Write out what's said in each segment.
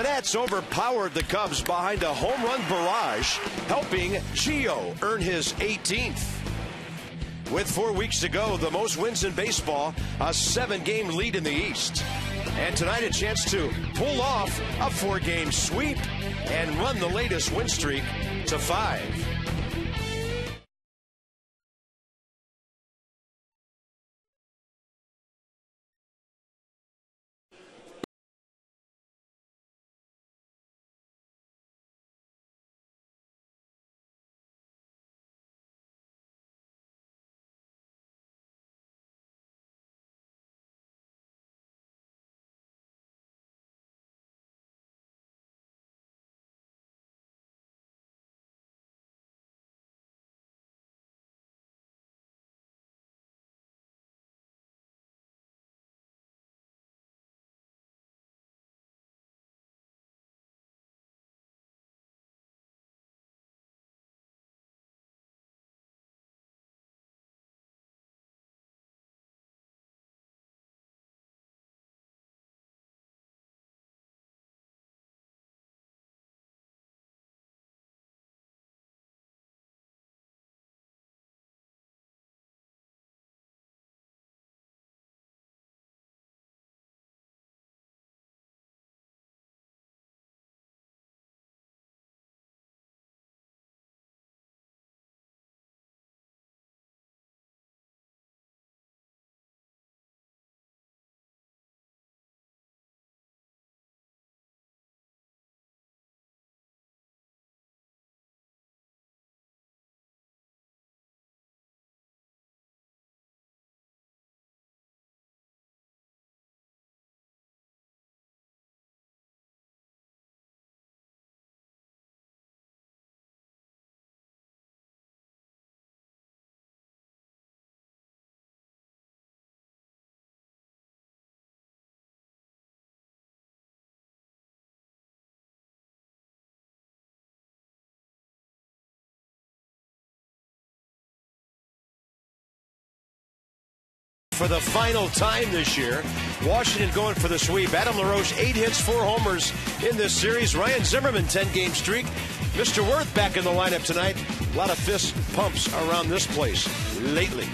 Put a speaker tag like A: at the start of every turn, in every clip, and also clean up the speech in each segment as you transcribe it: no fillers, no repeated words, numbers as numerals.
A: Nats overpowered the Cubs behind a home run barrage, helping Gio earn his 18th. With 4 weeks to go, the most wins in baseball, a 7-game lead in the East. And tonight, a chance to pull off a 4-game sweep and run the latest win streak to 5. For the final time this year, Washington going for the sweep. Adam LaRoche, 8 hits, 4 homers in this series. Ryan Zimmerman, 10-game streak. Mr. Worth back in the lineup tonight. A lot of fist pumps around this place lately.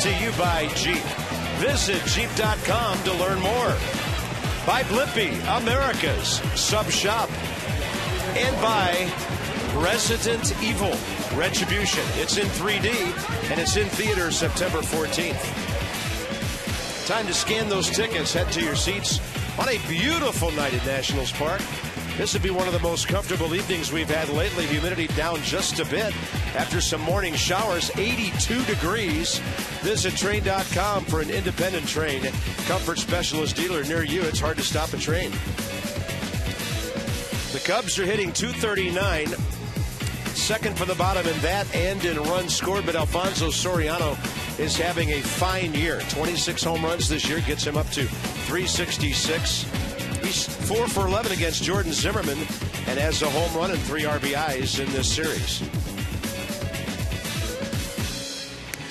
A: To you by Jeep. Visit Jeep.com to learn more. By Blippy, America's sub shop. And by Resident Evil Retribution. It's in 3D and it's in theaters September 14th. Time to scan those tickets. Head to your seats on a beautiful night at Nationals Park. This would be one of the most comfortable evenings we've had lately. Humidity down just a bit after some morning showers. 82 degrees. Visit Train.com for an independent Train comfort specialist dealer near you. It's hard to stop a train. The Cubs are hitting .239. Second from the bottom in that and in runs scored. But Alfonso Soriano is having a fine year. 26 home runs this year gets him up to .366. He's 4 for 11 against Jordan Zimmerman and has a home run and 3 RBIs in this series.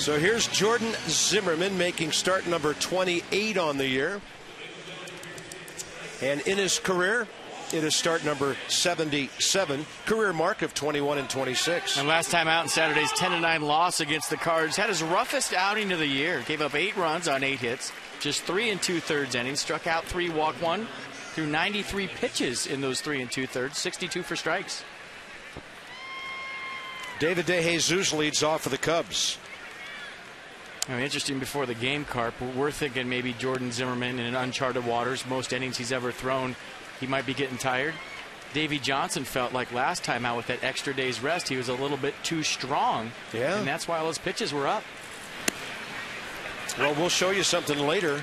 A: So here's Jordan Zimmerman making start number 28 on the year. And in his career, it is start number 77, career mark of 21 and 26.
B: And last time out in Saturday's 10-9 loss against the Cards, had his roughest outing of the year. Gave up 8 runs on 8 hits, just 3 2/3 innings, struck out 3, walked 1, threw 93 pitches in those 3 2/3, 62 for strikes.
A: David DeJesus leads off for the Cubs.
B: Interesting before the game, Carp. We're thinking maybe Jordan Zimmerman in uncharted waters, most innings he's ever thrown. He might be getting tired. Davey Johnson felt like last time out with that extra day's rest, he was a little bit too strong.
A: Yeah.
B: And that's why all his pitches were up.
A: Well, we'll show you something later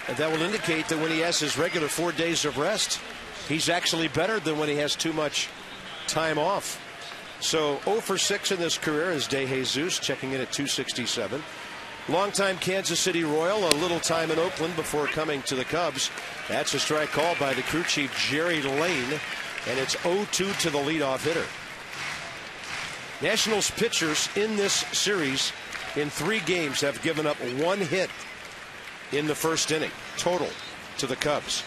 A: that will indicate that when he has his regular 4 days of rest, he's actually better than when he has too much time off. So 0 for 6 in this career is DeJesus, checking in at .267. Longtime Kansas City Royal, a little time in Oakland before coming to the Cubs. That's a strike called by the crew chief, Jerry Lane, and it's 0-2 to the leadoff hitter. Nationals pitchers in this series in 3 games have given up 1 hit in the first inning total to the Cubs.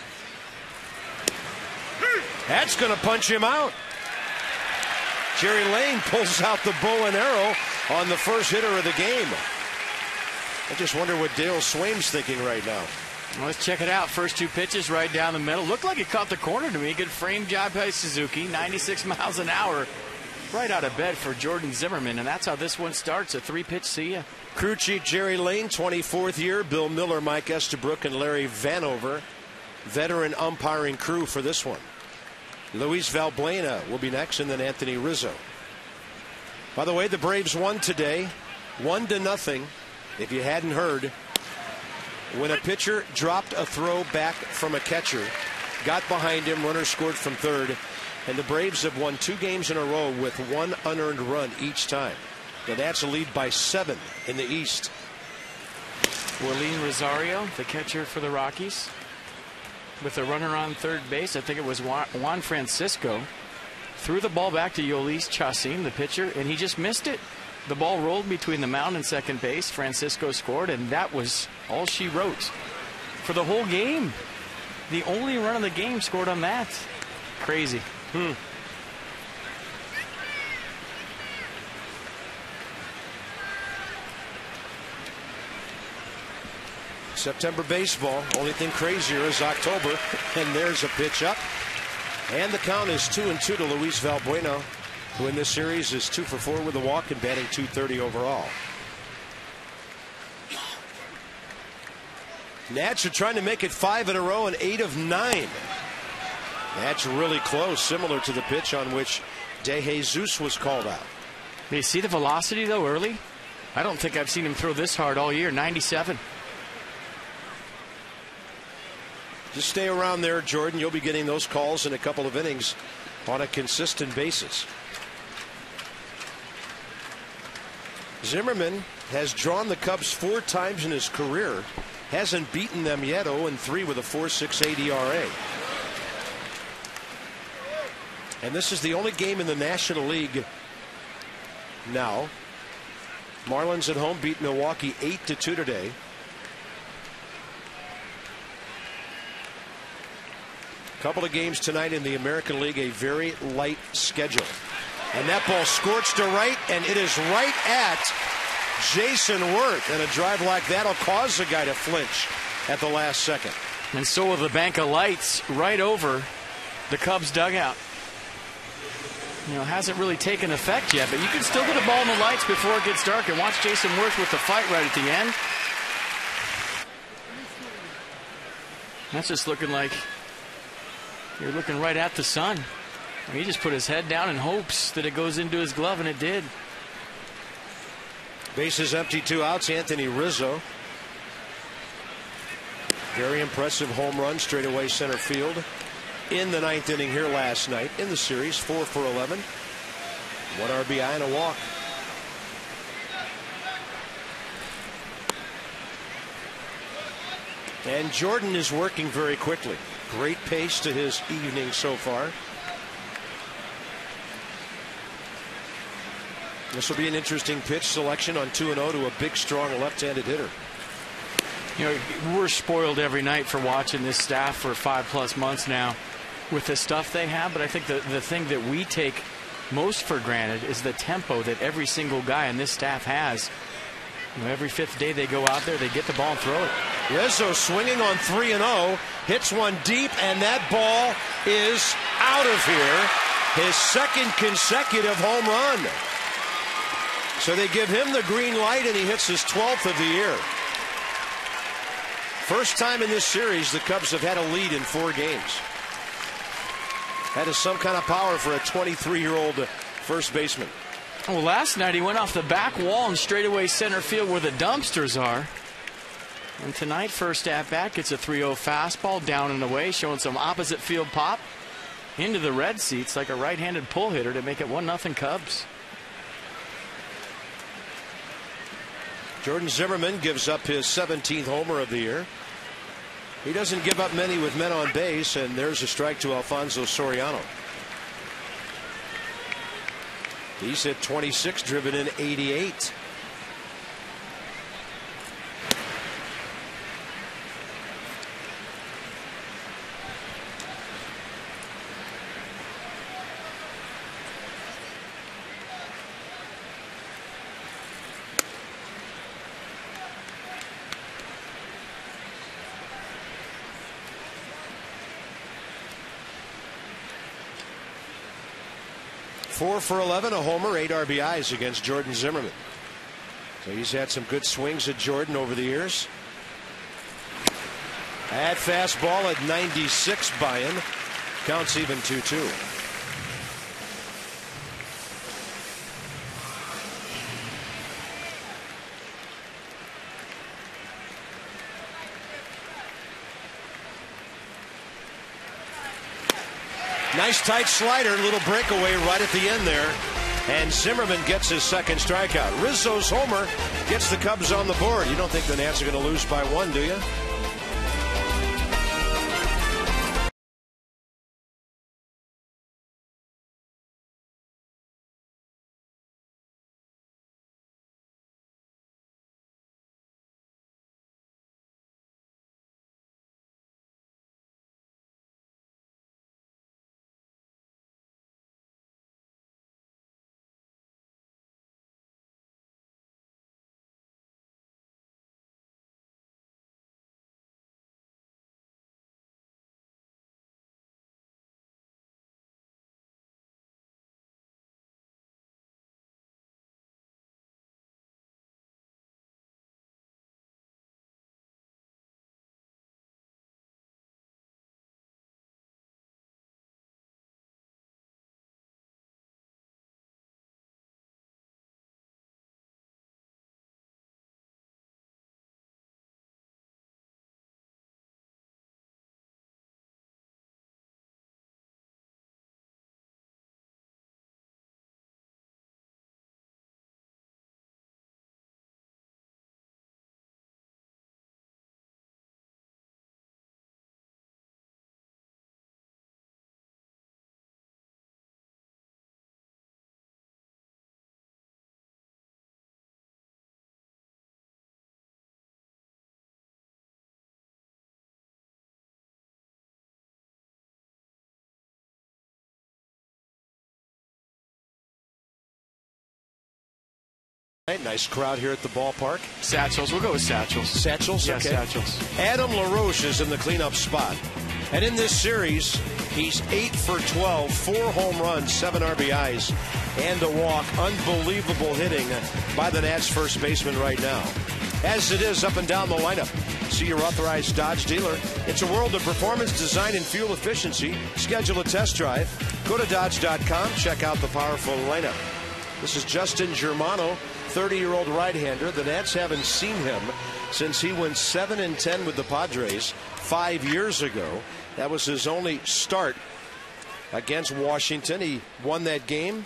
A: That's going to punch him out. Jerry Lane pulls out the bow and arrow on the first hitter of the game. I just wonder what Dale Swaim's thinking right now.
B: Well, let's check it out. First 2 pitches right down the middle. Looked like it caught the corner to me. Good frame job by Suzuki. 96 miles an hour. Right out of bed for Jordan Zimmerman. And that's how this one starts. A 3-pitch see ya.
A: Crew chief Jerry Lane, 24th year. Bill Miller, Mike Estabrook, and Larry Vanover. Veteran umpiring crew for this one. Luis Valbuena will be next, and then Anthony Rizzo. By the way, the Braves won today, 1-0. If you hadn't heard, when a pitcher dropped a throw back from a catcher, got behind him, runner scored from third, and the Braves have won 2 games in a row with 1 unearned run each time. Now that's a lead by 7 in the East.
B: Orlin Rosario, the catcher for the Rockies, with a runner on third base. I think it was Juan Francisco. Threw the ball back to Yolis Chacin, the pitcher, and he just missed it. The ball rolled between the mound and second base. Francisco scored, and that was all she wrote for the whole game. The only run of the game scored on that. Crazy.
A: September baseball. Only thing crazier is October, and there's a pitch up. And the count is 2-2 to Luis Valbuena, who in this series is 2 for 4 with a walk and batting .230 overall. Nats are trying to make it 5 in a row and 8 of 9. That's really close, similar to the pitch on which DeJesus was called out.
B: You see the velocity, though, early? I don't think I've seen him throw this hard all year. 97.
A: Just stay around there, Jordan. You'll be getting those calls in a couple of innings on a consistent basis. Zimmerman has drawn the Cubs 4 times in his career. Hasn't beaten them yet. 0-3 with a 4.68 ERA. And this is the only game in the National League now. Marlins at home beat Milwaukee 8-2 today. Couple of games tonight in the American League, a very light schedule. And that ball scorched to right, and it is right at Jason Wirth. And a drive like that will cause the guy to flinch at the last second.
B: And so will the bank of lights right over the Cubs dugout. You know, hasn't really taken effect yet, but you can still get a ball in the lights before it gets dark. And watch Jason Wirth with the fight right at the end. That's just looking like you're looking right at the sun. He just put his head down in hopes that it goes into his glove, and it did.
A: Bases empty, 2 outs. Anthony Rizzo. Very impressive home run straightaway center field in the 9th inning here last night in the series. 4 for 11. 1 RBI and a walk. And Jordan is working very quickly. Great pace to his evening so far. This will be an interesting pitch selection on 2-0 to a big, strong left-handed hitter.
B: You know, we're spoiled every night for watching this staff for 5+ months now with the stuff they have. But I think the thing that we take most for granted is the tempo that every single guy in this staff has. You know, every 5th day they go out there, they get the ball and throw it.
A: Rizzo swinging on 3-0, hits one deep, and that ball is out of here. His 2nd consecutive home run. So they give him the green light, and he hits his 12th of the year. First time in this series the Cubs have had a lead in 4 games. That is some kind of power for a 23-year-old first baseman.
B: Well, last night he went off the back wall in straightaway center field where the dumpsters are. And tonight, first at bat, gets a 3-0 fastball down and away, showing some opposite field pop into the red seats like a right-handed pull hitter to make it 1-0 Cubs.
A: Jordan Zimmerman gives up his 17th homer of the year. He doesn't give up many with men on base, and there's a strike to Alfonso Soriano. He's hit 26, driven in 88. Four for 11, a homer, 8 RBIs against Jordan Zimmerman. So he's had some good swings at Jordan over the years. At fastball at 96 by him. Counts even 2-2. Nice tight slider, little breakaway right at the end there. And Zimmerman gets his 2nd strikeout. Rizzo's homer gets the Cubs on the board. You don't think the Nats are going to lose by 1, do you? Nice crowd here at the ballpark.
B: Satchels. We'll go with Satchels.
A: Satchels?
B: Yeah,
A: Okay.
B: Satchels.
A: Adam LaRoche is in the cleanup spot. And in this series, he's 8 for 12, 4 home runs, 7 RBIs, and a walk. Unbelievable hitting by the Nats first baseman right now. as it is up and down the lineup. See your authorized Dodge dealer. It's a world of performance, design, and fuel efficiency. Schedule a test drive. Go to Dodge.com. Check out the powerful lineup. This is Justin Germano, 30-year-old right-hander. The Nats haven't seen him since he went 7-10 with the Padres 5 years ago. That was his only start against Washington. He won that game.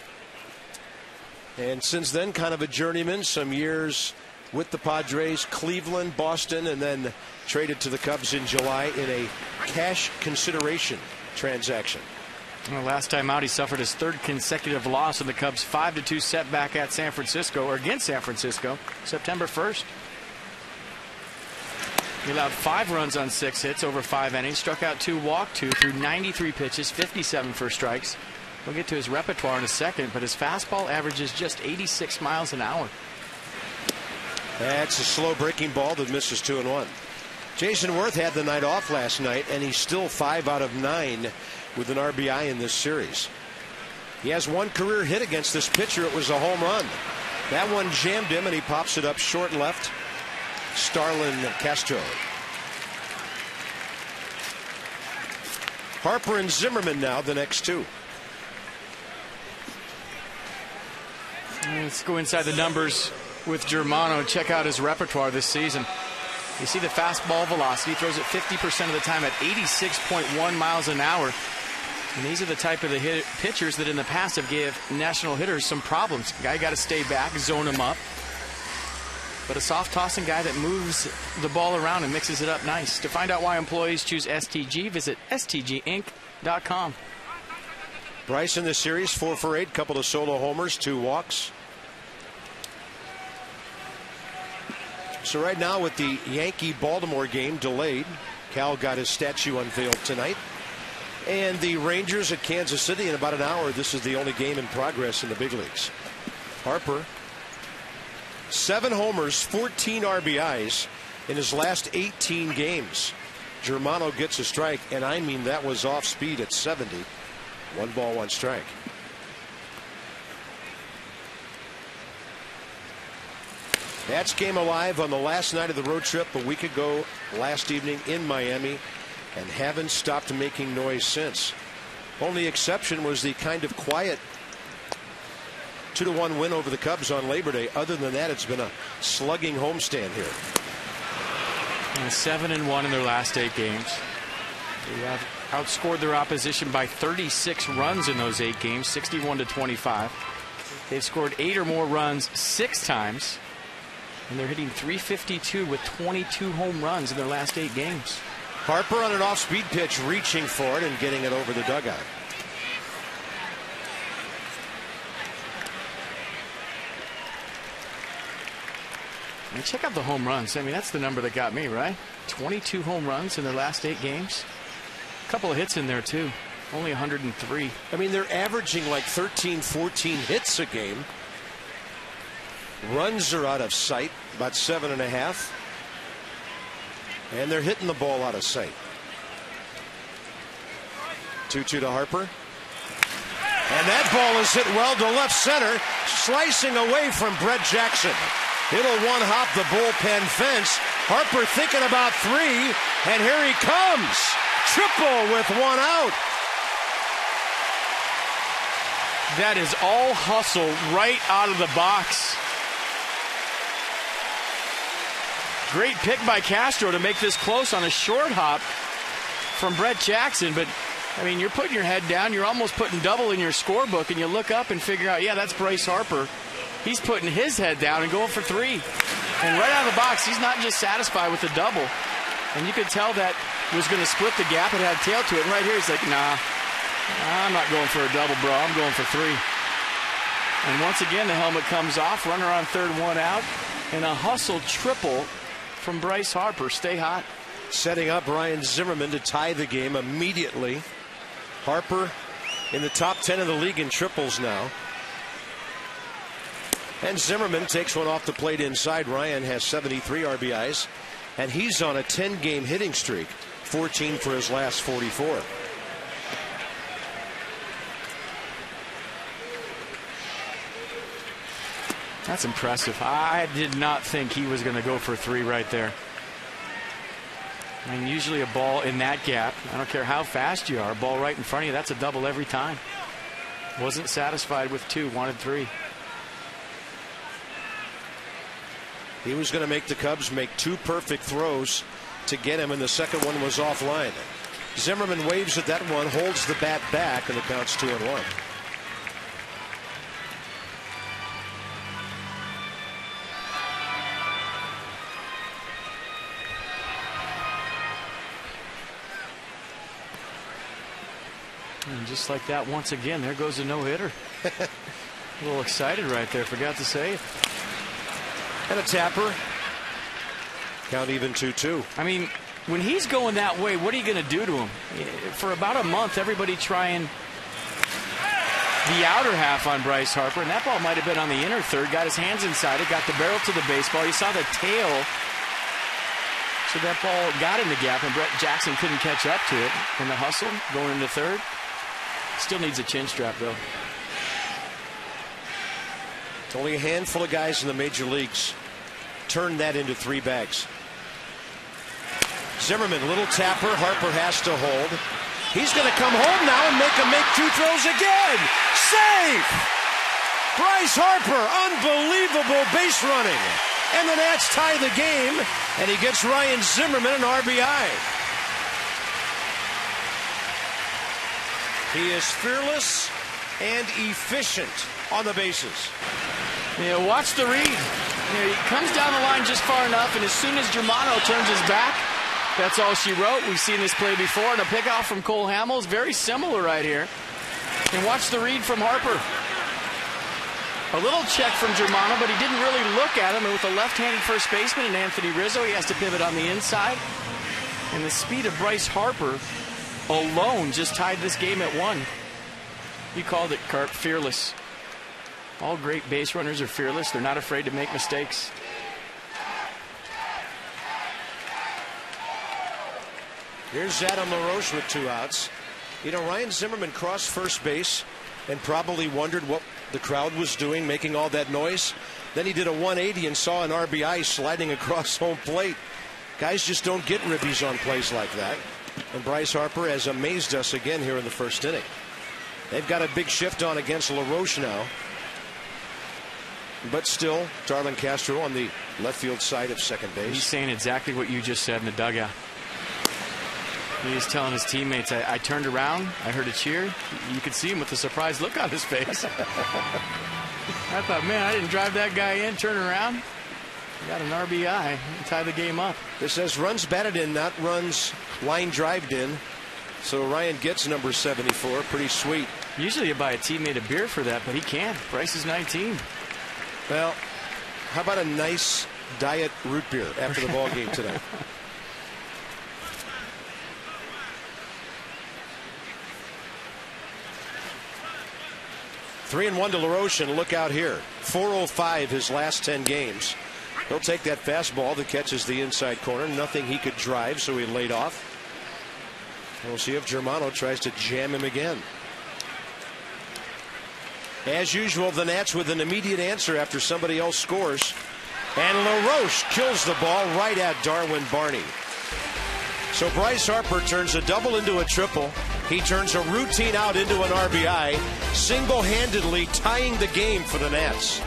A: And since then, kind of a journeyman. Some years with the Padres, Cleveland, Boston, and then traded to the Cubs in July in a cash consideration transaction.
B: Well, last time out, he suffered his third consecutive loss in the Cubs' 5-2 setback at San Francisco, or against San Francisco, September 1st. He allowed 5 runs on 6 hits over 5 innings, struck out 2, walked 2, threw 93 pitches, 57 first strikes. We'll get to his repertoire in a second, but his fastball averages just 86 miles an hour.
A: That's a slow breaking ball that misses 2-1. Jason Worth had the night off last night, and he's still 5 out of 9 with an RBI in this series. He has 1 career hit against this pitcher. It was a home run. That one jammed him, and he pops it up short left. Starlin Castro. Harper and Zimmerman now the next 2.
B: Let's go inside the numbers with Germano and check out his repertoire this season. You see the fastball velocity, throws it 50% of the time at 86.1 miles an hour. And these are the type of pitchers that in the past have gave national hitters some problems. Guy got to stay back, zone him up. But a soft tossing guy that moves the ball around and mixes it up nice. To find out why employees choose STG, visit stginc.com.
A: Bryce in this series, 4 for 8, couple of solo homers, 2 walks. So right now with the Yankee-Baltimore game delayed, Cal got his statue unveiled tonight. And the Rangers at Kansas City in about an hour. This is the only game in progress in the big leagues. Harper, 7 homers, 14 RBIs in his last 18 games. Germano gets a strike, and I mean that was off speed at 70. 1 ball, 1 strike. That's Game Alive on the last night of the road trip a week ago last evening in Miami, and haven't stopped making noise since. Only exception was the kind of quiet 2-1 win over the Cubs on Labor Day. Other than that, it's been a slugging homestand here.
B: And 7-1 in their last 8 games. They have outscored their opposition by 36 runs in those 8 games, 61-25. They've scored 8 or more runs 6 times. And they're hitting .352 with 22 home runs in their last 8 games.
A: Harper on an off-speed pitch, reaching for it and getting it over the dugout.
B: And check out the home runs. I mean, that's the number that got me, right? 22 home runs in their last 8 games. A couple of hits in there, too. Only 103.
A: I mean, they're averaging like 13, 14 hits a game. Runs are out of sight, about 7.5. And they're hitting the ball out of sight. 2-2 to Harper. And that ball is hit well to left center, slicing away from Brett Jackson. It'll one-hop the bullpen fence. Harper thinking about 3, and here he comes. Triple with 1 out.
B: That is all hustle right out of the box. Great pick by Castro to make this close on a short hop from Brett Jackson. But, I mean, you're putting your head down. You're almost putting double in your scorebook, and you look up and figure out, yeah, that's Bryce Harper. He's putting his head down and going for 3. And right out of the box, he's not just satisfied with the double. And you could tell that was going to split the gap. It had tail to it. And right here, he's like, nah, I'm not going for a double, bro. I'm going for 3. And once again, the helmet comes off. Runner on third, 1 out. And a hustle triple from Bryce Harper. Stay hot.
A: Setting up Ryan Zimmerman to tie the game immediately. Harper in the top 10 of the league in triples now. And Zimmerman takes one off the plate inside. Ryan has 73 RBIs, and he's on a 10-game hitting streak, 14 for his last 44.
B: That's impressive. I did not think he was going to go for 3 right there. I mean, usually a ball in that gap, I don't care how fast you are, a ball right in front of you, that's a double every time. Wasn't satisfied with 2, wanted 3.
A: He was going to make the Cubs make 2 perfect throws to get him, and the second one was offline. Zimmerman waves at that one, holds the bat back, and the count's 2-1.
B: And just like that, once again, there goes a no-hitter. A little excited right there, forgot to say it.
A: And a tapper. Count even 2-2.
B: I mean, when he's going that way, what are you going to do to him? For about a month, everybody trying the outer half on Bryce Harper, and that ball might have been on the inner third, got his hands inside it, got the barrel to the baseball. You saw the tail. So that ball got in the gap, and Brett Jackson couldn't catch up to it in the hustle going into third. Still needs a chin strap, though.
A: Only a handful of guys in the major leagues turned that into 3 bags. Zimmerman, little tapper. Harper has to hold. He's going to come home now and make 2 throws again. Safe! Bryce Harper, unbelievable base running. And the Nats tie the game, and he gets Ryan Zimmerman an RBI. He is fearless and efficient on the bases.
B: Yeah, watch the read. He comes down the line just far enough, and as soon as Germano turns his back, that's all she wrote. We've seen this play before, and a pickoff from Cole Hamels, very similar right here. And watch the read from Harper. A little check from Germano, but he didn't really look at him. And with a left-handed first baseman and Anthony Rizzo, he has to pivot on the inside. And the speed of Bryce Harper alone just tied this game at 1. You called it, Carp, fearless. All great base runners are fearless. They're not afraid to make mistakes.
A: Here's Adam LaRoche with 2 outs. You know, Ryan Zimmerman crossed first base and probably wondered what the crowd was doing, making all that noise. Then he did a 180 and saw an RBI sliding across home plate. Guys just don't get ribbies on plays like that. And Bryce Harper has amazed us again here in the first inning. They've got a big shift on against LaRoche now. But still, Darlin Castro on the left field side of second base.
B: He's saying exactly what you just said in the dugout. He's telling his teammates, I turned around, I heard a cheer. You could see him with a surprised look on his face. I thought, man, I didn't drive that guy in, turn around. Got an RBI and tie the game up.
A: This says runs batted in, not runs line drived in. So Ryan gets number 74. Pretty sweet.
B: Usually you buy a teammate a beer for that, but he can't. Price is 19.
A: Well, how about a nice diet root beer after the ball game tonight? Three and 1 to LaRoche, and look out here. 405 his last 10 games. He'll take that fastball that catches the inside corner. Nothing he could drive, so he laid off. We'll see if Germano tries to jam him again. As usual, the Nats with an immediate answer after somebody else scores. And LaRoche kills the ball right at Darwin Barney. So Bryce Harper turns a double into a triple. He turns a routine out into an RBI, single-handedly tying the game for the Nats.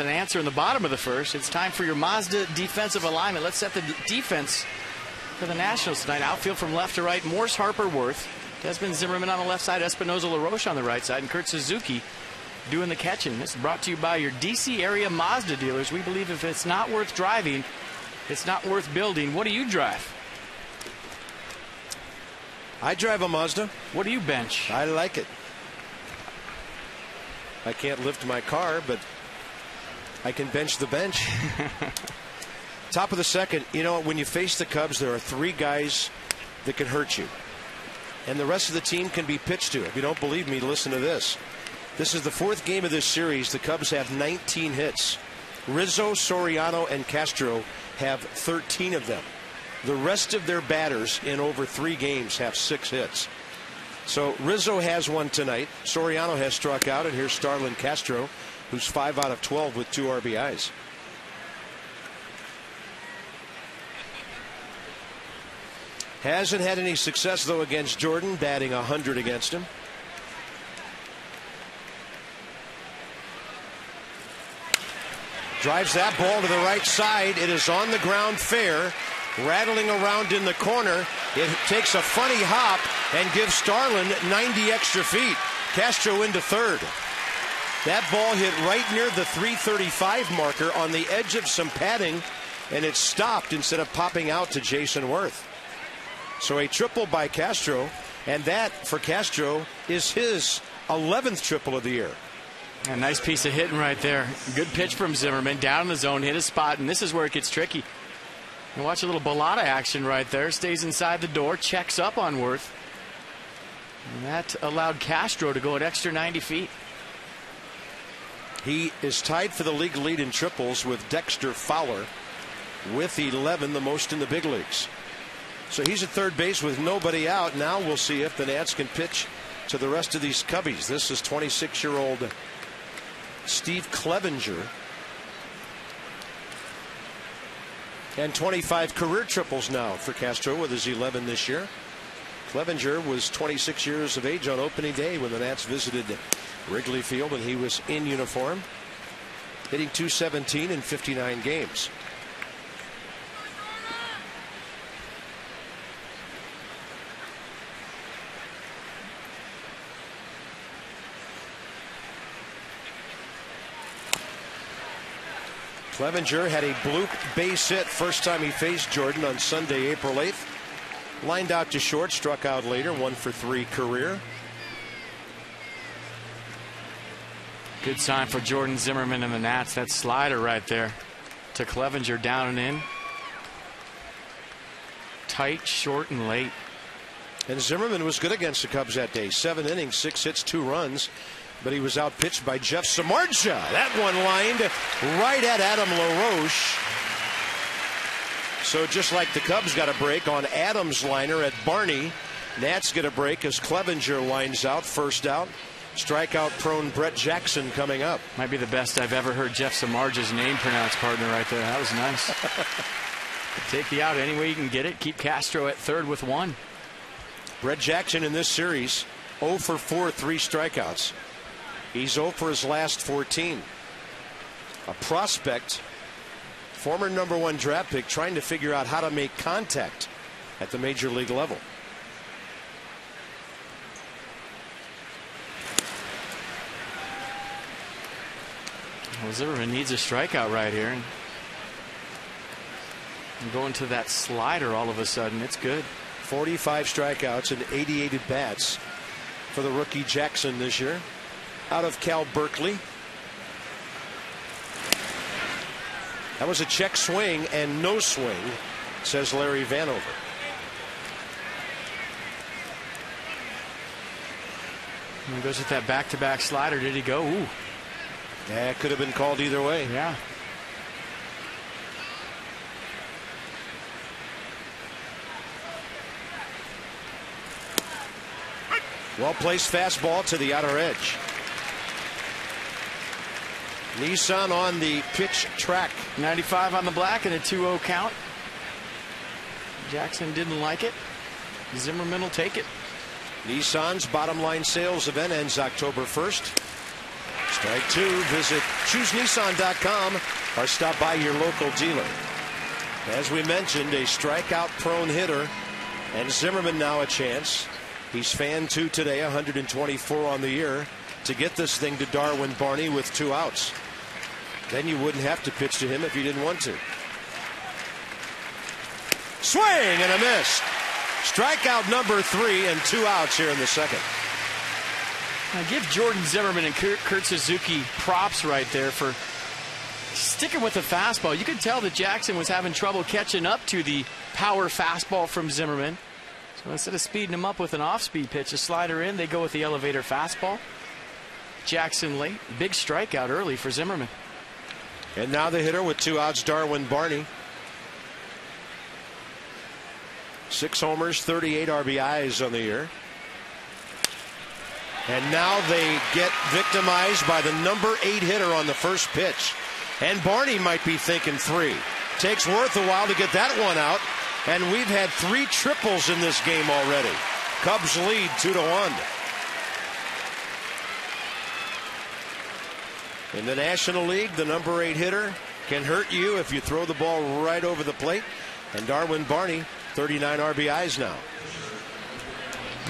B: an answer in the bottom of the first. It's time for your Mazda defensive alignment. Let's set the defense for the Nationals tonight. Outfield from left to right, Morse, Harper, Worth. Desmond Zimmerman on the left side, Espinoza, LaRoche on the right side, and Kurt Suzuki doing the catching. This is brought to you by your D.C. area Mazda dealers. We believe if it's not worth driving, it's not worth building. What do you drive?
A: I drive a Mazda.
B: What do you bench?
A: I like it. I can't lift my car, but I can bench the bench. Top of the second, you know, when you face the Cubs, there are 3 guys that can hurt you. And the rest of the team can be pitched to. If you don't believe me, listen to this. This is the 4th game of this series. The Cubs have 19 hits. Rizzo, Soriano, and Castro have 13 of them. The rest of their batters in over 3 games have 6 hits. So Rizzo has one tonight. Soriano has struck out. And here's Starlin Castro, who's 5 out of 12 with 2 RBIs. Hasn't had any success, though, against Jordan, batting 100 against him. Drives that ball to the right side. It is on the ground fair. Rattling around in the corner. It takes a funny hop and gives Starlin 90 extra feet. Castro into third. That ball hit right near the 335 marker on the edge of some padding, and it stopped instead of popping out to Jason Worth. So a triple by Castro, and that for Castro is his 11th triple of the year.
B: A nice piece of hitting right there. Good pitch from Zimmerman, down in the zone, hit a spot, and this is where it gets tricky. And watch a little Bellata action right there. Stays inside the door, checks up on Worth. And that allowed Castro to go an extra 90 feet.
A: He is tied for the league lead in triples with Dexter Fowler with 11, the most in the big leagues. So he's at third base with nobody out. Now we'll see if the Nats can pitch to the rest of these Cubbies. This is 26-year-old Steve Clevenger. And 25 career triples now for Castro with his 11 this year. Clevenger was 26 years of age on opening day when the Nats visited Wrigley Field, and he was in uniform, hitting .217 in 59 games. Clevenger had a bloop base hit first time he faced Jordan on Sunday, April 8th. Lined out to short, struck out later, 1 for 3 career.
B: Good sign for Jordan Zimmerman and the Nats. That slider right there to Clevenger, down and in. Tight, short, and late.
A: And Zimmerman was good against the Cubs that day. 7 innings, 6 hits, 2 runs. But he was outpitched by Jeff Samardzija. That one lined right at Adam LaRoche. So just like the Cubs got a break on Adams' liner at Barney, Nats get a break as Clevenger lines out, first out. Strikeout-prone Brett Jackson coming up.
B: Might be the best I've ever heard Jeff Samardzija's name pronounced, partner, right there. That was nice. Take the out any way you can get it. Keep Castro at third with 1.
A: Brett Jackson in this series, 0 for 4, 3 strikeouts. He's 0 for his last 14. A prospect, former #1 draft pick, trying to figure out how to make contact at the major league level.
B: Well, Zimmerman needs a strikeout right here. And going to that slider all of a sudden, it's good.
A: 45 strikeouts and 88 at bats for the rookie Jackson this year. Out of Cal Berkeley. That was a check swing and no swing, says Larry Vanover.
B: He goes with that back-to-back slider. Did he go? Ooh.
A: Yeah, it could have been called either way.
B: Yeah.
A: Well-placed fastball to the outer edge. Nissan on the pitch track.
B: 95 on the black and a 2-0 count. Jackson didn't like it. Zimmerman will take it.
A: Nissan's bottom line sales event ends October 1st. Strike 2. Visit ChooseNissan.com or stop by your local dealer. As we mentioned, a strikeout-prone hitter, and Zimmerman now a chance. He's fan 2 today, 124 on the year, to get this thing to Darwin Barney with 2 outs. Then you wouldn't have to pitch to him if you didn't want to. Swing and a miss. Strikeout number 3 and 2 outs here in the second.
B: Now give Jordan Zimmerman and Kurt Suzuki props right there for sticking with the fastball. You could tell that Jackson was having trouble catching up to the power fastball from Zimmerman. So instead of speeding him up with an off-speed pitch, a slider in, they go with the elevator fastball. Jackson late. Big strikeout early for Zimmerman.
A: And now the hitter with 2 outs, Darwin Barney. 6 homers, 38 RBIs on the year. And now they get victimized by the number 8 hitter on the first pitch. And Barney might be thinking 3. Takes Worth a while to get that one out. And we've had 3 triples in this game already. Cubs lead 2-1. In the National League, the number 8 hitter can hurt you if you throw the ball right over the plate. And Darwin Barney, 39 RBIs now.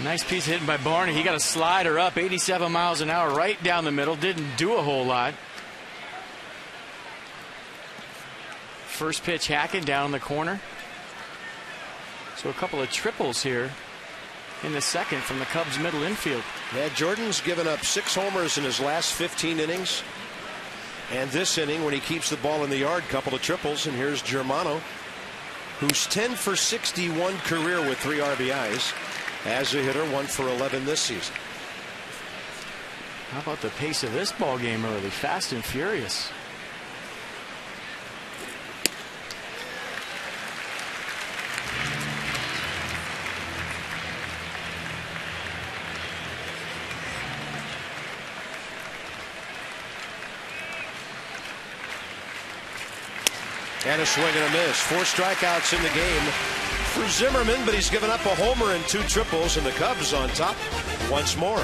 B: Nice piece hitting by Barney. He got a slider up 87 miles an hour right down the middle. Didn't do a whole lot. First pitch hacking down the corner. So a couple of triples here in the second from the Cubs middle infield.
A: Yeah, Jordan's given up 6 homers in his last 15 innings. And this inning, when he keeps the ball in the yard, couple of triples. And here's Germano, who's 10 for 61 career with 3 RBIs. As a hitter, 1 for 11 this season.
B: How about the pace of this ball game early? Fast and furious.
A: And a swing and a miss. 4 strikeouts in the game for Zimmerman, but he's given up a homer and 2 triples, and the Cubs on top once more.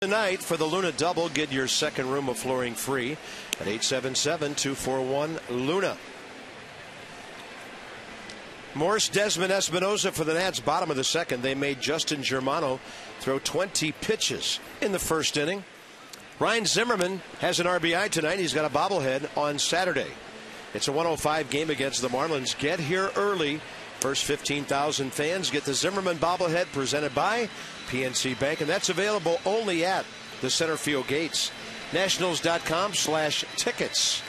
A: Tonight for the Luna Double, get your second room of flooring free at 877-241-LUNA. Morse, Desmond Espinosa for the Nats, bottom of the second. They made Justin Germano throw 20 pitches in the first inning. Ryan Zimmerman has an RBI tonight. He's got a bobblehead on Saturday. It's a 105 game against the Marlins. Get here early. First 15,000 fans get the Zimmerman bobblehead presented by PNC Bank, and that's available only at the center field gates. Nationals.com/tickets.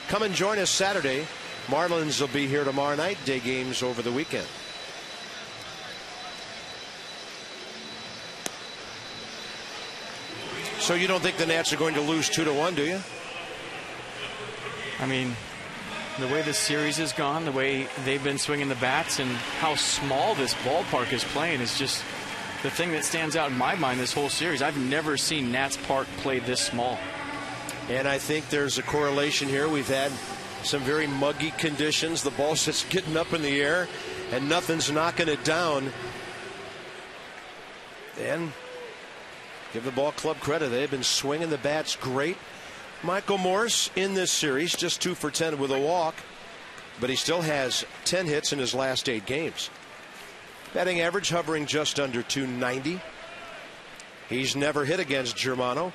A: Come and join us Saturday. Marlins will be here tomorrow night. Day games over the weekend. So you don't think the Nats are going to lose 2-1, do you?
B: I mean, The way this series has gone, the way they've been swinging the bats, and how small this ballpark is playing is just the thing that stands out in my mind this whole series. I've never seen Nats Park play this small.
A: And I think there's a correlation here. We've had some very muggy conditions. The ball's just getting up in the air, and nothing's knocking it down. And give the ball club credit. They've been swinging the bats great. Michael Morse in this series, just 2 for 10 with a walk, but he still has 10 hits in his last 8 games. Batting average hovering just under 290. He's never hit against Germano.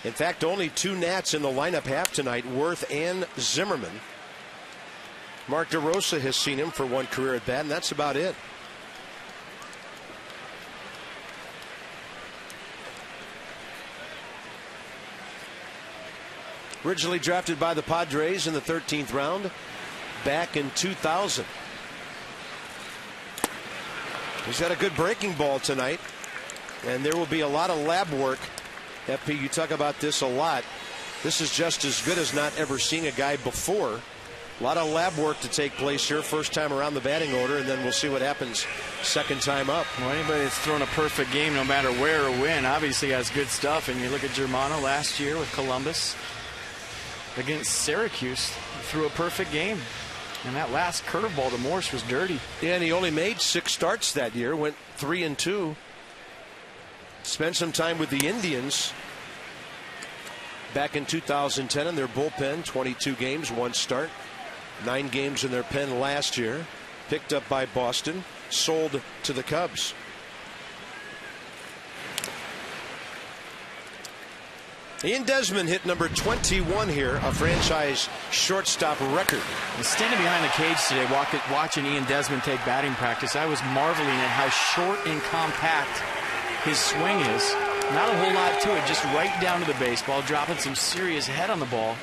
A: In fact, only 2 Nats in the lineup have tonight, Worth and Zimmerman. Mark DeRosa has seen him for 1 career at bat, and that's about it. Originally drafted by the Padres in the 13th round back in 2000. He's got a good breaking ball tonight, and there will be a lot of lab work. FP, you talk about this a lot. This is just as good as not ever seeing a guy before. A lot of lab work to take place here. First time around the batting order, and then we'll see what happens second time up.
B: Well, anybody that's thrown a perfect game, no matter where or when, obviously has good stuff. And you look at Germano last year with Columbus against Syracuse, threw a perfect game. And that last curveball to Morse was dirty.
A: Yeah, and he only made 6 starts that year, went 3-2. Spent some time with the Indians back in 2010 in their bullpen, 22 games, 1 start. 9 games in their pen last year. Picked up by Boston, sold to the Cubs. Ian Desmond hit number 21 here, a franchise shortstop record.
B: Standing behind the cage today, watching Ian Desmond take batting practice, I was marveling at how short and compact his swing is. Not a whole lot to it, just right down to the baseball, dropping some serious head on the ball.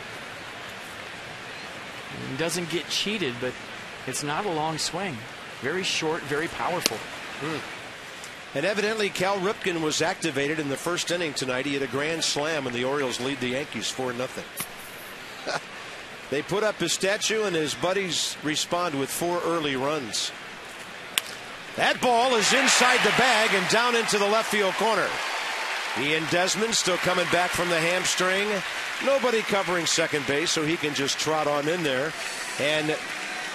B: He doesn't get cheated, but it's not a long swing. Very short, very powerful.
A: And evidently Cal Ripken was activated in the first inning tonight. He had a grand slam, and the Orioles lead the Yankees 4-0. They put up his statue, and his buddies respond with 4 early runs. That ball is inside the bag and down into the left field corner. Ian Desmond still coming back from the hamstring. Nobody covering second base, so he can just trot on in there. And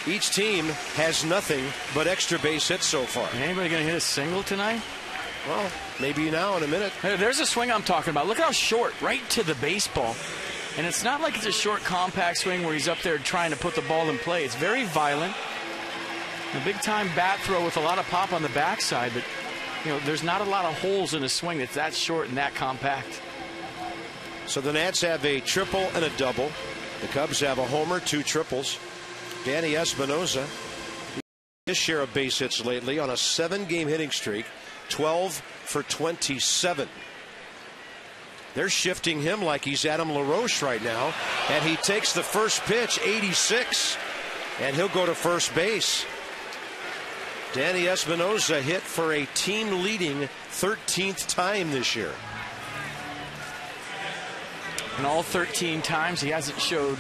A: each team has nothing but extra base hits so far.
B: Anybody going to hit a single tonight?
A: Well, maybe now in a minute.
B: Hey, there's a swing I'm talking about. Look how short, right to the baseball. And it's not like it's a short, compact swing where he's up there trying to put the ball in play. It's very violent. A big-time bat throw with a lot of pop on the backside, but there's not a lot of holes in a swing that's that short and that compact.
A: So the Nats have a triple and a double. The Cubs have a homer, 2 triples. Danny Espinosa, his share of base hits lately on a 7-game hitting streak, 12 for 27. They're shifting him like he's Adam LaRoche right now, and he takes the first pitch, 86, and he'll go to first base. Danny Espinosa hit for a team-leading 13th time this year.
B: And all 13 times he hasn't showed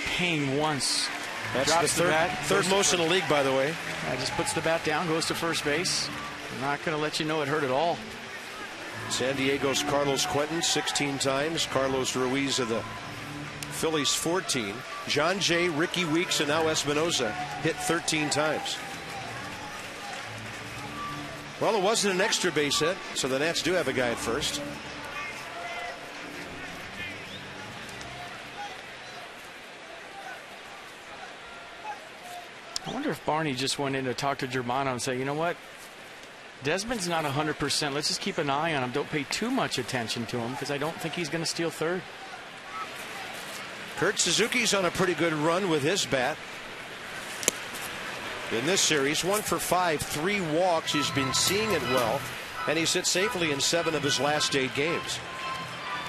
B: pain once.
A: That's the third most in the league, by the way.
B: Just puts the bat down, goes to first base. I'm not going to let you know it hurt at all.
A: San Diego's Carlos Quentin 16 times. Carlos Ruiz of the Phillies 14. John Jay, Ricky Weeks, and now Espinosa hit 13 times. Well, it wasn't an extra base hit, so the Nats do have a guy at first.
B: I wonder if Barney just went in to talk to Germano and say, you know what? Desmond's not 100%. Let's just keep an eye on him. Don't pay too much attention to him because I don't think he's going to steal third.
A: Kurt Suzuki's on a pretty good run with his bat. In this series, 1 for 5, 3 walks. He's been seeing it well, and he's hit safely in 7 of his last 8 games.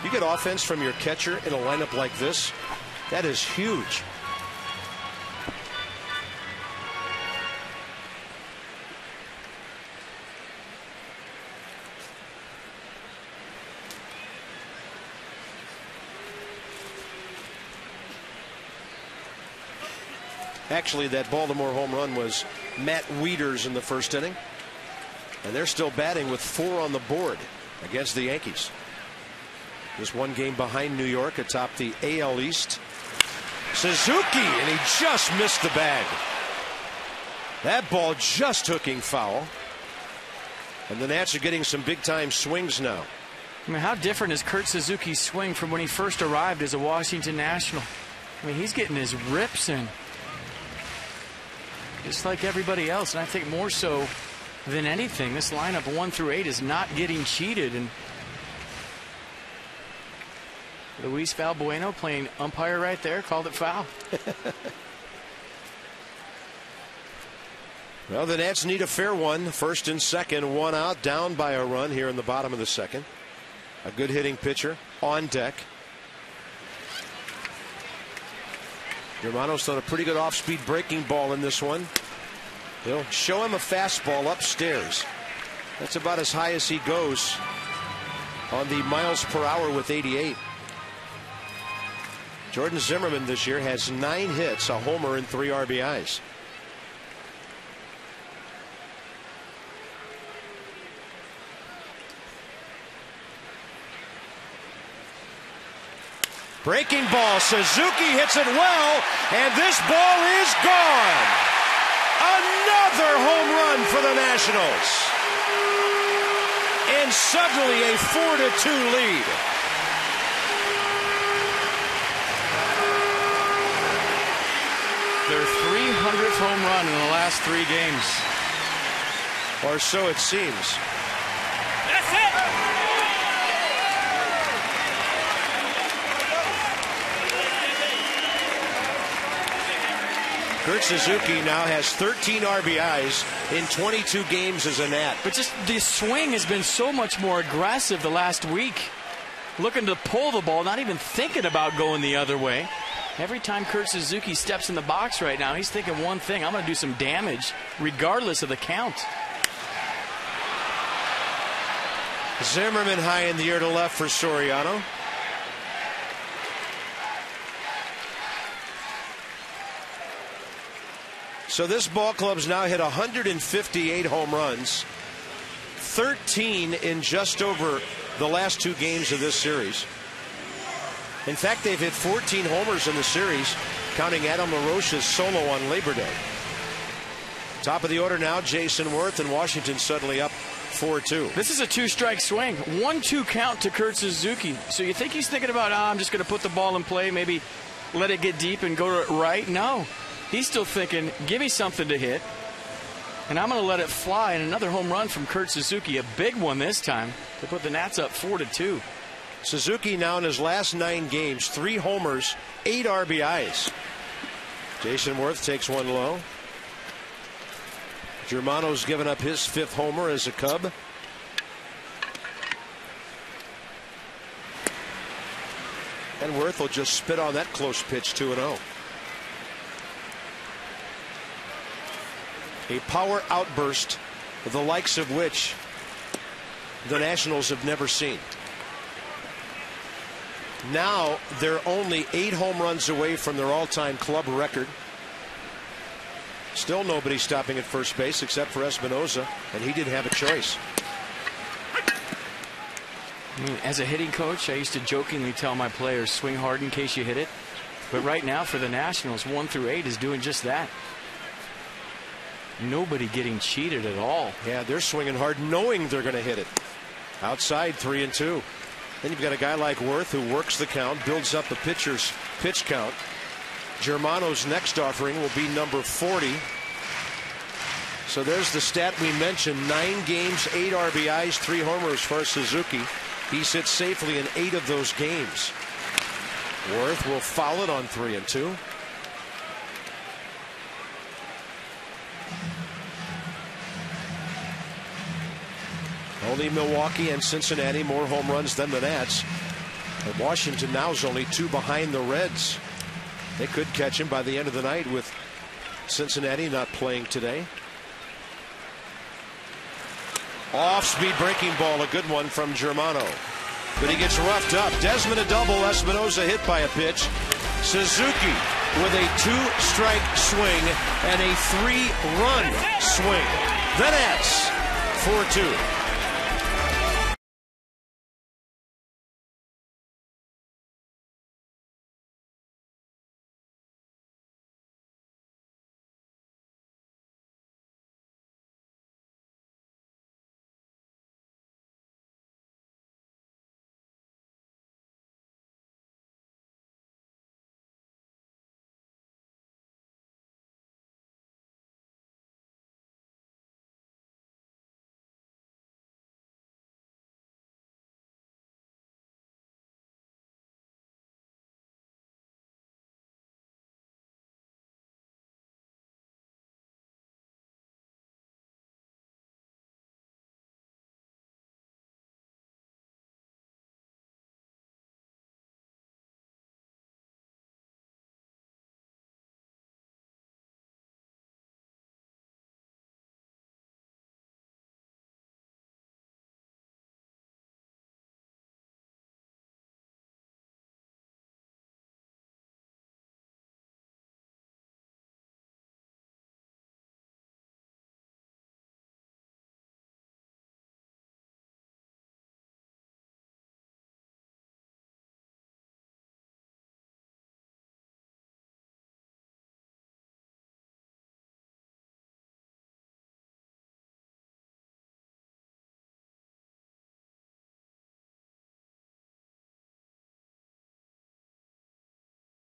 A: You get offense from your catcher in a lineup like this, that is huge. Actually, that Baltimore home run was Matt Wieters in the first inning. And they're still batting with 4 on the board against the Yankees. Just one game behind New York atop the AL East. Suzuki, and he just missed the bag. That ball just hooking foul. And the Nats are getting some big-time swings now.
B: I mean, how different is Kurt Suzuki's swing from when he first arrived as a Washington National? I mean, he's getting his rips in, just like everybody else. And I think more so than anything, this lineup 1 through 8 is not getting cheated. And Luis Valbuena, playing umpire right there, called it foul.
A: Well, the Nats need a fair one. First and second, 1 out, down by a run here in the bottom of the second. A good hitting pitcher on deck. Germano's thrown a pretty good off-speed breaking ball in this one. They'll show him a fastball upstairs. That's about as high as he goes on the miles per hour with 88. Jordan Zimmerman this year has 9 hits, a homer, and 3 RBIs. Breaking ball, Suzuki hits it well, and this ball is gone. Another home run for the Nationals. And suddenly a 4-2 lead.
B: Their 300th home run in the last 3 games.
A: Or so it seems.
B: That's it!
A: Kurt Suzuki now has 13 RBIs in 22 games as a Nat.
B: But just the swing has been so much more aggressive the last week. Looking to pull the ball, not even thinking about going the other way. Every time Kurt Suzuki steps in the box right now, he's thinking one thing: I'm going to do some damage regardless of the count.
A: Zimmerman high in the air to left for Soriano. So this ball club's now hit 158 home runs, 13 in just over the last 2 games of this series. In fact, they've hit 14 homers in the series, counting Adam LaRoche's solo on Labor Day. Top of the order now, Jason Worth, and Washington suddenly up 4-2.
B: This is a 2-strike swing. 1-2 count to Kurt Suzuki. So you think he's thinking about, I'm just going to put the ball in play, maybe let it get deep and go to it right? No. He's still thinking, give me something to hit, and I'm going to let it fly. And another home run from Kurt Suzuki, a big one this time, to put the Nats up 4-2.
A: Suzuki now in his last 9 games, 3 homers, 8 RBIs. Jason Worth takes one low. Germano's given up his 5th homer as a Cub. And Worth will just spit on that close pitch, 2-0. A power outburst, the likes of which the Nationals have never seen. Now they're only 8 home runs away from their all-time club record. Still nobody stopping at first base except for Espinoza, and he didn't have a choice.
B: I mean, as a hitting coach, I used to jokingly tell my players, swing hard in case you hit it. But right now for the Nationals, 1 through 8 is doing just that. Nobody getting cheated at all.
A: Yeah, they're swinging hard knowing they're going to hit it. Outside, 3-2. Then you've got a guy like Worth who works the count, builds up the pitcher's pitch count. Germano's next offering will be number 40. So there's the stat we mentioned: 9 games, 8 RBIs, 3 homers for Suzuki. He sits safely in 8 of those games. Worth will foul it on 3-2. Only Milwaukee and Cincinnati more home runs than the Nats. And Washington now is only 2 behind the Reds. They could catch him by the end of the night with Cincinnati not playing today. Off-speed breaking ball, a good one from Germano. But he gets roughed up. Desmond a double, Espinoza hit by a pitch. Suzuki with a 2-strike swing and a 3-run swing. The Nats 4-2.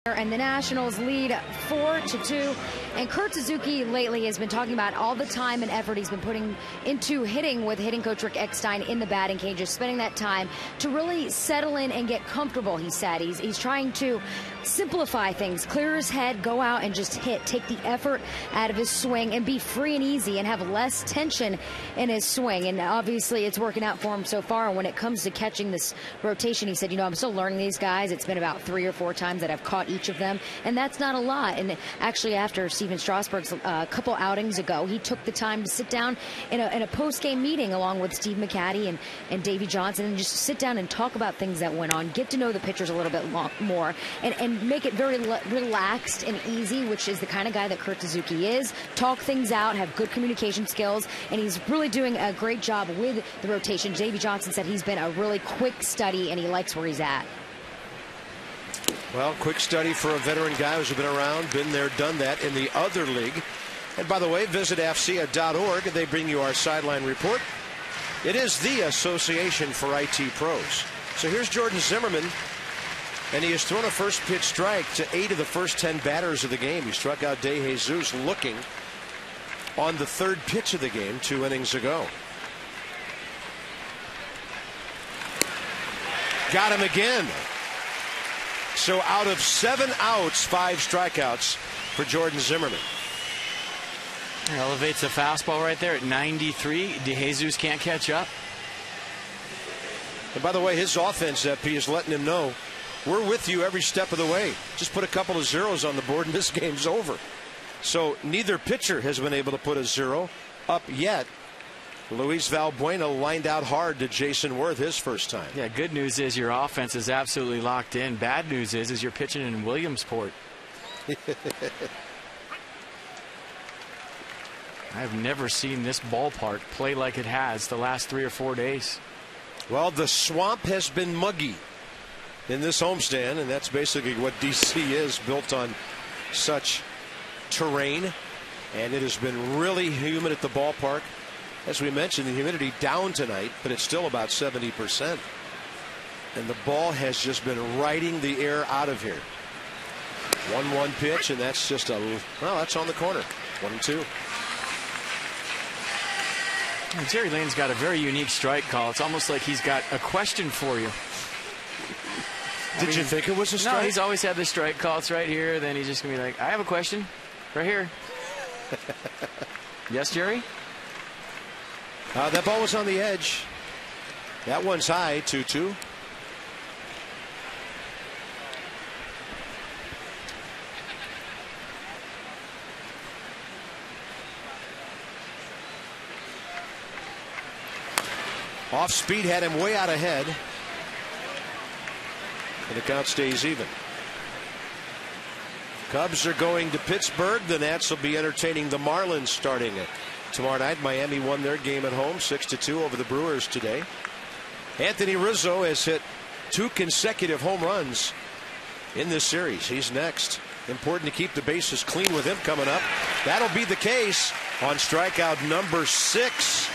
C: And the Nationals lead 4-2. And Kurt Suzuki lately has been talking about all the time and effort he's been putting into hitting with hitting coach Rick Eckstein in the batting cages, spending that time to really settle in and get comfortable, he said. He's trying to simplify things, clear his head, go out and just hit, take the effort out of his swing and be free and easy and have less tension in his swing. And obviously it's working out for him so far. And when it comes to catching this rotation, he said, you know, I'm still learning these guys. It's been about 3 or 4 times that I've caught each of them, and that's not a lot. And actually, after Steven Strasburg's couple outings ago, he took the time to sit down in a post-game meeting along with Steve McCatty and Davey Johnson and just sit down and talk about things that went on, get to know the pitchers a little bit more, and make it very relaxed and easy, which is the kind of guy that Kurt Suzuki is. Talk things out, have good communication skills, and he's really doing a great job with the rotation. Davey Johnson said he's been a really quick study, and he likes where he's at.
A: Well, quick study for a veteran guy who's been around, been there, done that in the other league. And by the way, visit AFCEA.org. They bring you our sideline report. It is the Association for IT Pros. So here's Jordan Zimmermann, and he has thrown a first pitch strike to 8 of the first 10 batters of the game. He struck out De Jesus looking on the 3rd pitch of the game 2 innings ago. Got him again. So out of 7 outs, 5 strikeouts for Jordan Zimmermann.
B: Elevates a fastball right there at 93. De Jesus can't catch up.
A: And by the way, his offense, FP, is letting him know, we're with you every step of the way. Just put a couple of zeros on the board and this game's over. So neither pitcher has been able to put a 0 up yet. Luis Valbuena lined out hard to Jason Worth his first time.
B: Yeah, good news is your offense is absolutely locked in. Bad news is you're pitching in Williamsport. I've never seen this ballpark play like it has the last 3 or 4 days.
A: Well, the swamp has been muggy in this homestand, and that's basically what DC is, built on such terrain. And it has been really humid at the ballpark. As we mentioned, the humidity down tonight, but it's still about 70%. And the ball has just been riding the air out of here. 1-1 pitch, and that's just well, that's on the corner. 1-2.
B: Jerry Lane's got a very unique strike call. It's almost like he's got a question for you.
A: Did you think it was a strike?
B: No, he's always had the strike call. It's right here. Then he's just going to be like, I have a question right here. Yes, Jerry?
A: That ball was on the edge. That one's high, 2-2. Off speed had him way out ahead. And the count stays even. Cubs are going to Pittsburgh. The Nats will be entertaining the Marlins starting tomorrow night. Miami won their game at home 6-2 over the Brewers today. Anthony Rizzo has hit 2 consecutive home runs in this series. He's next. Important to keep the bases clean with him coming up. That'll be the case on strikeout number 6.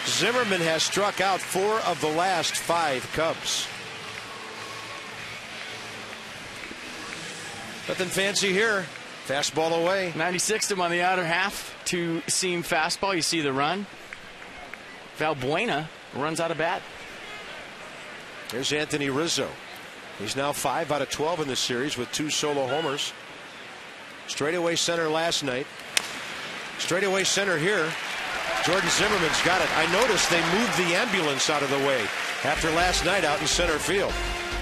A: Zimmerman has struck out 4 of the last 5 Cubs. Nothing fancy here. Fastball away.
B: 96th him on the outer half. 2-seam fastball. You see the run. Valbuena runs out of bat.
A: Here's Anthony Rizzo. He's now 5 out of 12 in this series with 2 solo homers. Straightaway center last night. Straightaway center here. Jordan Zimmerman's got it. I noticed they moved the ambulance out of the way after last night out in center field.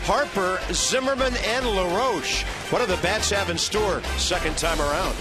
A: Harper, Zimmerman, and LaRoche. What do the bats have in store second time around?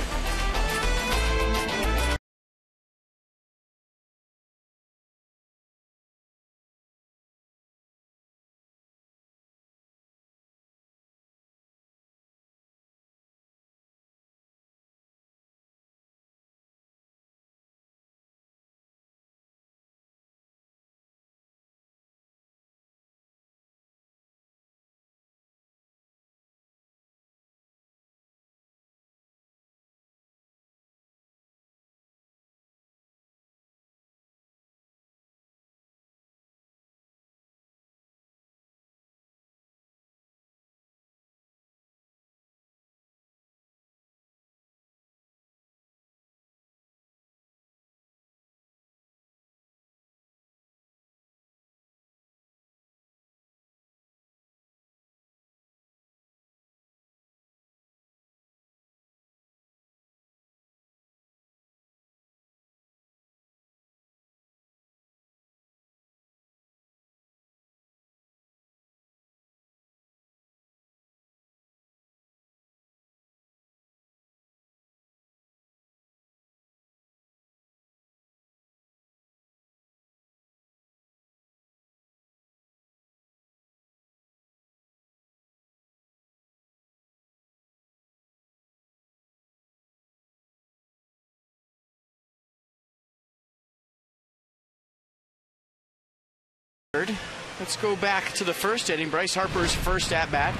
B: Let's go back to the first inning. Bryce Harper's first at bat.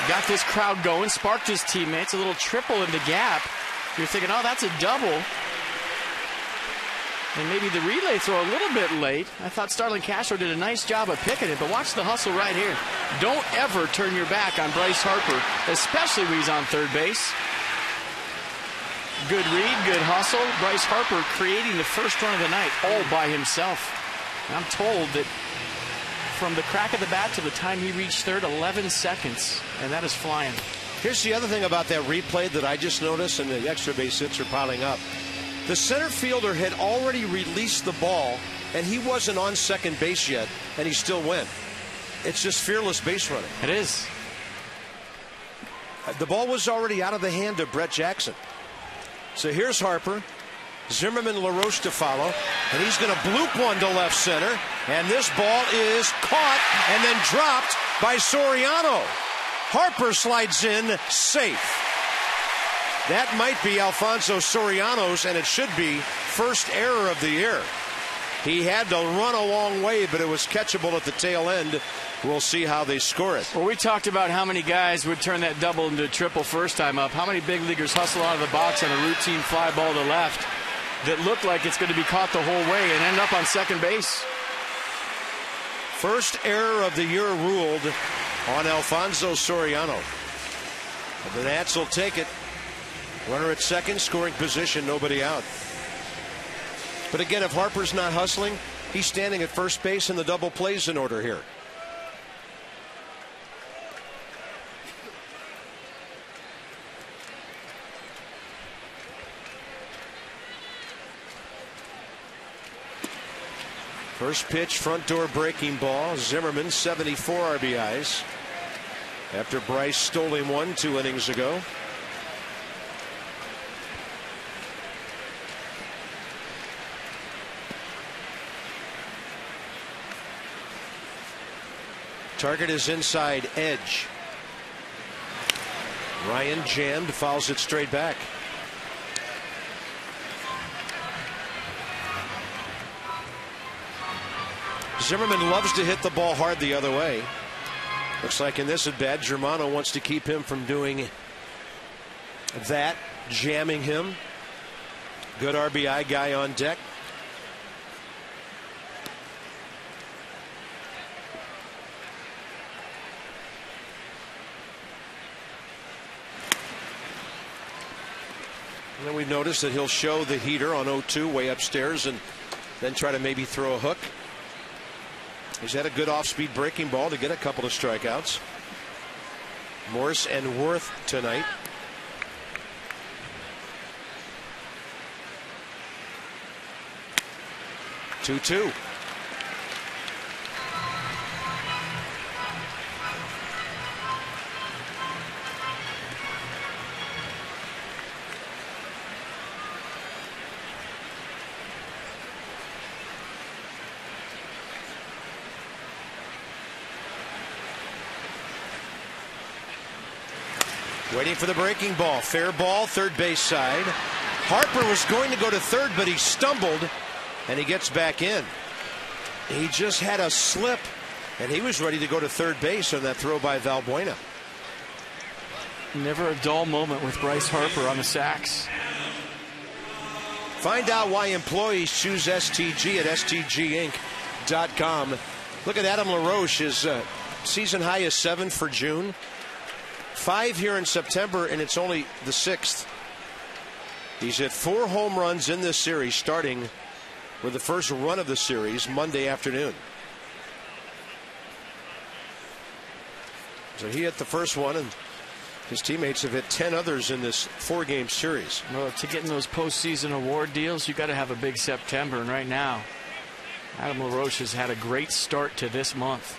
B: Got this crowd going, sparked his teammates. A little triple in the gap. You're thinking, oh, that's a double. And maybe the relay throw a little bit late. I thought Starlin Castro did a nice job of picking it, but watch the hustle right here. Don't ever turn your back on Bryce Harper, especially when he's on third base. Good read, good hustle. Bryce Harper creating the first run of the night all by himself. I'm told that from the crack of the bat to the time he reached third, 11 seconds, and that is flying.
A: Here's the other thing about that replay that I just noticed, and the extra base hits are piling up. The center fielder had already released the ball, and he wasn't on second base yet, and he still went. It's just fearless base running.
B: It is.
A: The ball was already out of the hand of Brett Jackson. So here's Harper, Zimmerman, LaRoche to follow, and he's going to bloop one to left center, and this ball is caught and then dropped by Soriano. Harper slides in safe. That might be Alfonso Soriano's, and it should be first error of the year. He had to run a long way, but it was catchable at the tail end. We'll see how they score it.
B: Well, we talked about how many guys would turn that double into triple first time up. How many big leaguers hustle out of the box on a routine fly ball to left that looked like it's going to be caught the whole way and end up on second base?
A: First error of the year ruled on Alfonso Soriano. The Nats will take it. Runner at second, scoring position, nobody out. But again, if Harper's not hustling, he's standing at first base and the double plays in order here. First pitch, front door breaking ball. Zimmerman, 74 RBIs. After Bryce stole him one 2 innings ago. Target is inside edge. Ryan jammed, fouls it straight back. Zimmerman loves to hit the ball hard the other way. Looks like in this at bat, Germano wants to keep him from doing that, jamming him. Good RBI guy on deck. And then we've noticed that he'll show the heater on 0-2 way upstairs and then try to maybe throw a hook. He's had a good off-speed breaking ball to get a couple of strikeouts. Morse and Worth tonight. Two. Waiting for the breaking ball. Fair ball, third base side. Harper was going to go to third, but he stumbled, and he gets back in. He just had a slip, and he was ready to go to third base on that throw by Valbuena.
B: Never a dull moment with Bryce Harper on the sacks.
A: Find out why employees choose STG at stginc.com. Look at Adam LaRoche. His season high is 7 for June. 5 here in September, and it's only the 6th. He's hit 4 home runs in this series, starting with the first run of the series Monday afternoon. So he hit the first one, and his teammates have hit 10 others in this 4-game series.
B: Well, to get in those postseason award deals, you got to have a big September, and right now, Adam LaRoche has had a great start to this month.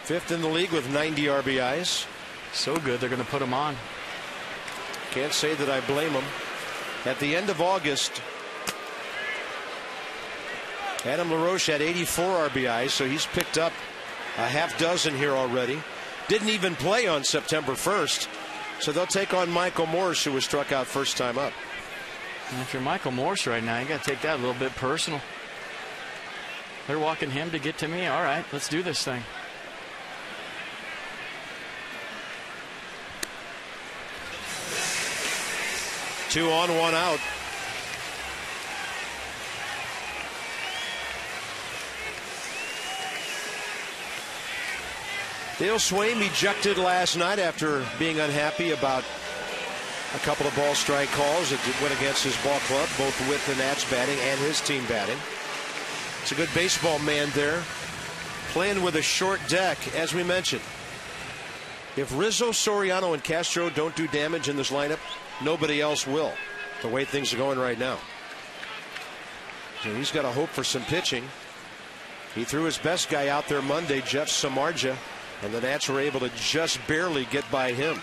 A: 5th in the league with 90 RBIs.
B: So good, they're going to put him on.
A: Can't say that I blame him. At the end of August, Adam LaRoche had 84 RBIs, so he's picked up a half dozen here already. Didn't even play on September 1st, so they'll take on Michael Morse, who was struck out first time up.
B: And if you're Michael Morse right now, you got to take that a little bit personal. They're walking him to get to me. All right, let's do this thing.
A: Two on, one out. Dale Swaim ejected last night after being unhappy about a couple of ball strike calls that went against his ball club, both with the Nats batting and his team batting. It's a good baseball man there, playing with a short deck, as we mentioned. If Rizzo, Soriano, and Castro don't do damage in this lineup, nobody else will, the way things are going right now. So he's got to hope for some pitching. He threw his best guy out there Monday, Jeff Samardzija, and the Nats were able to just barely get by him.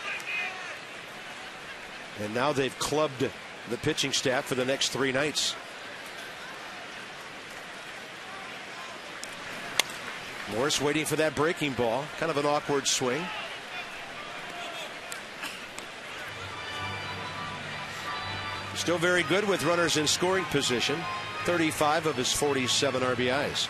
A: And now they've clubbed the pitching staff for the next 3 nights. Morse waiting for that breaking ball. Kind of an awkward swing. Still very good with runners in scoring position. 35 of his 47 RBIs.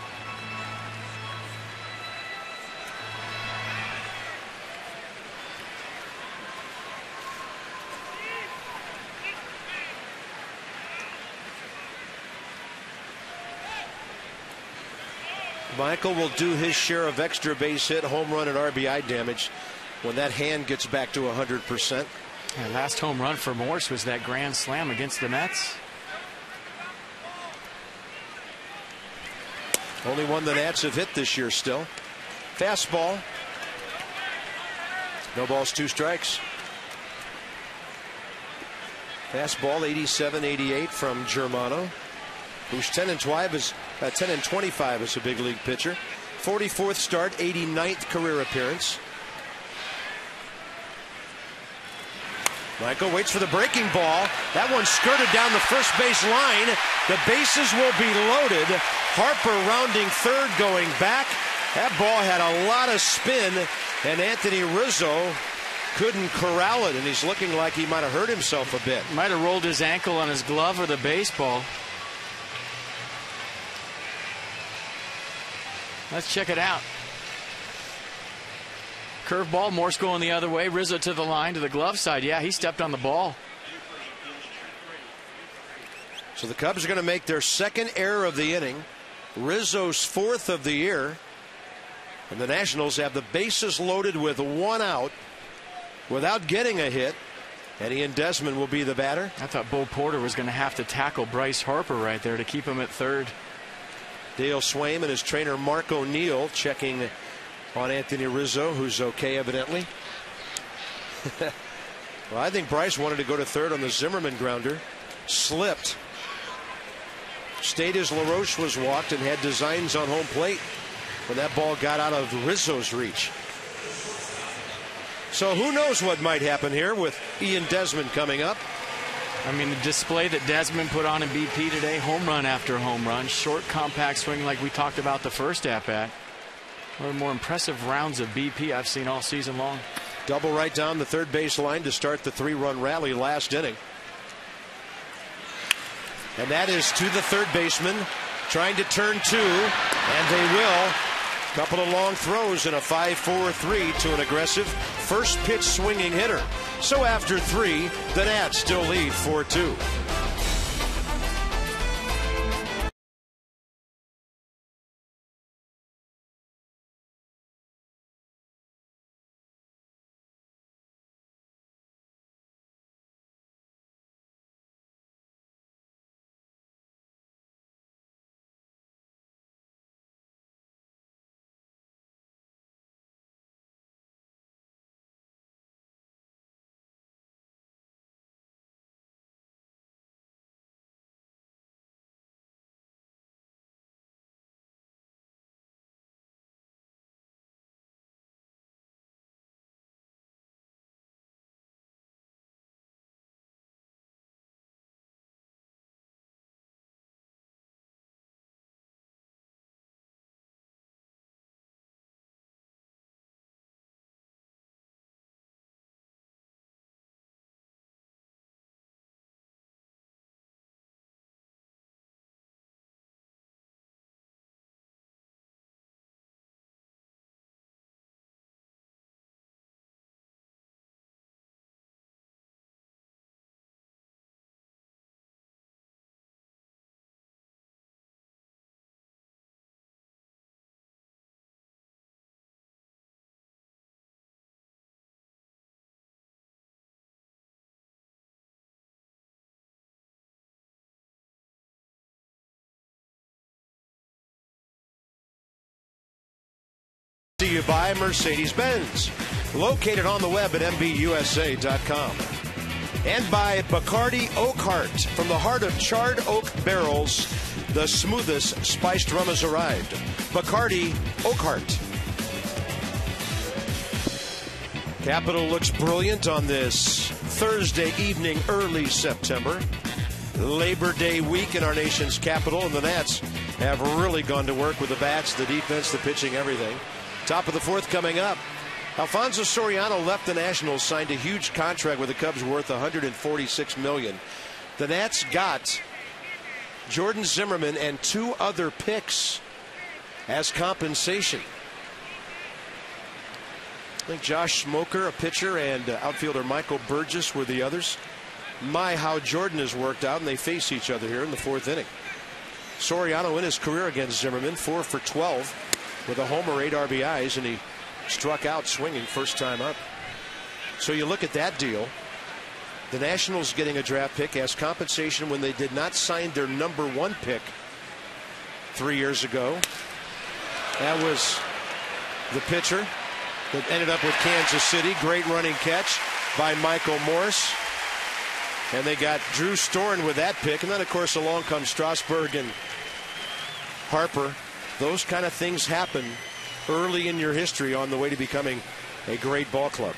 A: Michael will do his share of extra base hit, home run, and RBI damage when that hand gets back to 100%.
B: Yeah, last home run for Morse was that grand slam against the Mets.
A: Only one the Nats have hit this year still. Fastball. No balls, 2 strikes. Fastball 87-88 from Germano, who's 10-25 as a big league pitcher. 44th start, 89th career appearance. Michael waits for the breaking ball. That one skirted down the first base line. The bases will be loaded. Harper rounding third, going back. That ball had a lot of spin, and Anthony Rizzo couldn't corral it, and he's looking like he might have hurt himself a bit.
B: Might have rolled his ankle on his glove or the baseball. Let's check it out. Curveball, Morse going the other way. Rizzo to the line, to the glove side. Yeah, he stepped on the ball.
A: So the Cubs are going to make their second error of the inning. Rizzo's fourth of the year. And the Nationals have the bases loaded with one out without getting a hit. And Ian Desmond will be the batter.
B: I thought Bo Porter was going to have to tackle Bryce Harper right there to keep him at third.
A: Dale Swaim and his trainer Mark O'Neill checking on Anthony Rizzo, who's okay evidently. Well, I think Bryce wanted to go to third on the Zimmerman grounder. Slipped. Stayed as LaRoche was walked and had designs on home plate when that ball got out of Rizzo's reach. So who knows what might happen here with Ian Desmond coming up.
B: I mean, the display that Desmond put on in BP today, home run after home run, short, compact swing like we talked about the first at-bat. One of the more impressive rounds of BP I've seen all season long.
A: Double right down the third base line to start the 3-run rally last inning. And that is to the third baseman, trying to turn two, and they will. Couple of long throws and a 5-4-3 to an aggressive first pitch swinging hitter. So after three, the Nats still lead 4-2. To you by Mercedes-Benz, located on the web at mbusa.com. And by Bacardi Oak Heart, from the heart of charred oak barrels, the smoothest spiced rum has arrived. Bacardi Oak Heart. Capitol looks brilliant on this Thursday evening, early September. Labor Day week in our nation's capital, and the Nats have really gone to work with the bats, the defense, the pitching, everything. Top of the fourth coming up. Alfonso Soriano left the Nationals, signed a huge contract with the Cubs worth $146 million. The Nats got Jordan Zimmerman and two other picks as compensation. I think Josh Smoker, a pitcher, and outfielder Michael Burgess were the others. My, how Jordan has worked out, and they face each other here in the fourth inning. Soriano in his career against Zimmerman, 4 for 12 with a homer, 8 RBIs, and he struck out swinging first time up. So you look at that deal. The Nationals getting a draft pick as compensation when they did not sign their #1 pick 3 years ago. That was the pitcher that ended up with Kansas City. Great running catch by Michael Morse. And they got Drew Storen with that pick. And then, of course, along comes Strasburg and Harper. Those kind of things happen early in your history on the way to becoming a great ball club.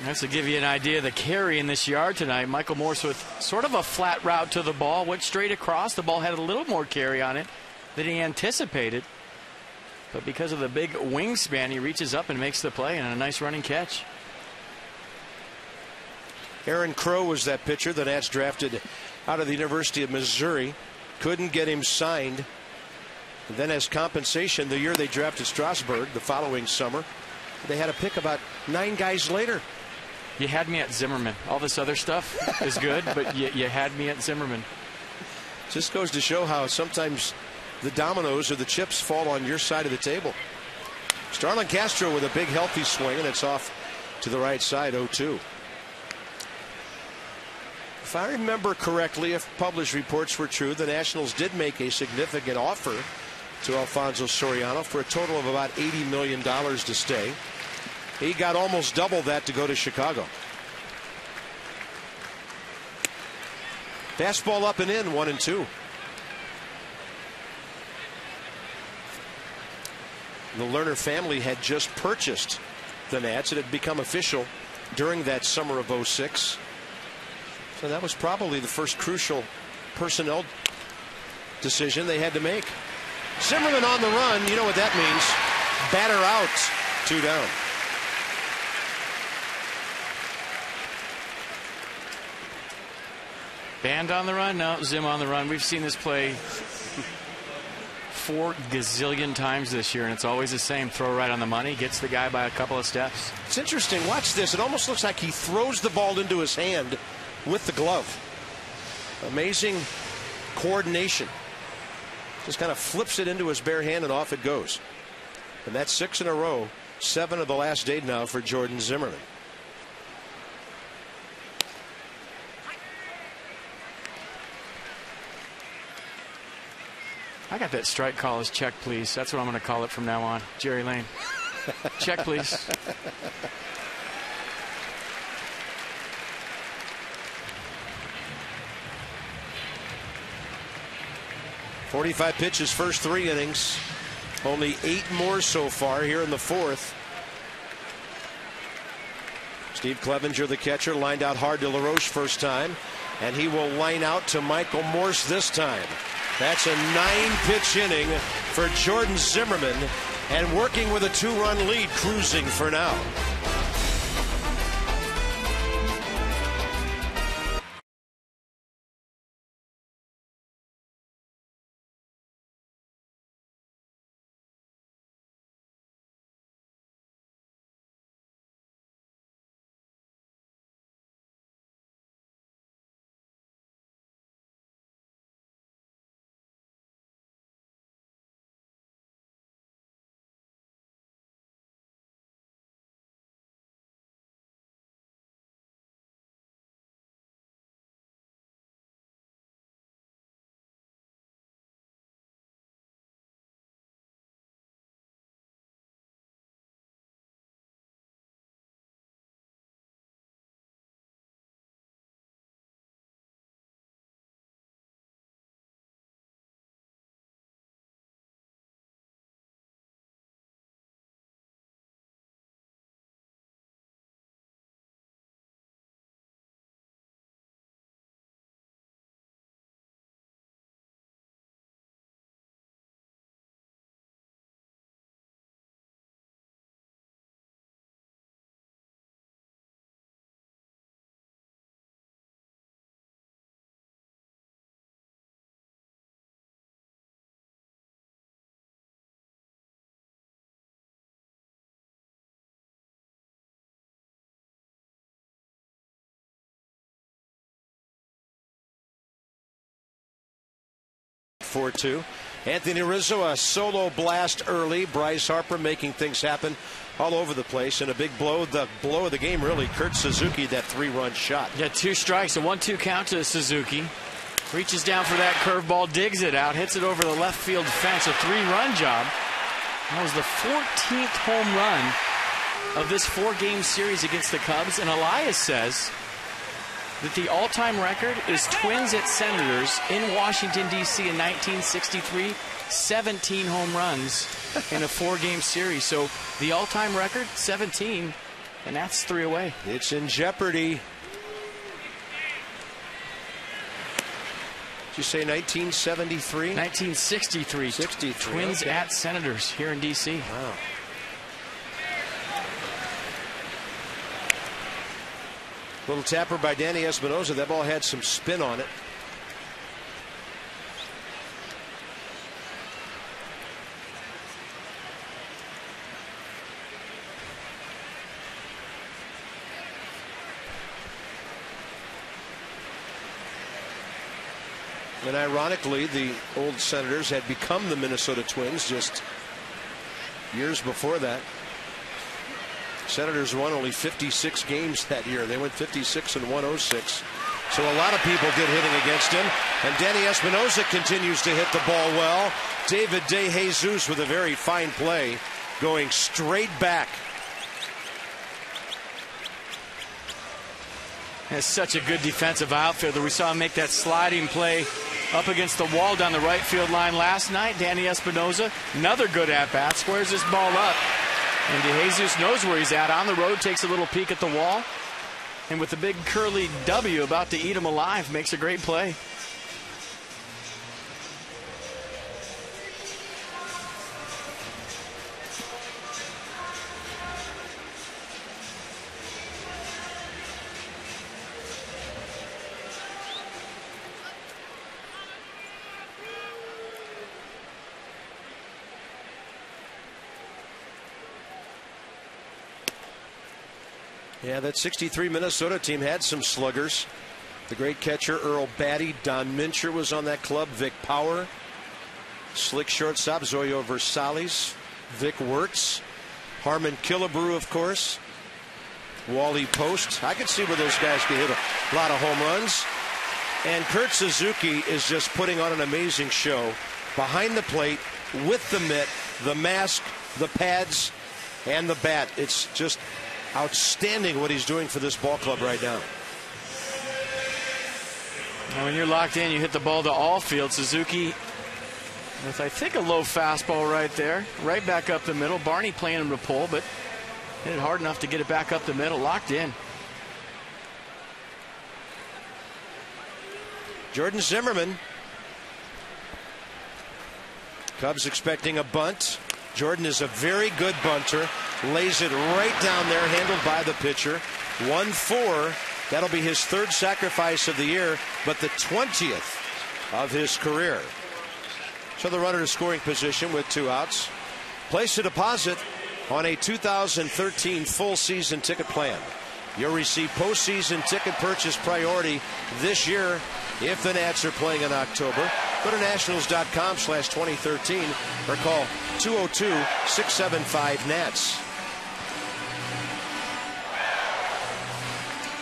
B: That's to give you an idea of the carry in this yard tonight. Michael Morse with sort of a flat route to the ball, went straight across. The ball had a little more carry on it than he anticipated. But because of the big wingspan, he reaches up and makes the play, and a nice running catch.
A: Aaron Crow was that pitcher the Nats drafted out of the University of Missouri. Couldn't get him signed. And then as compensation, the year they drafted Strasburg, the following summer, they had to pick about 9 guys later.
B: You had me at Zimmerman. All this other stuff is good, but you had me at Zimmerman.
A: Just goes to show how sometimes the dominoes or the chips fall on your side of the table. Starlin Castro with a big healthy swing, and it's off to the right side, 0-2. If I remember correctly, if published reports were true, the Nationals did make a significant offer to Alfonso Soriano for a total of about $80 million to stay. He got almost double that to go to Chicago. Fastball up and in, 1-2. The Lerner family had just purchased the Nats. It had become official during that summer of 06. So that was probably the first crucial personnel decision they had to make. Zimmerman on the run. You know what that means. Batter out. 2 down.
B: Band on the run? No, Zim on the run. We've seen this play 4 gazillion times this year, and it's always the same. Throw right on the money, gets the guy by a couple of steps.
A: It's interesting. Watch this. It almost looks like he throws the ball into his hand with the glove. Amazing coordination. Just kind of flips it into his bare hand and off it goes. And that's 6 in a row. 7 of the last 8 now for Jordan Zimmerman.
B: I got that strike call as check, please. That's what I'm going to call it from now on. Jerry Lane. Check, please.
A: .45 pitches, first 3 innings. Only 8 more so far here in the 4th. Steve Clevenger, the catcher, lined out hard to LaRoche first time, and he will line out to Michael Morse this time. That's a 9-pitch inning for Jordan Zimmerman, and working with a 2-run lead, cruising for now. .42. Anthony Rizzo, a solo blast early. Bryce Harper making things happen all over the place. And a big blow, the blow of the game really, Kurt Suzuki, that 3-run shot.
B: Yeah, 2 strikes, a 1-2 count to Suzuki. Reaches down for that curveball, digs it out, hits it over the left field fence. A 3-run job. That was the 14th home run of this 4-game series against the Cubs. And Elias says that the all-time record is Twins at Senators in Washington, D.C. in 1963. 17 home runs in a 4-game series. So the all-time record, 17, and that's 3 away.
A: It's in jeopardy. Did you say 1973?
B: 1963.
A: 63.
B: Twins
A: okay.
B: at Senators here in D.C.
A: Wow. Little tapper by Danny Espinosa. That ball had some spin on it. And ironically, the old Senators had become the Minnesota Twins just years before that. Senators won only 56 games that year. They went 56 and 106. So a lot of people did hitting against him. And Danny Espinosa continues to hit the ball well. David De Jesus with a very fine play, going straight back.
B: Has such a good defensive outfielder. We saw him make that sliding play up against the wall down the right field line last night. Danny Espinosa, another good at-bat, squares this ball up. And De Jesus knows where he's at. On the road, takes a little peek at the wall. And with the big curly W about to eat him alive, makes a great play.
A: Yeah, that 63 Minnesota team had some sluggers. The great catcher Earl Batty, Don Mincher was on that club, Vic Power, slick shortstop Zoyo Versalles, Vic Wirtz, Harmon Killebrew, of course, Wally Post. I could see where those guys could hit a lot of home runs. And Kurt Suzuki is just putting on an amazing show behind the plate with the mitt, the mask, the pads, and the bat. It's just outstanding what he's doing for this ball club right now.
B: Now when you're locked in, you hit the ball to all field. Suzuki with, I think, a low fastball right there. Right back up the middle. Barney playing him to pull, but hit it hard enough to get it back up the middle. Locked in.
A: Jordan Zimmerman. Cubs expecting a bunt. Jordan is a very good bunter. Lays it right down there, handled by the pitcher. 1-4. That'll be his third sacrifice of the year, but the 20th of his career. So the runner to scoring position with 2 outs. Place a deposit on a 2013 full season ticket plan. You'll receive postseason ticket purchase priority this year if the Nats are playing in October. Go to nationals.com/2013 or call 202-675-NATS.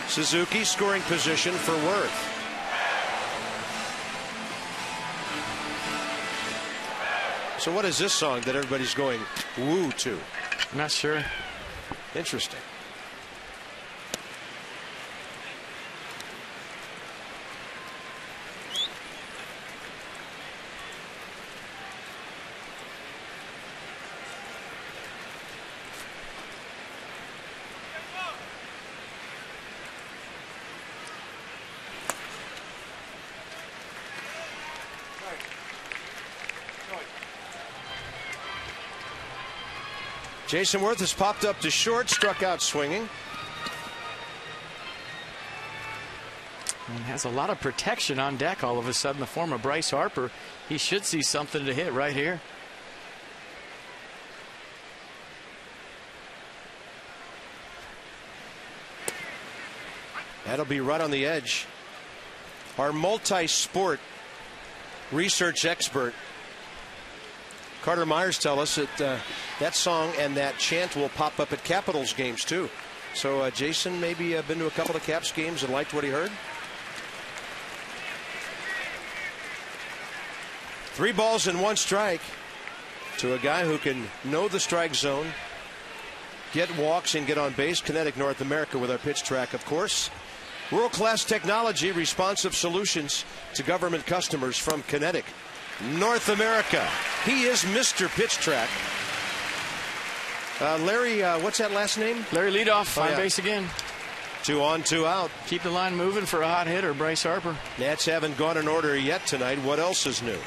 A: Suzuki scoring position for Worth. So what is this song that everybody's going woo to?
B: I'm not sure.
A: Interesting. Jason Worth has popped up to short, struck out swinging.
B: And has a lot of protection on deck all of a sudden, the form of Bryce Harper. He should see something to hit right here.
A: That'll be right on the edge. Our multi-sport research expert Carter Myers tell us that that song and that chant will pop up at Capitals games too. So Jason maybe been to a couple of Caps games and liked what he heard. 3 balls and 1 strike to a guy who can know the strike zone, get walks and get on base. Kinetic North America with our pitch track, of course. World-class technology, responsive solutions to government customers from Kinetic North America. He is Mr. Pitch Track. Larry, what's that last name?
B: Larry Leadoff, on base again.
A: 2 on, 2 out.
B: Keep the line moving for a hot hitter, Bryce Harper.
A: Nats haven't gone in order yet tonight. What else is new?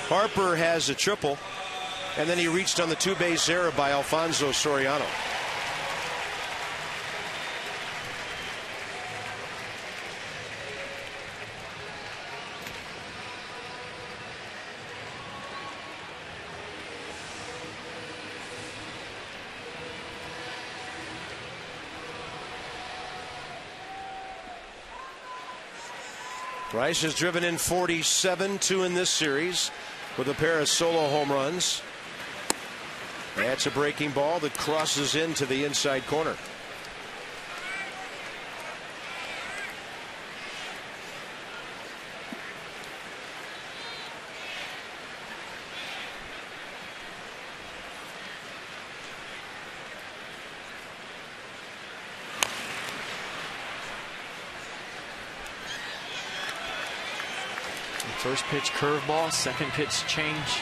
A: Harper has a triple, and then he reached on the 2-base error by Alfonso Soriano. Bryce has driven in 47, 2 in this series with a pair of solo home runs. That's a breaking ball that crosses into the inside corner.
B: First pitch curveball, second pitch change.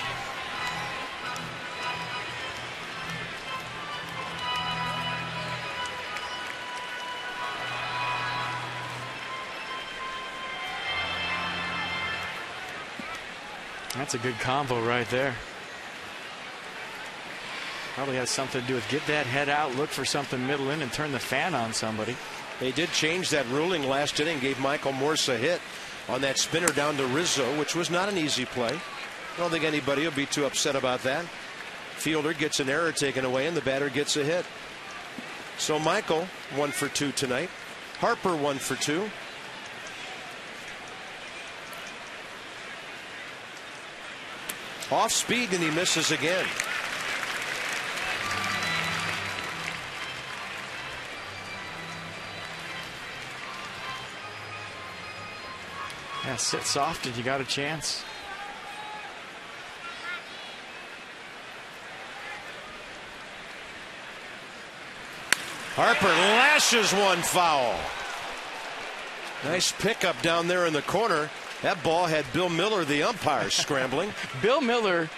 B: That's a good combo right there. Probably has something to do with get that head out, look for something middle in, and turn the fan on somebody.
A: They did change that ruling last inning, gave Michael Morse a hit on that spinner down to Rizzo, which was not an easy play. I don't think anybody will be too upset about that. Fielder gets an error taken away, and the batter gets a hit. So Michael 1 for 2 tonight. Harper 1 for 2. Off speed, and he misses again.
B: Yeah, sit soft and you got a chance.
A: Harper lashes one foul. Nice pickup down there in the corner. That ball had Bill Miller, the umpire, scrambling.
B: Bill Miller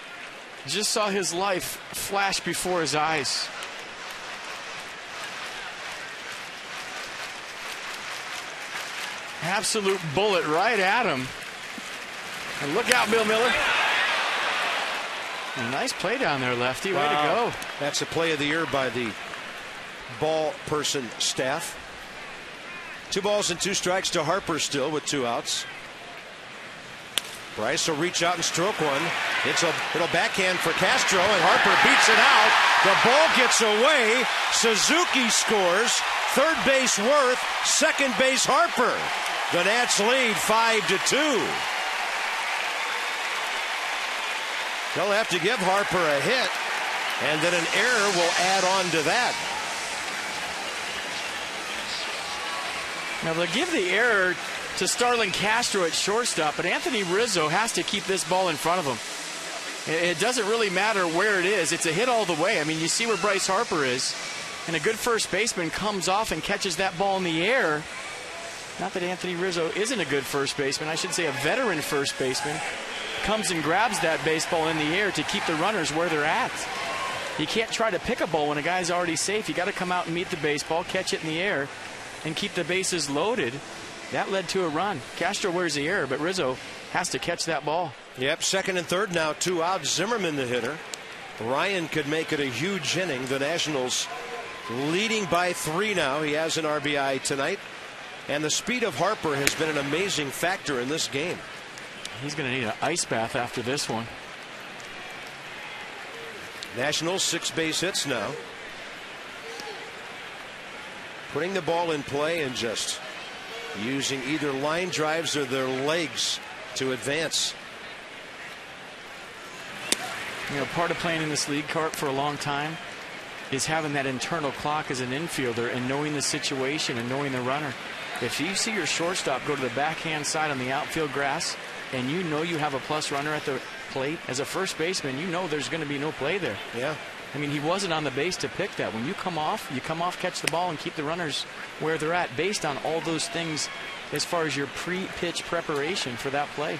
B: just saw his life flash before his eyes. Absolute bullet right at him. And look out, Bill Miller. A nice play down there, lefty. Way to go.
A: That's a play of the year by the ball person staff. 2 balls and 2 strikes to Harper still with 2 outs. Bryce will reach out and stroke one. It'll backhand for Castro, and Harper beats it out. The ball gets away. Suzuki scores. Third base Worth. Second base Harper. The Nats lead 5-2. They'll have to give Harper a hit, and then an error will add on to that.
B: Now they'll give the error to Starlin Castro at shortstop, but Anthony Rizzo has to keep this ball in front of him. It doesn't really matter where it is. It's a hit all the way. I mean, you see where Bryce Harper is, and a good first baseman comes off and catches that ball in the air. Not that Anthony Rizzo isn't a good first baseman. I should say a veteran first baseman comes and grabs that baseball in the air to keep the runners where they're at. You can't try to pick a ball when a guy's already safe. You got to come out and meet the baseball, catch it in the air, and keep the bases loaded. That led to a run. Castro wears the error, but Rizzo has to catch that ball.
A: Yep, second and third now, 2 outs. Zimmerman the hitter. Ryan could make it a huge inning. The Nationals leading by 3 now. He has an RBI tonight. And the speed of Harper has been an amazing factor in this game.
B: He's going to need an ice bath after this one.
A: Nationals 6 base hits now. Putting the ball in play and just using either line drives or their legs to advance.
B: You know, part of playing in this league, Cart, for a long time is having that internal clock as an infielder and knowing the situation and knowing the runner. If you see your shortstop go to the backhand side on the outfield grass and you know you have a plus runner at the plate, as a first baseman, you know there's going to be no play there.
A: Yeah.
B: I mean, he wasn't on the base to pick that. When you come off, catch the ball, and keep the runners where they're at based on all those things as far as your pre-pitch preparation for that play.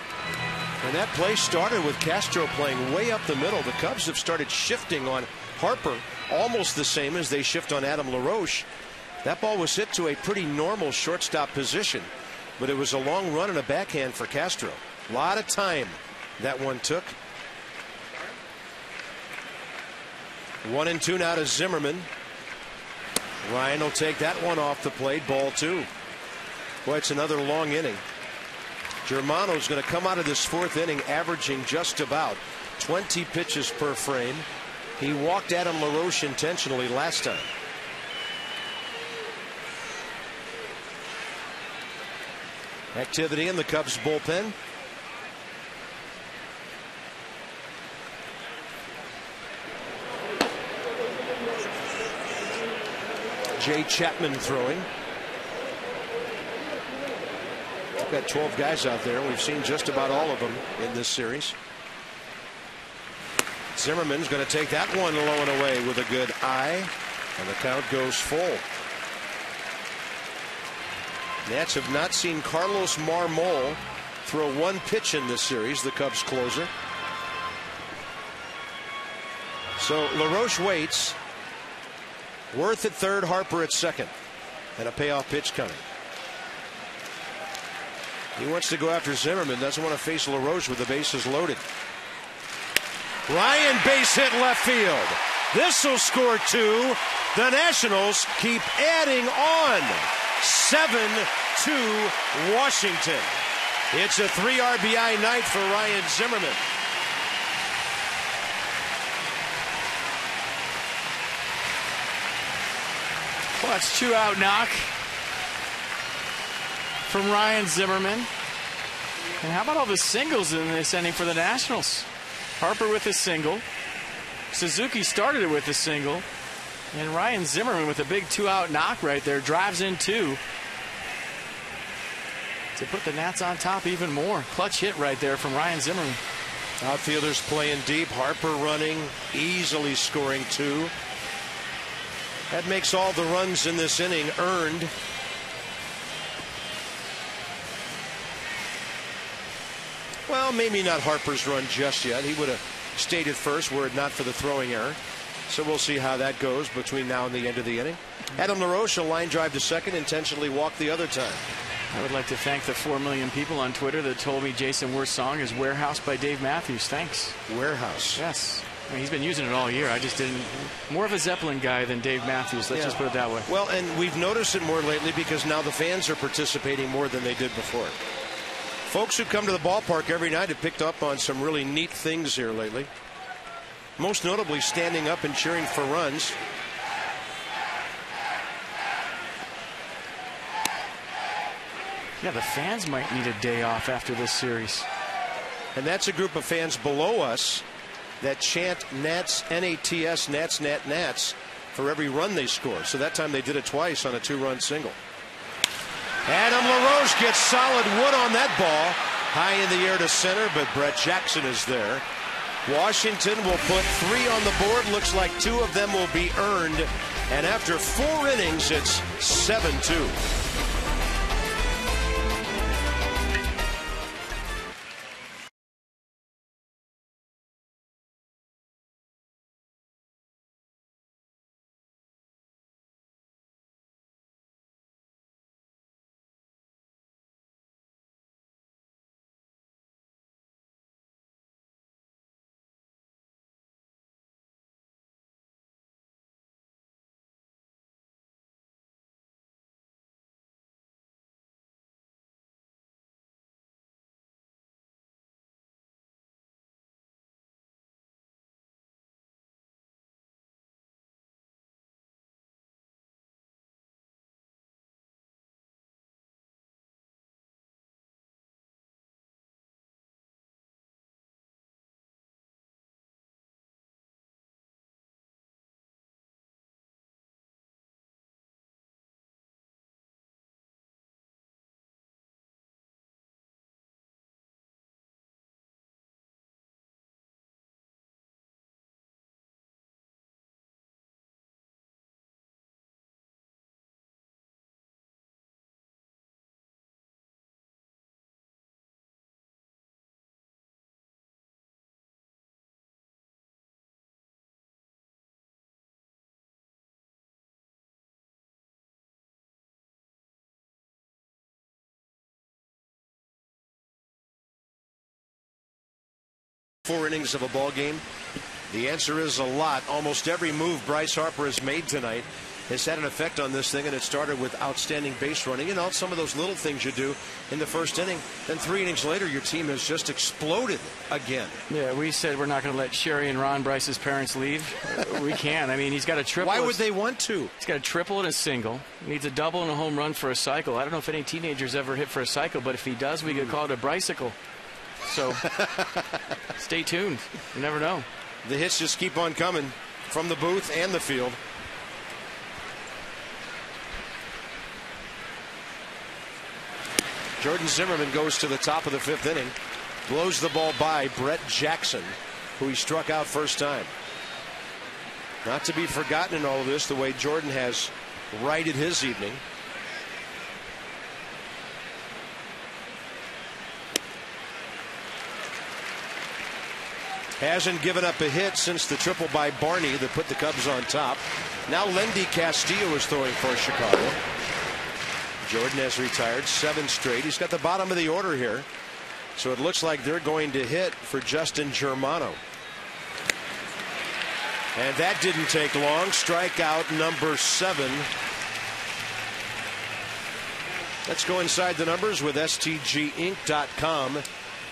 A: And that play started with Castro playing way up the middle. The Cubs have started shifting on Harper almost the same as they shift on Adam LaRoche. That ball was hit to a pretty normal shortstop position, but it was a long run and a backhand for Castro. A lot of time that one took. 1-2 now to Zimmerman. Ryan will take that one off the plate. Ball 2. Boy, it's another long inning. Germano's going to come out of this 4th inning averaging just about 20 pitches per frame. He walked Adam LaRoche intentionally last time. Activity in the Cubs bullpen. Jay Chapman throwing. We've got 12 guys out there. We've seen just about all of them in this series. Zimmerman's going to take that one low and away with a good eye, and the count goes full. Nats have not seen Carlos Marmol throw one pitch in this series, the Cubs closer. So LaRoche waits. Worth at third, Harper at second, and a payoff pitch coming. He wants to go after Zimmerman, doesn't want to face LaRoche with the bases loaded. Ryan base hit left field. This will score two. The Nationals keep adding on. 7-2 Washington. It's a 3 RBI night for Ryan Zimmerman.
B: Well, that's 2-out knock from Ryan Zimmerman. And how about all the singles in this inning for the Nationals? Harper with a single. Suzuki started it with a single. And Ryan Zimmerman with a big 2-out knock right there. Drives in two to put the Nats on top even more. Clutch hit right there from Ryan Zimmerman.
A: Outfielders playing deep. Harper running, easily scoring two. That makes all the runs in this inning earned. Well, maybe not Harper's run just yet. He would have stayed at first were it not for the throwing error. So we'll see how that goes between now and the end of the inning. Adam LaRoche, a line drive to second, intentionally walked the other time.
B: I would like to thank the 4 million people on Twitter that told me Jason Worth's song is Warehouse by Dave Matthews. Thanks.
A: Warehouse.
B: Yes. I mean, he's been using it all year. I just didn't. More of a Zeppelin guy than Dave Matthews. Let's just put it that way.
A: Well, and we've noticed it more lately because now the fans are participating more than they did before. Folks who come to the ballpark every night have picked up on some really neat things here lately. Most notably standing up and cheering for runs.
B: Yeah, the fans might need a day off after this series.
A: And that's a group of fans below us that chant Nats, N-A-T-S, Nats, Nat, Nats for every run they score. So that time they did it twice on a 2-run single. Adam LaRoche gets solid wood on that ball. High in the air to center, but Brett Jackson is there. Washington will put 3 on the board. Looks like 2 of them will be earned. And after 4 innings, it's 7-2. Four innings of a ball game. The answer is a lot. Almost every move Bryce Harper has made tonight has had an effect on this thing, and it started with outstanding base running and all some of those little things you do in the first inning. Then 3 innings later, your team has just exploded again.
B: Yeah, we said we're not going to let Sherry and Ron, Bryce's parents, leave. We can. I mean, he's got a triple.
A: Why would they want to?
B: He's got a triple and a single. He needs a double and a home run for a cycle. I don't know if any teenagers ever hit for a cycle, but if he does, we could call it a bicycle. So stay tuned. You never know.
A: The hits just keep on coming from the booth and the field. Jordan Zimmerman goes to the top of the 5th inning, blows the ball by Brett Jackson, who he struck out first time. Not to be forgotten in all of this, the way Jordan has righted his evening. Hasn't given up a hit since the triple by Barney that put the Cubs on top. Now Lendy Castillo is throwing for Chicago. Jordan has retired 7 straight. He's got the bottom of the order here. So it looks like they're going to hit for Justin Germano. And that didn't take long. Strikeout number 7. Let's go inside the numbers with STGinc.com.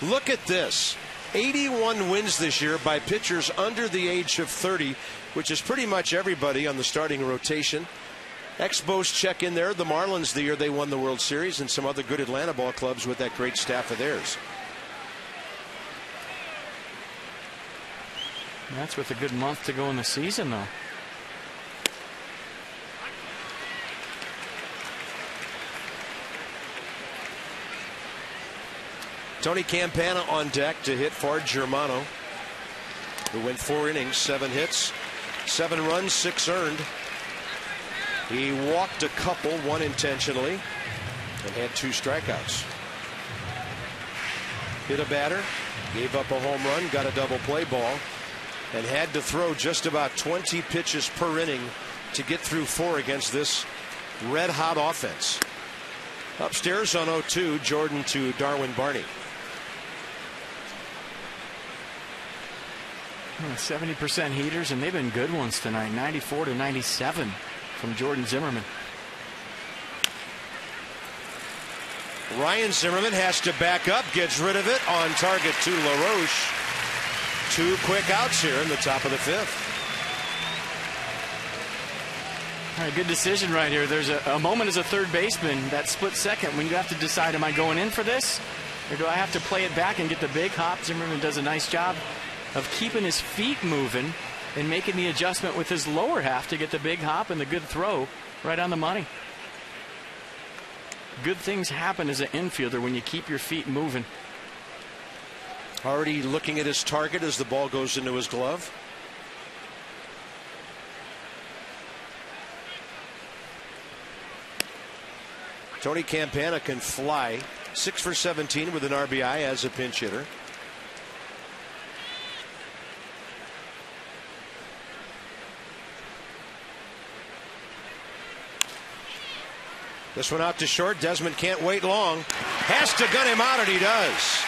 A: Look at this. 81 wins this year by pitchers under the age of 30, which is pretty much everybody on the starting rotation. Expos check in there. The Marlins, the year they won the World Series, and some other good Atlanta ball clubs with that great staff of theirs.
B: That's with a good month to go in the season, though.
A: Tony Campana on deck to hit for Germano, who went 4 innings, 7 hits, 7 runs, 6 earned. He walked a couple, 1 intentionally, and had 2 strikeouts. Hit a batter, gave up a home run, got a double play ball, and had to throw just about 20 pitches per inning to get through 4 against this red-hot offense. Upstairs on 0-2, Jordan to Darwin Barney.
B: 70% heaters, and they've been good ones tonight. 94-97 from Jordan Zimmerman.
A: Ryan Zimmerman has to back up, gets rid of it, on target to LaRoche. 2 quick outs here in the top of the 5th.
B: All right, good decision right here. There's a moment as a third baseman, that split second, when you have to decide, am I going in for this, or do I have to play it back and get the big hop? Zimmerman does a nice job of keeping his feet moving and making the adjustment with his lower half to get the big hop and the good throw right on the money. Good things happen as an infielder when you keep your feet moving.
A: Already looking at his target as the ball goes into his glove. Tony Campana can fly. 6 for 17 with an RBI as a pinch hitter. This one out to short. Desmond can't wait long. Has to gun him out, and he does.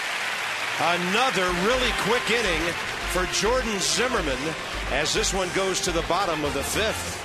A: Another really quick inning for Jordan Zimmerman as this one goes to the bottom of the 5th.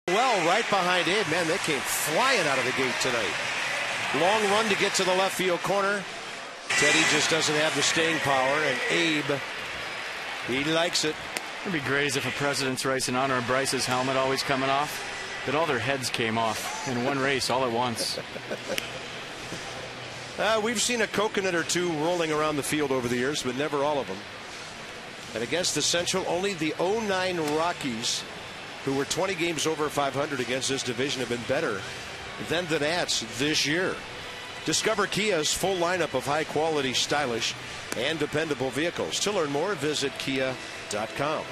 A: Well, right behind Abe. Man, they came flying out of the gate tonight. Long run to get to the left field corner. Teddy just doesn't have the staying power, and Abe, he likes it.
B: It'd be great if a President's Race in honor of Bryce's helmet always coming off, that all their heads came off in one race all at once.
A: We've seen a coconut or two rolling around the field over the years, but never all of them. And against the Central, only the 09 Rockies, who were 20 games over 500 against this division, have been better than the Nats this year. Discover Kia's full lineup of high-quality, stylish, and dependable vehicles. To learn more, visit kia.com.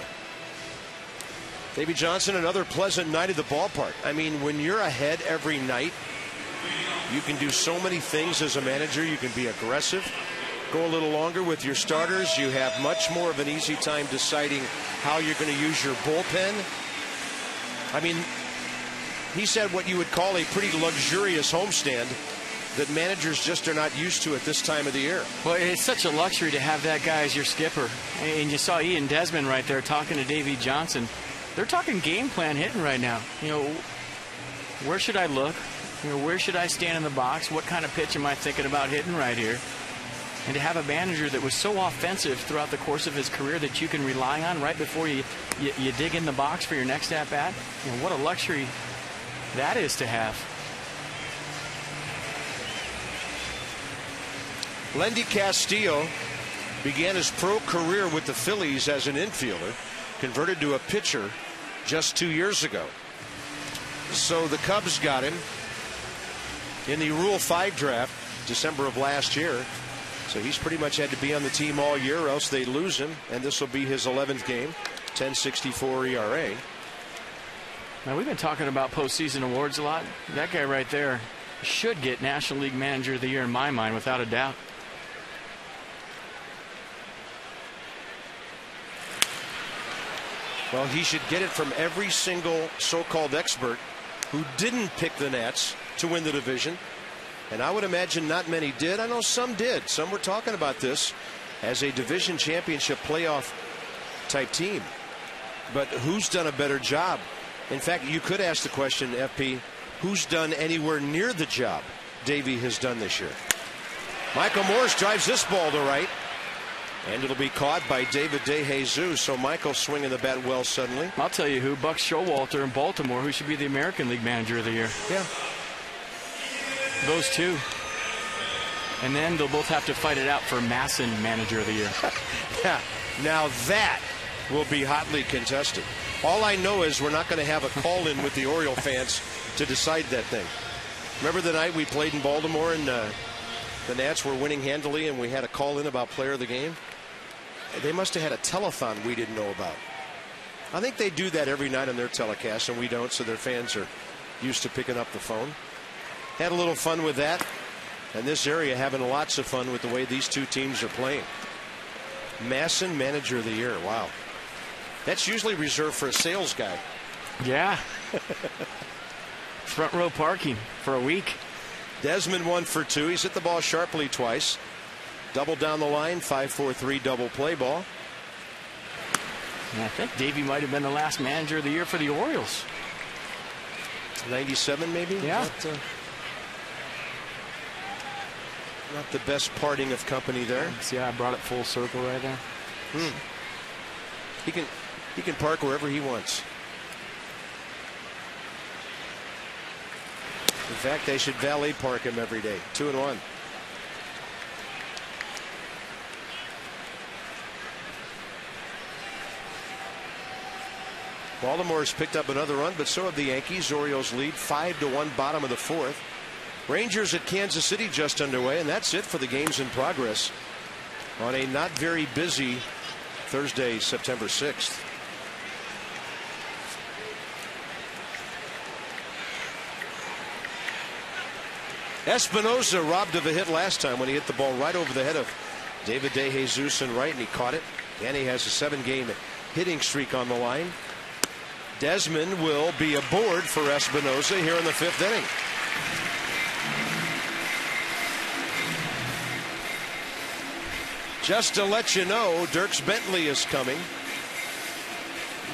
A: Davey Johnson, another pleasant night at the ballpark. I mean, when you're ahead every night, you can do so many things as a manager. You can be aggressive, go a little longer with your starters. You have much more of an easy time deciding how you're going to use your bullpen. I mean, he said what you would call a pretty luxurious homestand that managers just are not used to at this time of the year.
B: Well, it's such a luxury to have that guy as your skipper. And you saw Ian Desmond right there talking to Davey Johnson. They're talking game plan hitting right now. You know, where should I look? You know, where should I stand in the box? What kind of pitch am I thinking about hitting right here? And to have a manager that was so offensive throughout the course of his career that you can rely on right before you dig in the box for your next at-bat, you know, what a luxury that is to have.
A: Lendy Castillo began his pro career with the Phillies as an infielder, converted to a pitcher just 2 years ago. So the Cubs got him in the Rule 5 draft December of last year. So he's pretty much had to be on the team all year or else they lose him. And this will be his 11th game, 10.64 ERA.
B: Now, we've been talking about postseason awards a lot. That guy right there should get National League Manager of the Year in my mind, without a doubt.
A: Well, he should get it from every single so-called expert who didn't pick the Nats to win the division. And I would imagine not many did. I know some did. Some were talking about this as a division championship playoff type team. But who's done a better job? In fact, you could ask the question, FP, who's done anywhere near the job Davey has done this year? Michael Morse drives this ball to right. And it'll be caught by David DeJesus. So Michael swinging the bat well suddenly.
B: I'll tell you who, Buck Showalter in Baltimore, who should be the American League Manager of the Year.
A: Yeah.
B: Those two. And then they'll both have to fight it out for Masson Manager of the Year.
A: Yeah. Now that will be hotly contested. All I know is we're not going to have a call-in with the Oriole fans to decide that thing. Remember the night we played in Baltimore and the Nats were winning handily and we had a call-in about player of the game? They must have had a telethon we didn't know about. I think they do that every night on their telecast, and we don't, so their fans are used to picking up the phone. Had a little fun with that. And this area having lots of fun with the way these two teams are playing. Masson Manager of the Year. Wow. That's usually reserved for a sales guy.
B: Yeah. Front row parking for a week.
A: Desmond 1 for 2. He's hit the ball sharply twice. Double down the line, 5-4-3 double play ball.
B: And I think Davey might have been the last Manager of the Year for the Orioles.
A: 97 maybe?
B: Yeah.
A: Not the best parting of company there.
B: See how I brought it full circle right there?
A: He can park wherever he wants. In fact, they should valet park him every day. 2-1. Baltimore's picked up another run, but so have the Yankees. Orioles lead 5-1, bottom of the fourth. Rangers at Kansas City just underway, and that's it for the games in progress on a not very busy Thursday, September 6th. Espinosa robbed of a hit last time when he hit the ball right over the head of David DeJesus in right, and he caught it. And he has a 7-game hitting streak on the line. Desmond will be aboard for Espinosa here in the 5th inning. Just to let you know, Dierks Bentley is coming.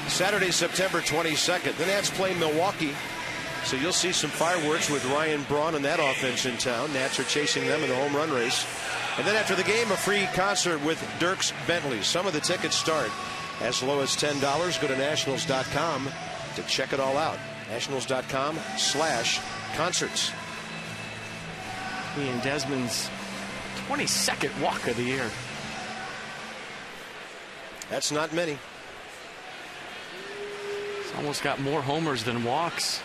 A: Saturday, September 22nd. The Nats play Milwaukee. So you'll see some fireworks with Ryan Braun and that offense in town. Nats are chasing them in the home run race. And then after the game, a free concert with Dierks Bentley. Some of the tickets start as low as $10. Go to nationals.com to check it all out. nationals.com/concerts.
B: Ian Desmond's 22nd walk of the year.
A: That's not many.
B: He's almost got more homers than walks.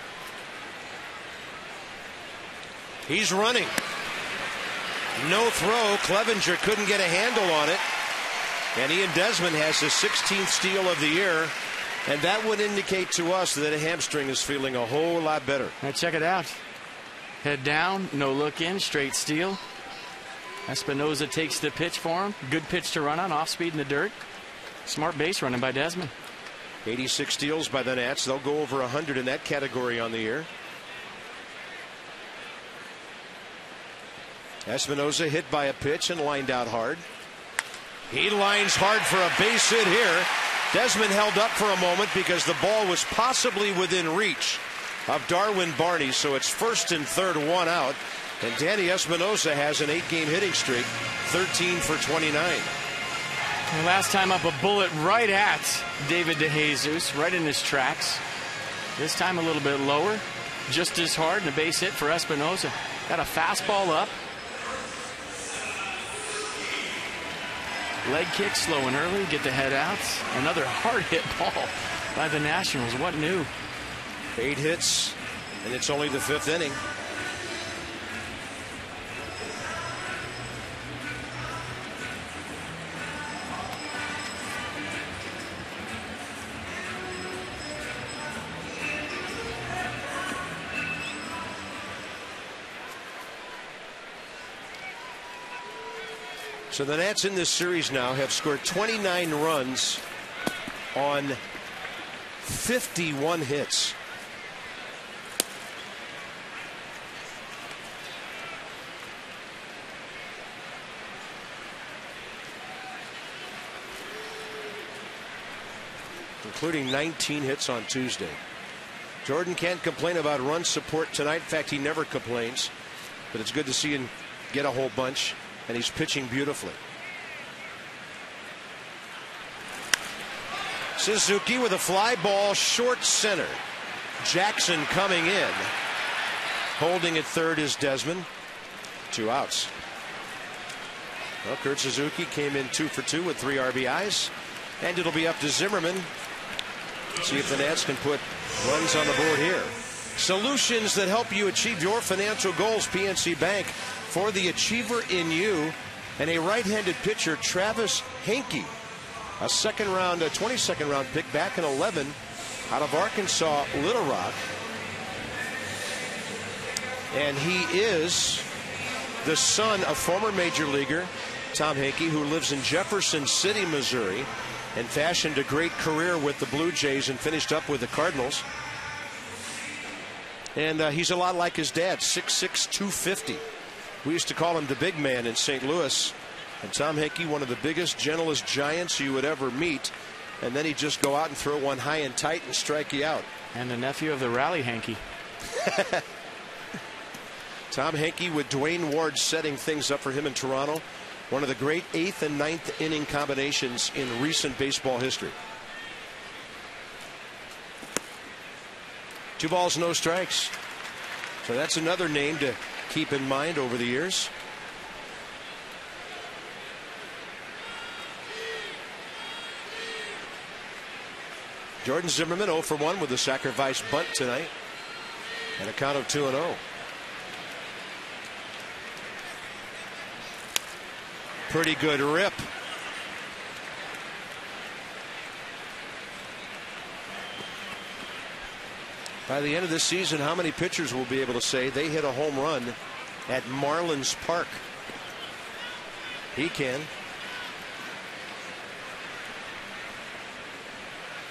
A: He's running. No throw. Clevenger couldn't get a handle on it. And Ian Desmond has his 16th steal of the year. And that would indicate to us that a hamstring is feeling a whole lot better.
B: Now check it out. Head down, no look in, straight steal. Espinosa takes the pitch for him. Good pitch to run on, off speed in the dirt. Smart base running by Desmond.
A: 86 steals by the Nats. They'll go over 100 in that category on the year. Espinosa hit by a pitch and lined out hard. He lines hard for a base hit here. Desmond held up for a moment because the ball was possibly within reach of Darwin Barney. So it's first and third, one out. And Danny Espinosa has an 8-game hitting streak, 13 for 29.
B: And last time up, a bullet right at David DeJesus, right in his tracks. This time a little bit lower, just as hard, and a base hit for Espinosa. Got a fastball up. Leg kick, slow and early, get the head out. Another hard hit ball by the Nationals. What new?
A: 8 hits, and it's only the 5th inning. So the Nats in this series now have scored 29 runs on 51 hits. Including 19 hits on Tuesday. Jordan can't complain about run support tonight. In fact, he never complains. But it's good to see him get a whole bunch. And he's pitching beautifully. Suzuki with a fly ball short center. Jackson coming in. Holding at third is Desmond. 2 outs. Well, Kurt Suzuki came in 2 for 2 with 3 RBIs. And it'll be up to Zimmerman. See if the Nats can put runs on the board here. Solutions that help you achieve your financial goals. PNC Bank. For the achiever in you, and a right-handed pitcher, Travis Henke, a 22nd round pick back in 11 out of Arkansas Little Rock. And he is the son of former major leaguer Tom Henke, who lives in Jefferson City, Missouri, and fashioned a great career with the Blue Jays and finished up with the Cardinals. And he's a lot like his dad, 6'6", 250. We used to call him the big man in St. Louis. And Tom Henke, one of the biggest, gentlest giants you would ever meet. And then he'd just go out and throw one high and tight and strike you out.
B: And the nephew of the Rally Henke.
A: Tom Henke with Dwayne Ward setting things up for him in Toronto. One of the great 8th and 9th inning combinations in recent baseball history. 2 balls, no strikes. So that's another name to keep in mind over the years. Jordan Zimmerman 0 for 1 with the sacrifice bunt tonight. And a count of 2-0. Pretty good rip. By the end of this season, how many pitchers will be able to say they hit a home run at Marlins Park? He can.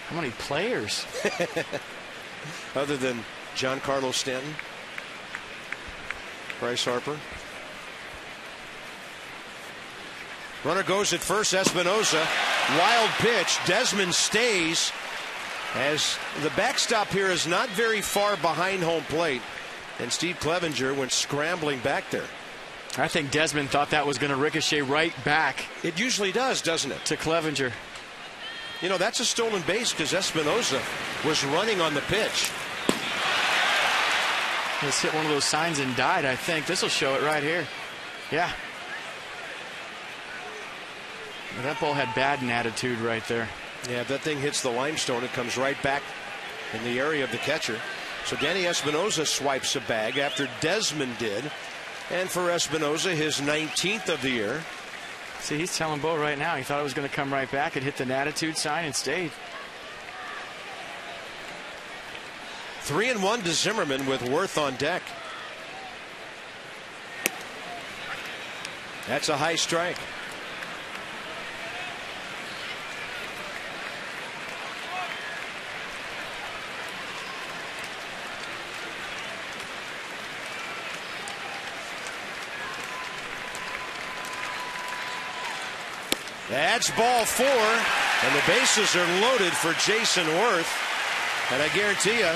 B: How many players?
A: Other than Giancarlo Stanton, Bryce Harper. Runner goes at first. Espinosa. Wild pitch. Desmond stays. As the backstop here is not very far behind home plate. And Steve Clevenger went scrambling back there.
B: I think Desmond thought that was going to ricochet right back.
A: It usually does, doesn't it?
B: To Clevenger.
A: You know, that's a stolen base because Espinoza was running on the pitch.
B: He's hit one of those signs and died, I think. This will show it right here. Yeah. That ball had bad attitude right there.
A: Yeah, if that thing hits the limestone, it comes right back in the area of the catcher. So Danny Espinoza swipes a bag after Desmond did. And for Espinoza, his 19th of the year.
B: See, he's telling Bo right now he thought it was going to come right back. It hit the attitude sign and stayed.
A: 3-1 to Zimmerman with Worth on deck. That's a high strike. That's ball 4, and the bases are loaded for Jason Worth. And I guarantee you,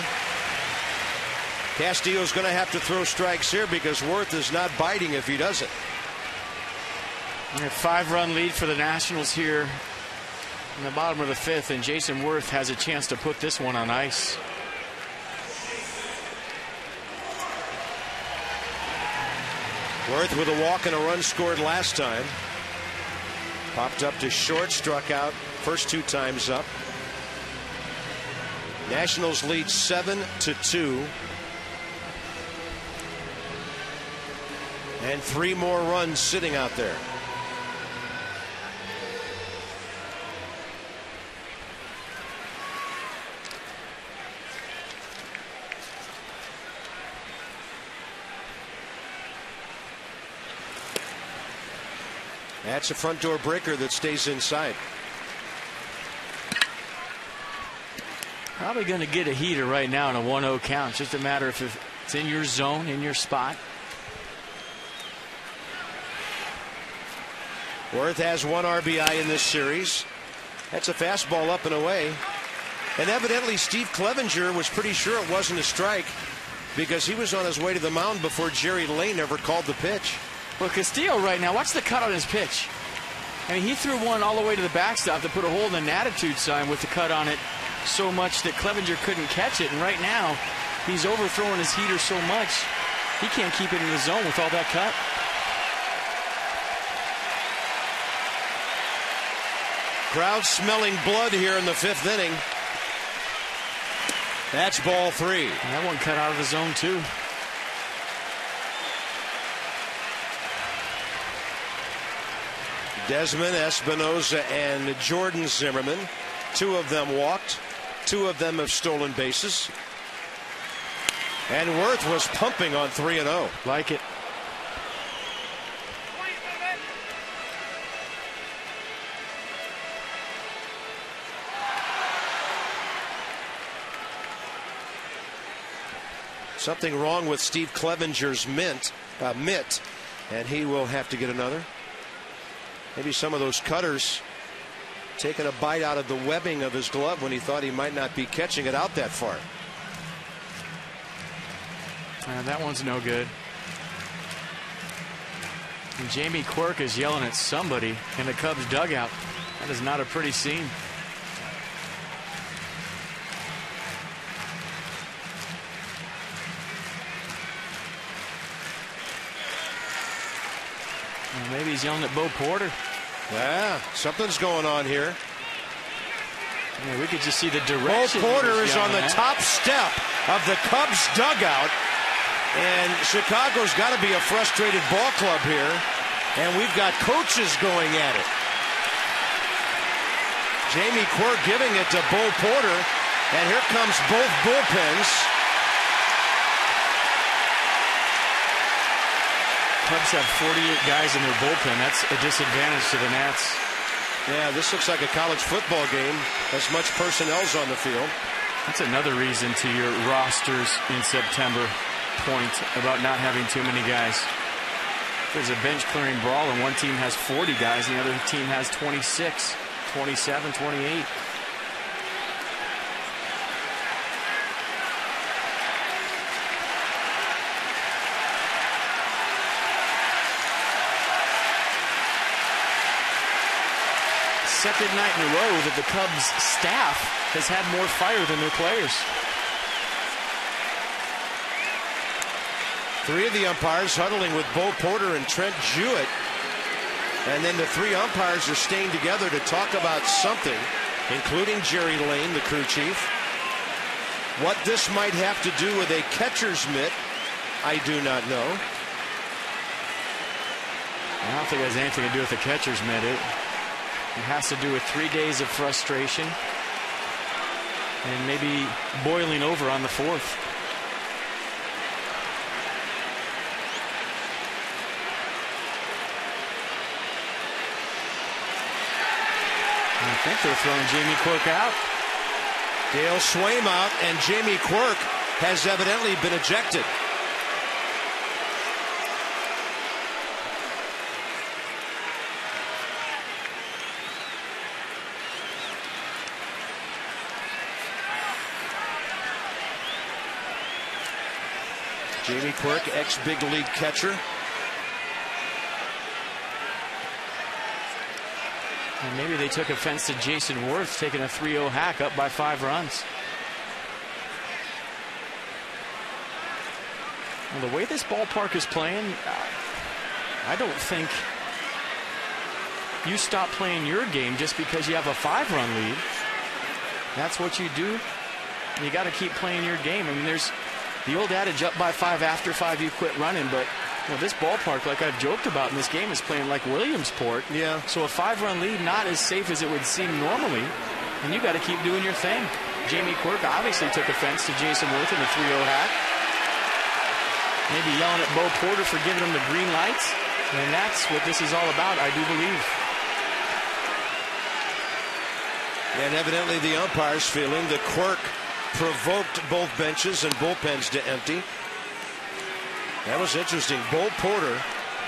A: Castillo's going to have to throw strikes here because Worth is not biting if he doesn't.
B: A 5-run lead for the Nationals here in the bottom of the 5th, and Jason Worth has a chance to put this one on ice.
A: Worth with a walk and a run scored last time. Popped up to short, struck out first 2 times up. Nationals lead 7-2. And 3 more runs sitting out there. That's a front door breaker that stays inside.
B: Probably going to get a heater right now in a 1-0 count. It's just a matter of if it's in your zone, in your spot.
A: Worth has 1 RBI in this series. That's a fastball up and away. And evidently Steve Clevenger was pretty sure it wasn't a strike because he was on his way to the mound before Jerry Lane ever called the pitch.
B: Well, Castillo right now, watch the cut on his pitch. I mean, he threw one all the way to the backstop to put a hole in the attitude sign with the cut on it so much that Clevenger couldn't catch it. And right now, he's overthrowing his heater so much, he can't keep it in the zone with all that cut.
A: Crowd smelling blood here in the 5th inning. That's ball 3.
B: And that one cut out of the zone, too.
A: Desmond, Espinoza, and Jordan Zimmerman. 2 of them walked. 2 of them have stolen bases. And Worth was pumping on 3-0.
B: Like it.
A: Something wrong with Steve Clevenger's mitt, and he will have to get another. Maybe some of those cutters taking a bite out of the webbing of his glove when he thought he might not be catching it out that far.
B: That one's no good. And Jamie Quirk is yelling at somebody in the Cubs dugout. That is not a pretty scene. Well, maybe he's yelling at Bo Porter.
A: Yeah, something's going on here.
B: Yeah, we could just see the direction.
A: Bo Porter is on the top step of the Cubs dugout. And Chicago's got to be a frustrated ball club here. And we've got coaches going at it. Jamie Quirk giving it to Bo Porter. And here comes both bullpens.
B: Cubs have 48 guys in their bullpen. That's a disadvantage to the Nats.
A: Yeah, this looks like a college football game. As much personnel's on the field.
B: That's another reason to your rosters in September point about not having too many guys. There's a bench clearing brawl and one team has 40 guys and the other team has 26, 27, 28. Second night in a row that the Cubs staff has had more fire than their players.
A: Three of the umpires huddling with Bo Porter and Trent Jewett. And then the three umpires are staying together to talk about something, including Jerry Lane, the crew chief. What this might have to do with a catcher's mitt, I do not know.
B: I don't think it has anything to do with the catcher's mitt. It has to do with 3 days of frustration and maybe boiling over on the fourth. I think they're throwing Jamie Quirk out.
A: Dale Swaim out, and Jamie Quirk has evidently been ejected. Jamie Quirk, ex-big league catcher.
B: And maybe they took offense to Jason Worth taking a 3-0 hack up by 5 runs. Well, the way this ballpark is playing, I don't think you stop playing your game just because you have a 5-run lead. That's what you do. You got to keep playing your game. I mean, there's the old adage, up by 5 after 5 you quit running, but this ballpark, like I've joked about in this game, is playing like Williamsport.
A: Yeah.
B: So a 5-run lead, not as safe as it would seem normally, and you got to keep doing your thing. Jamie Quirk obviously took offense to Jason Worth in the 3-0 hack. Maybe yelling at Bo Porter for giving him the green lights, and that's what this is all about, I do believe.
A: And evidently the umpires feeling that Quirk provoked both benches and bullpens to empty. That was interesting. Bo Porter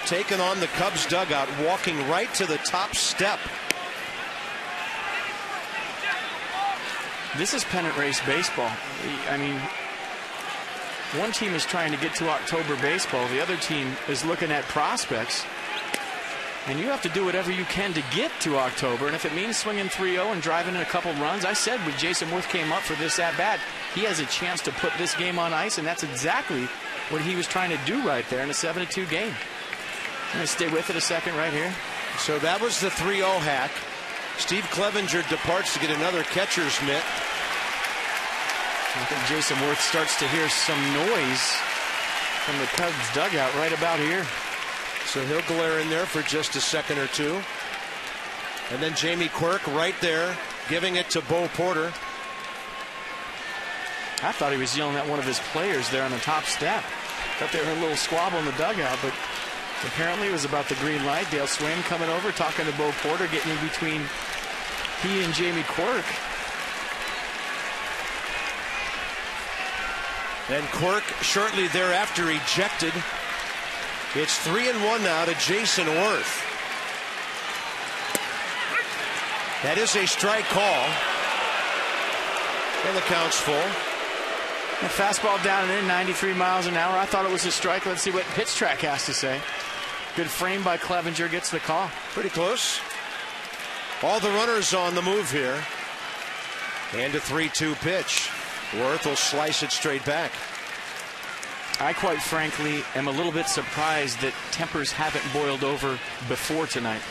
A: taking on the Cubs dugout, walking right to the top step.
B: This is pennant race baseball. I mean, one team is trying to get to October baseball. The other team is looking at prospects. And you have to do whatever you can to get to October. And if it means swinging 3-0 and driving in a couple runs, I said when Jason Worth came up for this at-bat, he has a chance to put this game on ice, and that's exactly what he was trying to do right there in a 7-2 game. I'm going to stay with it a second right here.
A: So that was the 3-0 hack. Steve Clevenger departs to get another catcher's mitt.
B: I think Jason Worth starts to hear some noise from the Cubs dugout right about here.
A: So he'll glare in there for just a second or two. And then Jamie Quirk right there, giving it to Bo Porter.
B: I thought he was yelling at one of his players there on the top step. Thought they were in a little squabble in the dugout, but apparently it was about the green light. Dale Swaim coming over, talking to Bo Porter, getting in between he and Jamie Quirk.
A: And Quirk shortly thereafter ejected. It's 3-1 now to Jason Worth. That is a strike call. And the count's full.
B: The fastball down and in, 93 miles an hour. I thought it was a strike. Let's see what Pitch Track has to say. Good frame by Clevenger, gets the call.
A: Pretty close. All the runners on the move here. And a 3-2 pitch. Worth will slice it straight back.
B: I quite frankly am a little bit surprised that tempers haven't boiled over before tonight.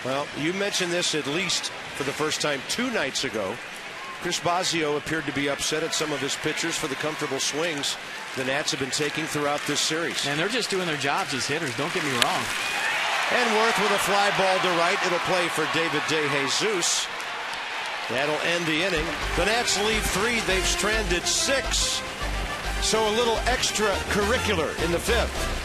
A: Well, you mentioned this at least for the first time 2 nights ago. Chris Bosio appeared to be upset at some of his pitchers for the comfortable swings the Nats have been taking throughout this series.
B: And they're just doing their jobs as hitters, don't get me wrong.
A: And Worth with a fly ball to right. It'll play for David DeJesus. That'll end the inning. The Nats leave 3. They've stranded 6. So a little extracurricular in the 5th.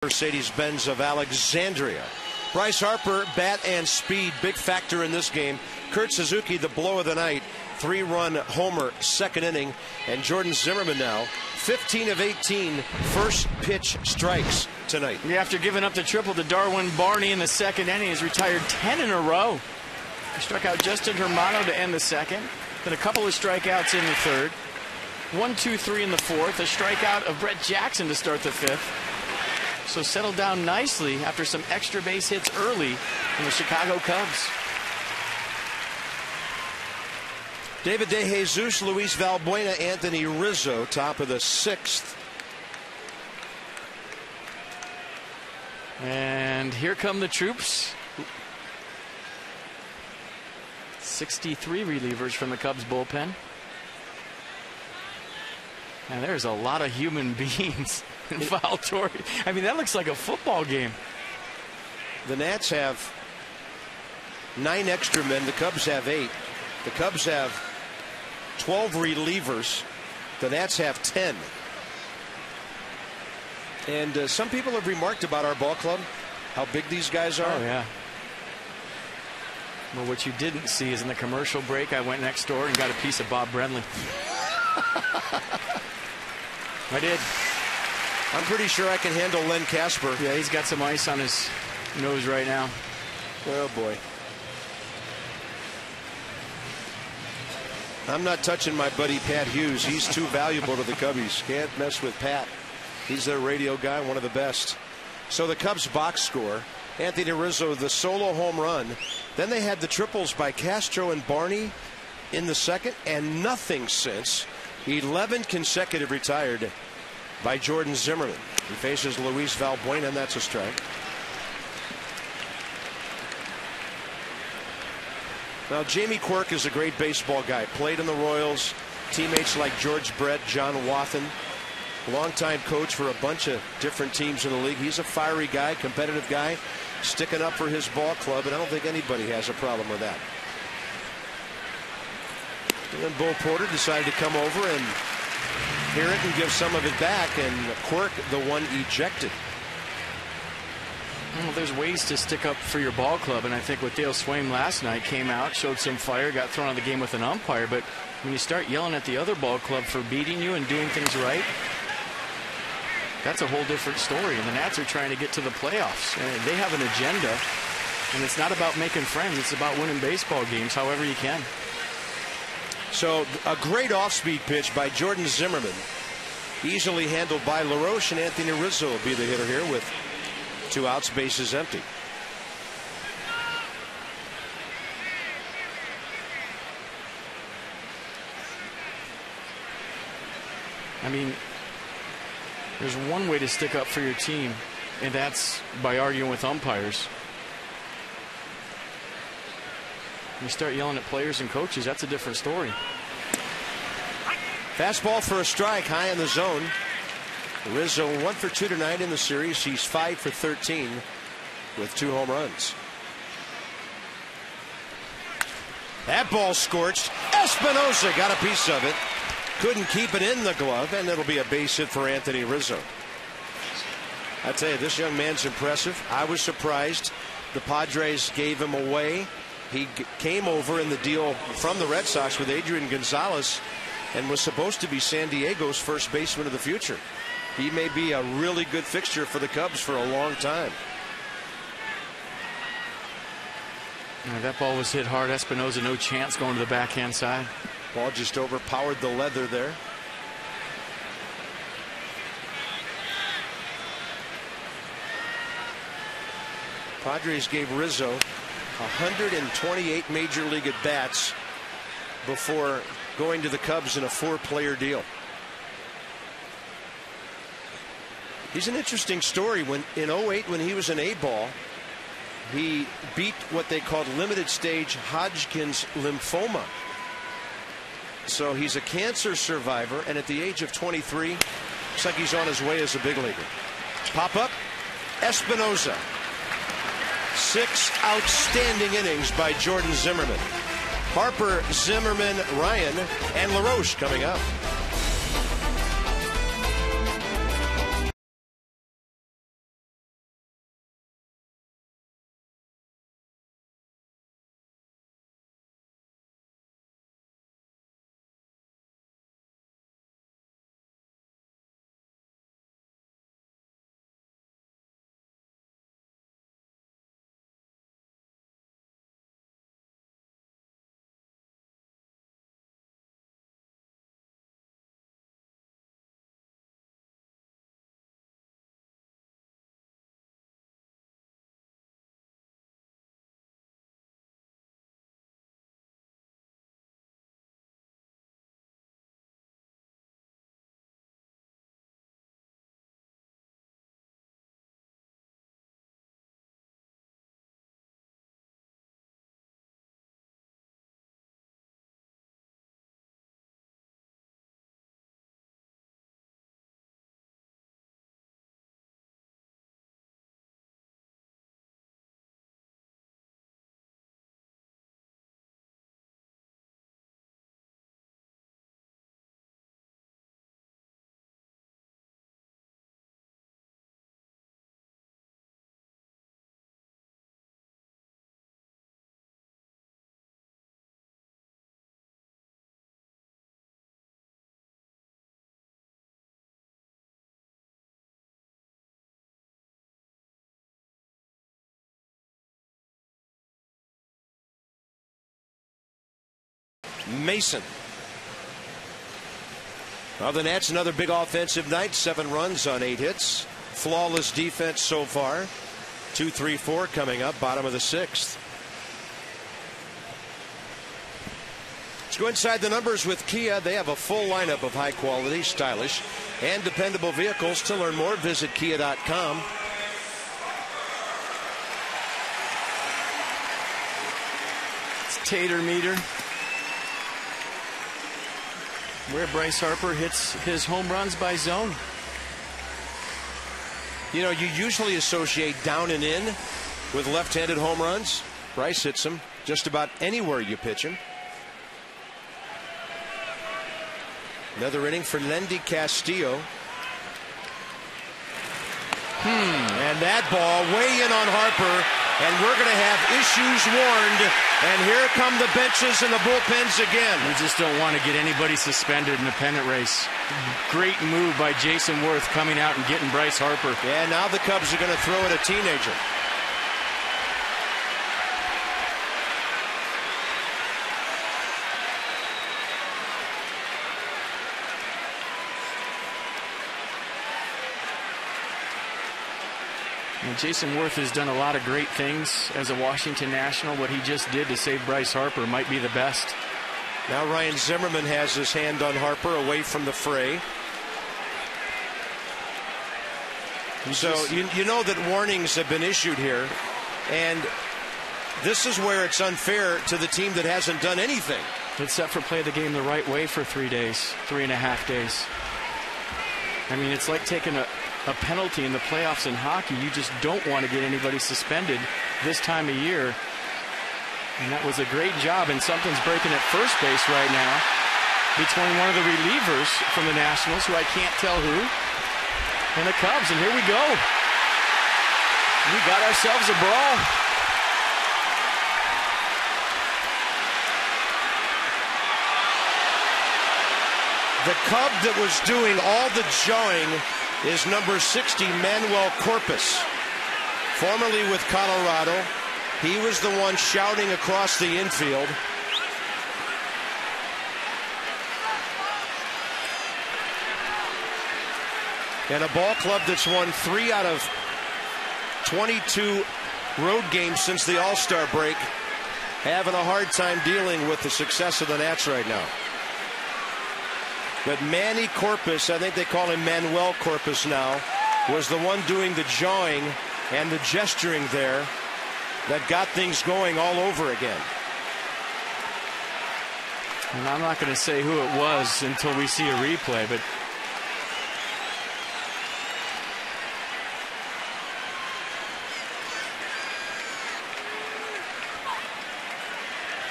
A: Mercedes-Benz of Alexandria. Bryce Harper, bat and speed, big factor in this game. Kurt Suzuki, the blow of the night, 3-run homer, second inning. And Jordan Zimmerman now, 15 of 18 first pitch strikes tonight.
B: Yeah, after giving up the triple to Darwin Barney in the second inning, he's retired 10 in a row. He struck out Justin Hermano to end the second. Then a couple of strikeouts in the third. 1, 2, 3 in the fourth. A strikeout of Brett Jackson to start the fifth. So settled down nicely after some extra base hits early from the Chicago Cubs.
A: David DeJesus, Luis Valbuena, Anthony Rizzo, top of the sixth.
B: And here come the troops. 63 relievers from the Cubs bullpen. And there's a lot of human beings in Valtorre. I mean, that looks like a football game.
A: The Nats have 9 extra men. The Cubs have 8. The Cubs have 12 relievers. The Nats have 10. And some people have remarked about our ball club, how big these guys are.
B: Oh, yeah. Well, what you didn't see is in the commercial break, I went next door and got a piece of Bob Brenly. I did.
A: I'm pretty sure I can handle Len Casper.
B: Yeah, he's got some ice on his nose right now.
A: Oh, boy. I'm not touching my buddy Pat Hughes. He's too valuable to the Cubbies. Can't mess with Pat. He's their radio guy, one of the best. So the Cubs box score. Anthony Rizzo, the solo home run. Then they had the triples by Castro and Barney in the second, and nothing since. 11 consecutive retired by Jordan Zimmerman. He faces Luis Valbuena, and that's a strike. Now, Jamie Quirk is a great baseball guy. Played in the Royals. Teammates like George Brett, John Wathen. Longtime coach for a bunch of different teams in the league. He's a fiery guy, competitive guy, sticking up for his ball club, and I don't think anybody has a problem with that. And then Bo Porter decided to come over and hear it and give some of it back, and Quirk, the one ejected.
B: Well, there's ways to stick up for your ball club, and I think what Dale Swaim last night came out, showed some fire, got thrown out of the game with an umpire, but when you start yelling at the other ball club for beating you and doing things right, that's a whole different story. And the Nats are trying to get to the playoffs, and they have an agenda, and it's not about making friends, it's about winning baseball games however you can.
A: So a great off-speed pitch by Jordan Zimmerman, easily handled by LaRoche, and Anthony Rizzo will be the hitter here with 2 outs, bases empty.
B: I mean, there's one way to stick up for your team, and that's by arguing with umpires. You start yelling at players and coaches, that's a different story.
A: Fastball for a strike, high in the zone. Rizzo 1 for 2 tonight in the series. He's 5 for 13 with 2 home runs. That ball scorched. Espinosa got a piece of it. Couldn't keep it in the glove, and it'll be a base hit for Anthony Rizzo. I tell you, this young man's impressive. I was surprised the Padres gave him away. He came over in the deal from the Red Sox with Adrian Gonzalez and was supposed to be San Diego's first baseman of the future. He may be a really good fixture for the Cubs for a long time.
B: That ball was hit hard. Espinosa, no chance going to the backhand side.
A: Ball just overpowered the leather there. Padres gave Rizzo 128 major league at bats before going to the Cubs in a 4-player deal. He's an interesting story. When in 08, when he was an A-ball, he beat what they called limited stage Hodgkin's lymphoma. So he's a cancer survivor, and at the age of 23, looks like he's on his way as a big leaguer. Pop up, Espinosa. 6 outstanding innings by Jordan Zimmerman. Harper, Zimmerman, Ryan, and LaRoche coming up. Mason. Well, the Nats, another big offensive night. 7 runs on 8 hits. Flawless defense so far. 2, 3, 4 coming up, bottom of the 6th. Let's go inside the numbers with Kia. They have a full lineup of high quality, stylish, and dependable vehicles. To learn more, visit kia.com.
B: It's Tater meter, where Bryce Harper hits his home runs by zone.
A: You know, you usually associate down and in with left-handed home runs. Bryce hits them just about anywhere you pitch him. Another inning for Lendy Castillo. And that ball way in on Harper, and we're going to have issues warned. And here come the benches and the bullpens again.
B: We just don't want to get anybody suspended in the pennant race. Great move by Jason Worth coming out and getting Bryce Harper.
A: Yeah, now the Cubs are going to throw at a teenager.
B: And Jason Worth has done a lot of great things as a Washington National. What he just did to save Bryce Harper might be the best.
A: Now Ryan Zimmerman has his hand on Harper, away from the fray. So you know that warnings have been issued here, and this is where it's unfair to the team that hasn't done anything.
B: Except for play the game the right way for 3 days, 3.5 days. I mean, it's like taking a penalty in the playoffs in hockey. You just don't want to get anybody suspended this time of year. And that was a great job, and something's breaking at first base right now between one of the relievers from the Nationals, who I can't tell who, and the Cubs. And here we go. We got ourselves a brawl.
A: The Cub that was doing all the jawing is number 60, Manuel Corpus. Formerly with Colorado, he was the one shouting across the infield. And a ball club that's won 3 out of 22 road games since the All-Star break, having a hard time dealing with the success of the Nats right now. But Manny Corpus, I think they call him Manuel Corpus now, was the one doing the jawing and the gesturing there that got things going all over again.
B: And I'm not going to say who it was until we see a replay, but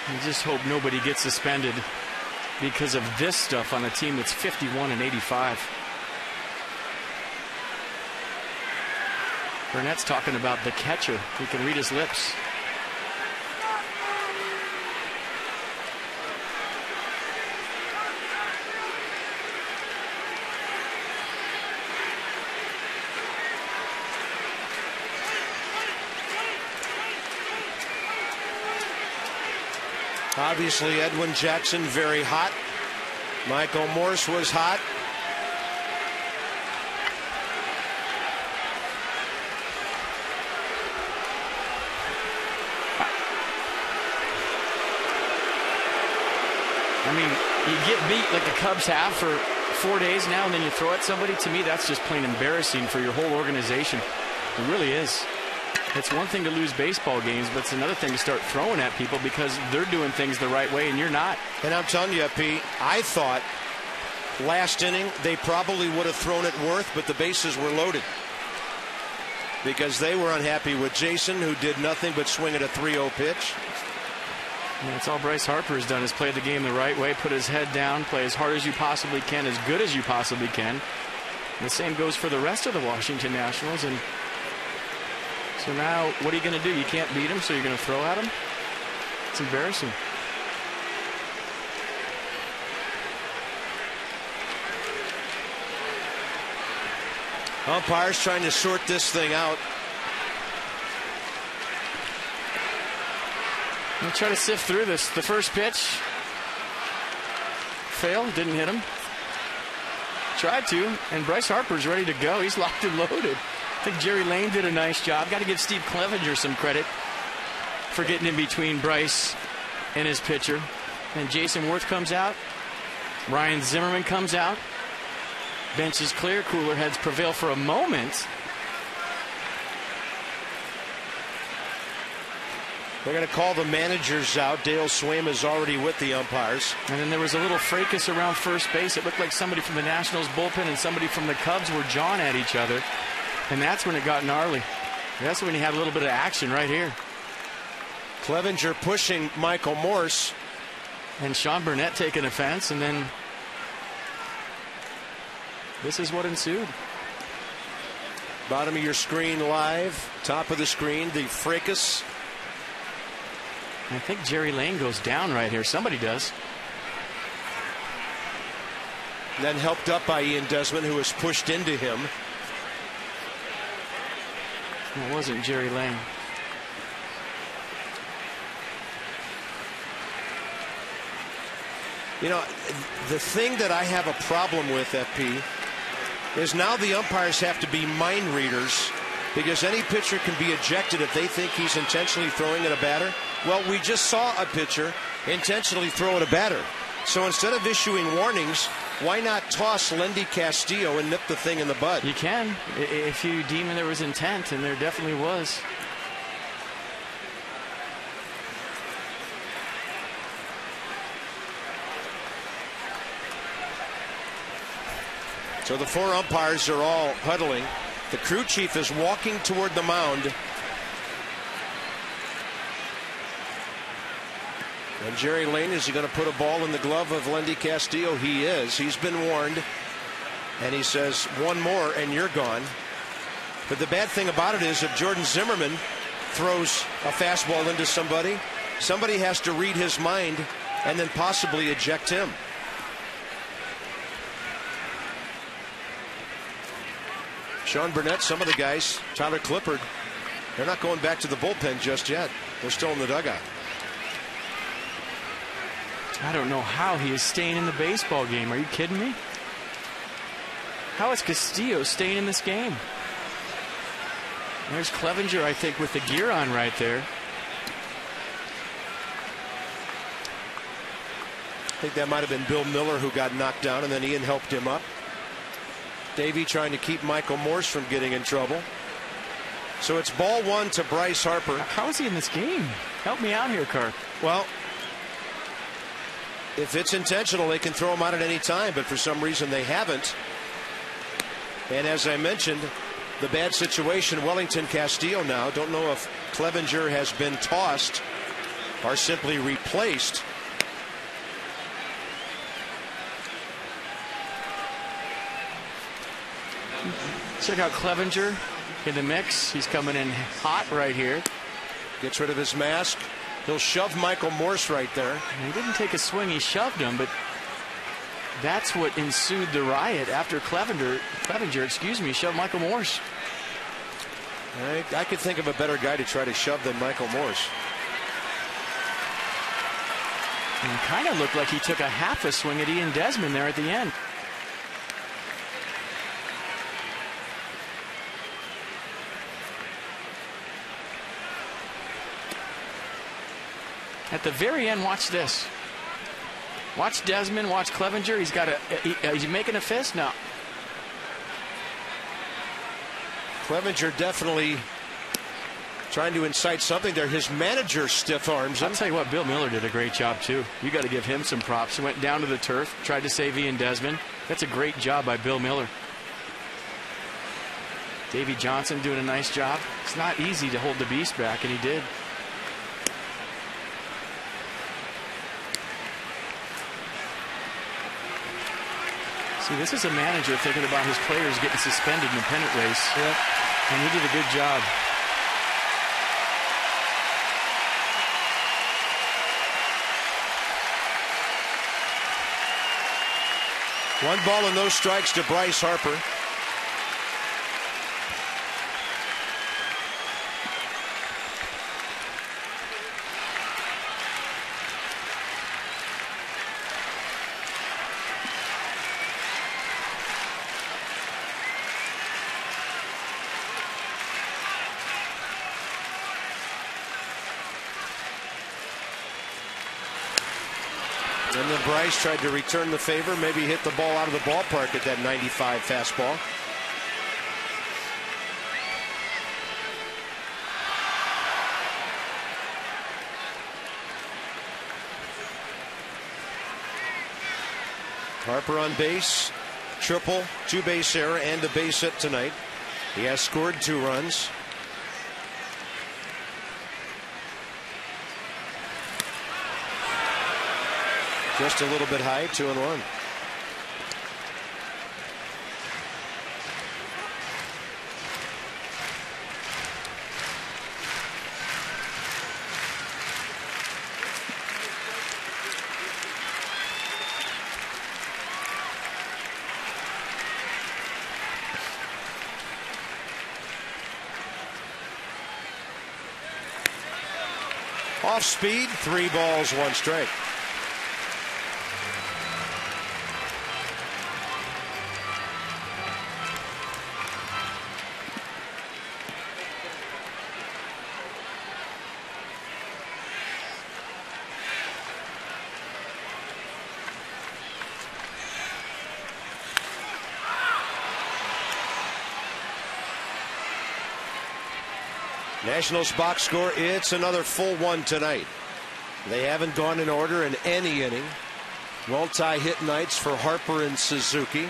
B: I just hope nobody gets suspended because of this stuff on a team that's 51-85. Burnett's talking about the catcher. He can read his lips.
A: Obviously, Edwin Jackson very hot. Michael Morse was hot.
B: I mean, you get beat like the Cubs have for 4 days now, and then you throw at somebody. To me, that's just plain embarrassing for your whole organization. It really is. It's one thing to lose baseball games, but it's another thing to start throwing at people because they're doing things the right way and you're not.
A: And I'm telling you, Pete, I thought last inning they probably would have thrown at Worth, but the bases were loaded because they were unhappy with Jason, who did nothing but swing at a 3-0 pitch.
B: And that's all Bryce Harper has done, is play the game the right way, put his head down, play as hard as you possibly can, as good as you possibly can. And the same goes for the rest of the Washington Nationals. And so now, what are you going to do? You can't beat him, so you're going to throw at him? It's embarrassing.
A: Umpires trying to sort this thing out.
B: We'll try to sift through this. The first pitch fail. Didn't hit him. Tried to, and Bryce Harper's ready to go. He's locked and loaded. I think Jerry Lane did a nice job. Got to give Steve Clevenger some credit for getting in between Bryce and his pitcher. And Jason Worth comes out. Ryan Zimmerman comes out. Bench is clear. Cooler heads prevail for a moment.
A: They're going to call the managers out. Dale Swaim is already with the umpires.
B: And then there was a little fracas around first base. It looked like somebody from the Nationals bullpen and somebody from the Cubs were jawing at each other. And that's when it got gnarly. That's when you had a little bit of action right here.
A: Clevenger pushing Michael Morse.
B: And Sean Burnett taking offense. And then this is what ensued.
A: Bottom of your screen live. Top of the screen, the fracas.
B: I think Jerry Lane goes down right here. Somebody does.
A: Then helped up by Ian Desmond, who was pushed into him.
B: It wasn't Jerry Lane.
A: You know, the thing that I have a problem with, FP, is now the umpires have to be mind readers, because any pitcher can be ejected if they think he's intentionally throwing at a batter. Well, we just saw a pitcher intentionally throw at a batter. So instead of issuing warnings, why not toss Lendy Castillo and nip the thing in the bud?
B: You can, if you deem there was intent, and there definitely was.
A: So the four umpires are all huddling. The crew chief is walking toward the mound. And Jerry Lane, is he going to put a ball in the glove of Lendy Castillo? He is. He's been warned. And he says, one more and you're gone. But the bad thing about it is, if Jordan Zimmerman throws a fastball into somebody, somebody has to read his mind and then possibly eject him. Sean Burnett, some of the guys, Tyler Clippard, they're not going back to the bullpen just yet. They're still in the dugout.
B: I don't know how he is staying in the baseball game. Are you kidding me? How is Castillo staying in this game? There's Clevenger, I think, with the gear on right there.
A: I think that might have been Bill Miller who got knocked down, and then Ian helped him up. Davey trying to keep Michael Morse from getting in trouble. So it's ball one to Bryce Harper.
B: How is he in this game? Help me out here, Carp.
A: Well, if it's intentional, they can throw him out at any time, but for some reason they haven't. And as I mentioned, the bad situation, Wellington Castillo now. Don't know if Clevenger has been tossed or simply replaced.
B: Check out Clevenger in the mix. He's coming in hot right here.
A: Gets rid of his mask. He'll shove Michael Morse right there.
B: He didn't take a swing, he shoved him, but that's what ensued the riot after Clevenger, shoved Michael Morse.
A: I could think of a better guy to try to shove than Michael Morse.
B: And kind of looked like he took a half a swing at Ian Desmond there at the end. At the very end, watch this. Watch Desmond, watch Clevenger. He's got he's making a fist now.
A: Clevenger definitely trying to incite something there. His manager stiff arms him.
B: I'll tell you what, Bill Miller did a great job too. You got to give him some props. He went down to the turf, tried to save Ian Desmond. That's a great job by Bill Miller. Davey Johnson doing a nice job. It's not easy to hold the beast back, and he did. See, this is a manager thinking about his players getting suspended in the pennant race.
A: Yep.
B: And he did a good job.
A: One ball and no strikes to Bryce Harper. And then Bryce tried to return the favor, maybe hit the ball out of the ballpark at that 95 fastball. Harper on base, triple, 2 base error, and a base hit tonight. He has scored 2 runs. Just a little bit high, 2-1. Off speed, 3 balls, 1 strike. Nationals box score, it's another full one tonight. They haven't gone in order in any inning. Multi-hit nights for Harper and Suzuki.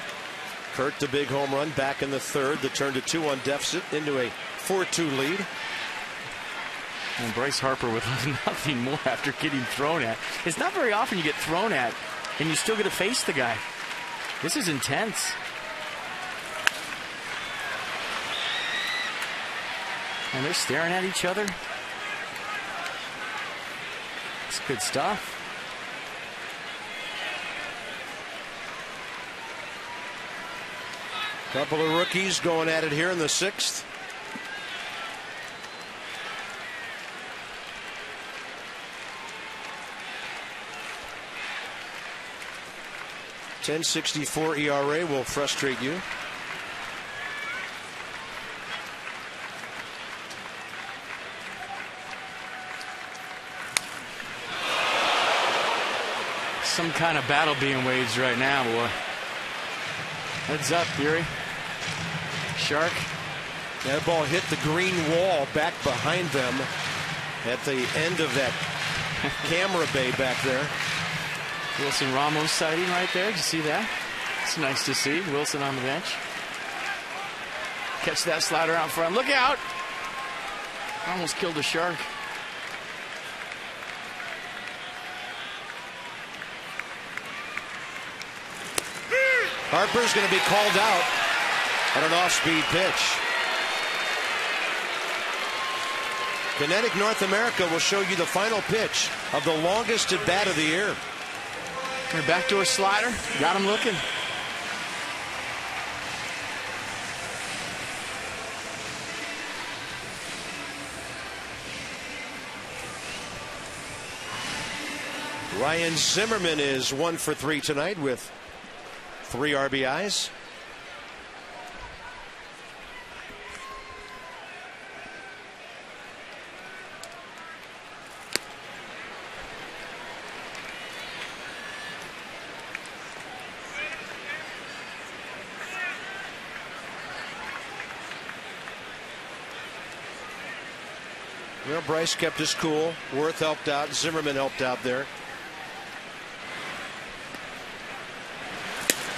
A: Kurt, the big home run back in the 3rd that turned a 2-1 deficit into a 4-2 lead.
B: And Bryce Harper with nothing more after getting thrown at. It's not very often you get thrown at and you still get to face the guy. This is intense. And they're staring at each other. It's good stuff.
A: Couple of rookies going at it here in the 6th. .1064 ERA will frustrate you.
B: Some kind of battle being waged right now, boy. Heads up, Fury. Shark.
A: That ball hit the green wall back behind them at the end of that camera bay back there.
B: Wilson Ramos sighting right there. Did you see that? It's nice to see. Wilson on the bench. Catch that slider out front. Look out! Almost killed a shark.
A: Harper's going to be called out on an off-speed pitch. Kinetic North America will show you the final pitch of the longest at bat of the year.
B: Her backdoor slider. Got him looking.
A: Ryan Zimmerman is 1 for 3 tonight with 3 RBIs. Well, Bryce kept his cool. Worth helped out. Zimmerman helped out there.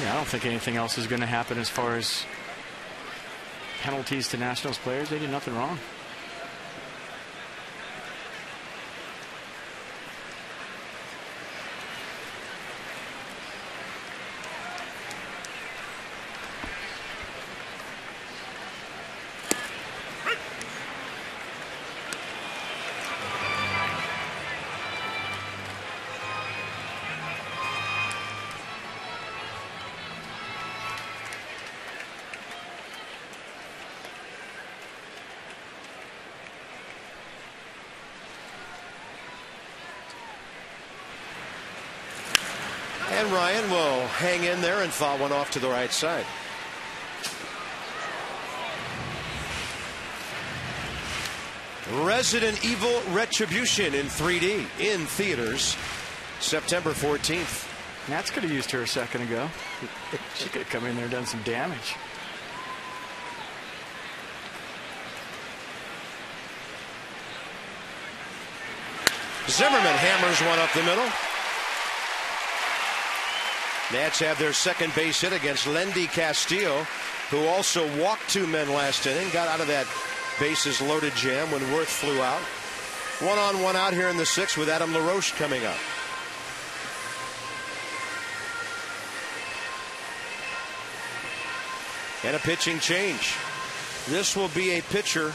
B: Yeah, I don't think anything else is going to happen as far as penalties to Nationals players. They did nothing wrong.
A: And Ryan will hang in there and foul one off to the right side. Resident Evil Retribution in 3D in theaters September 14th.
B: Nats could have used her a second ago. She could have come in there and done some damage.
A: Zimmerman hammers one up the middle. Nats have their second base hit against Lendy Castillo, who also walked 2 men last inning. Got out of that bases loaded jam when Worth flew out. 1 on 1 out here in the 6th with Adam LaRoche coming up. And a pitching change. This will be a pitcher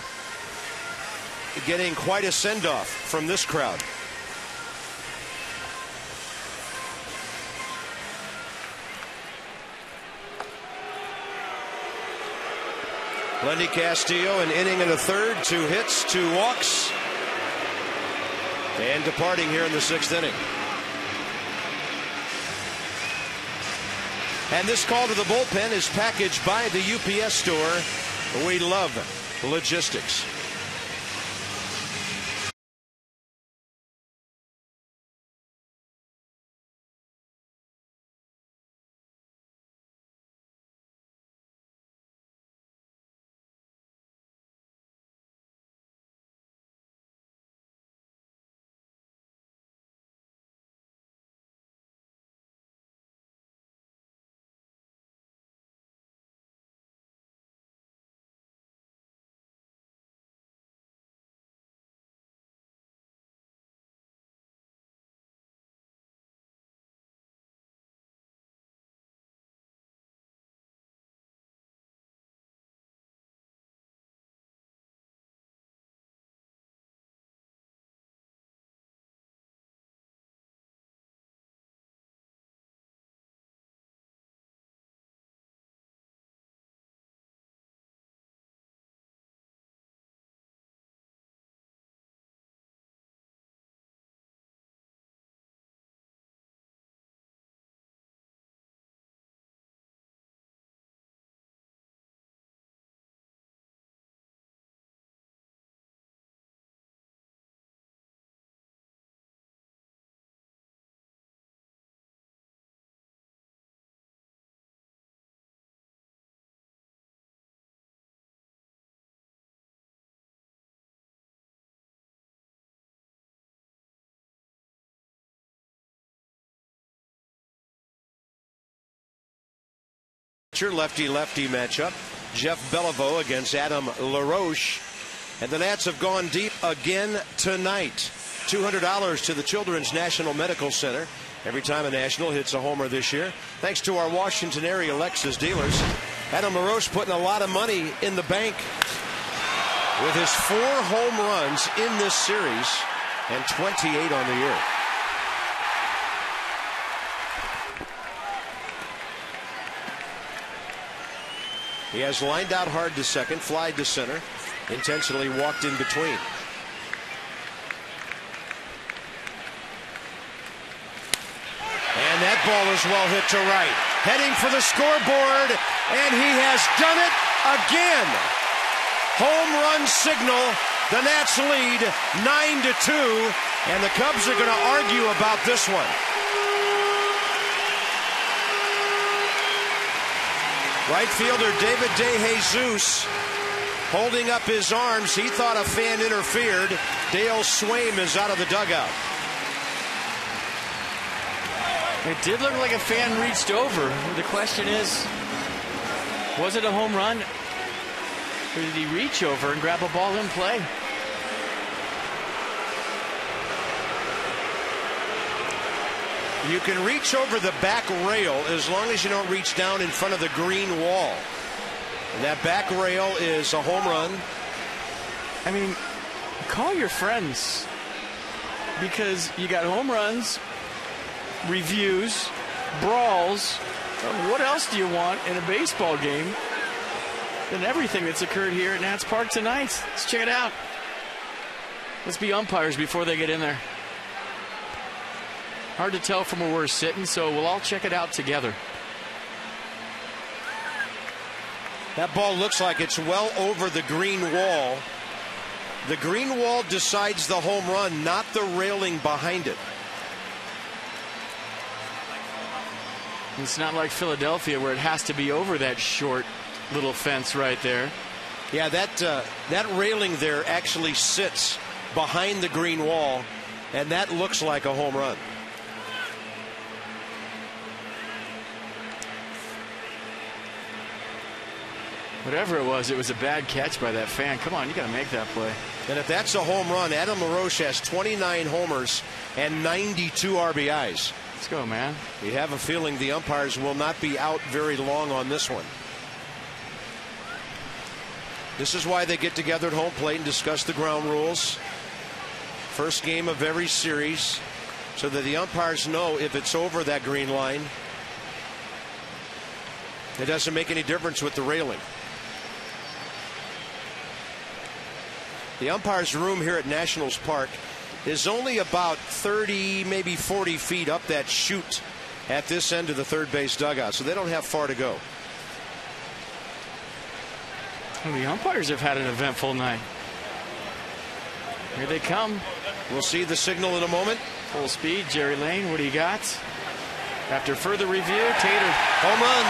A: getting quite a send-off from this crowd. Lendy Castillo, an inning and a third, 2 hits, 2 walks, and departing here in the 6th inning. And this call to the bullpen is packaged by the UPS store. We love logistics. Lefty-lefty matchup. Jeff Beliveau against Adam LaRoche. And the Nats have gone deep again tonight. $200 to the Children's National Medical Center every time a National hits a homer this year. Thanks to our Washington area Lexus dealers. Adam LaRoche putting a lot of money in the bank with his 4 home runs in this series and 28 on the year. He has lined out hard to second, flied to center, intentionally walked in between. And that ball is well hit to right. Heading for the scoreboard, and he has done it again. Home run signal. The Nats lead 9-2, and the Cubs are going to argue about this one. Right fielder David DeJesus holding up his arms. He thought a fan interfered. Dale Swaim is out of the dugout.
B: It did look like a fan reached over. The question is, was it a home run? Or did he reach over and grab a ball in play?
A: You can reach over the back rail as long as you don't reach down in front of the green wall. And that back rail is a home run.
B: I mean, call your friends, because you got home runs, reviews, brawls. What else do you want in a baseball game than everything that's occurred here at Nats Park tonight? Let's check it out. Let's be umpires before they get in there. Hard to tell from where we're sitting, so we'll all check it out together.
A: That ball looks like it's well over the green wall. The green wall decides the home run, not the railing behind it.
B: It's not like Philadelphia where it has to be over that short little fence right there.
A: Yeah, that railing there actually sits behind the green wall, and that looks like a home run.
B: Whatever it was a bad catch by that fan. Come on, you got to make that play.
A: And if that's a home run, Adam LaRoche has 29 homers and 92 RBIs.
B: Let's go, man.
A: We have a feeling the umpires will not be out very long on this one. This is why they get together at home plate and discuss the ground rules. First game of every series, so that the umpires know if it's over that green line, it doesn't make any difference with the railing. The umpires' room here at Nationals Park is only about 30, maybe 40 feet up that chute at this end of the third base dugout, so they don't have far to go.
B: Well, the umpires have had an eventful night. Here they come.
A: We'll see the signal in a moment.
B: Full speed, Jerry Lane, what do you got? After further review, Tater.
A: Home run.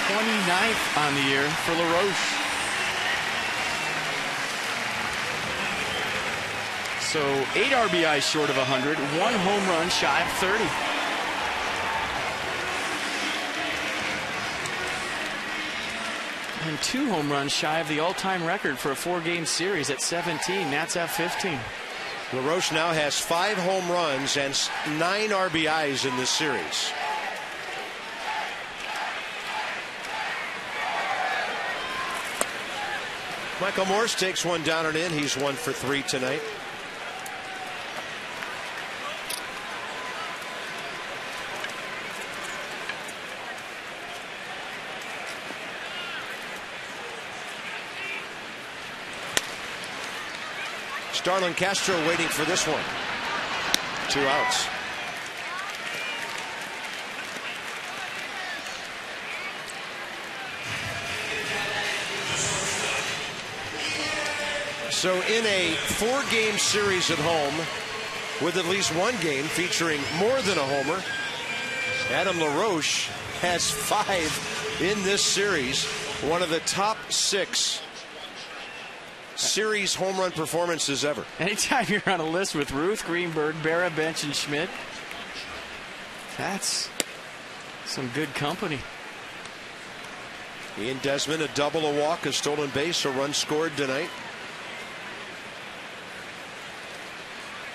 B: '29th on the year for LaRoche. So 8 RBIs short of 100, 1 home run shy of 30. And 2 home runs shy of the all-time record for a 4-game series at 17. Nats have 15.
A: LaRoche now has 5 home runs and 9 RBIs in this series. Michael Morse takes one down and in. He's 1 for 3 tonight. Starlin Castro waiting for this one. 2 outs. So in a 4-game series at home with at least 1 game featuring more than a homer, Adam LaRoche has 5 in this series. One of the top 6 series home run performances ever.
B: Anytime you're on a list with Ruth, Greenberg, Berra, Bench, and Schmidt, that's some good company.
A: Ian Desmond, a double, a walk, a stolen base, a run scored tonight.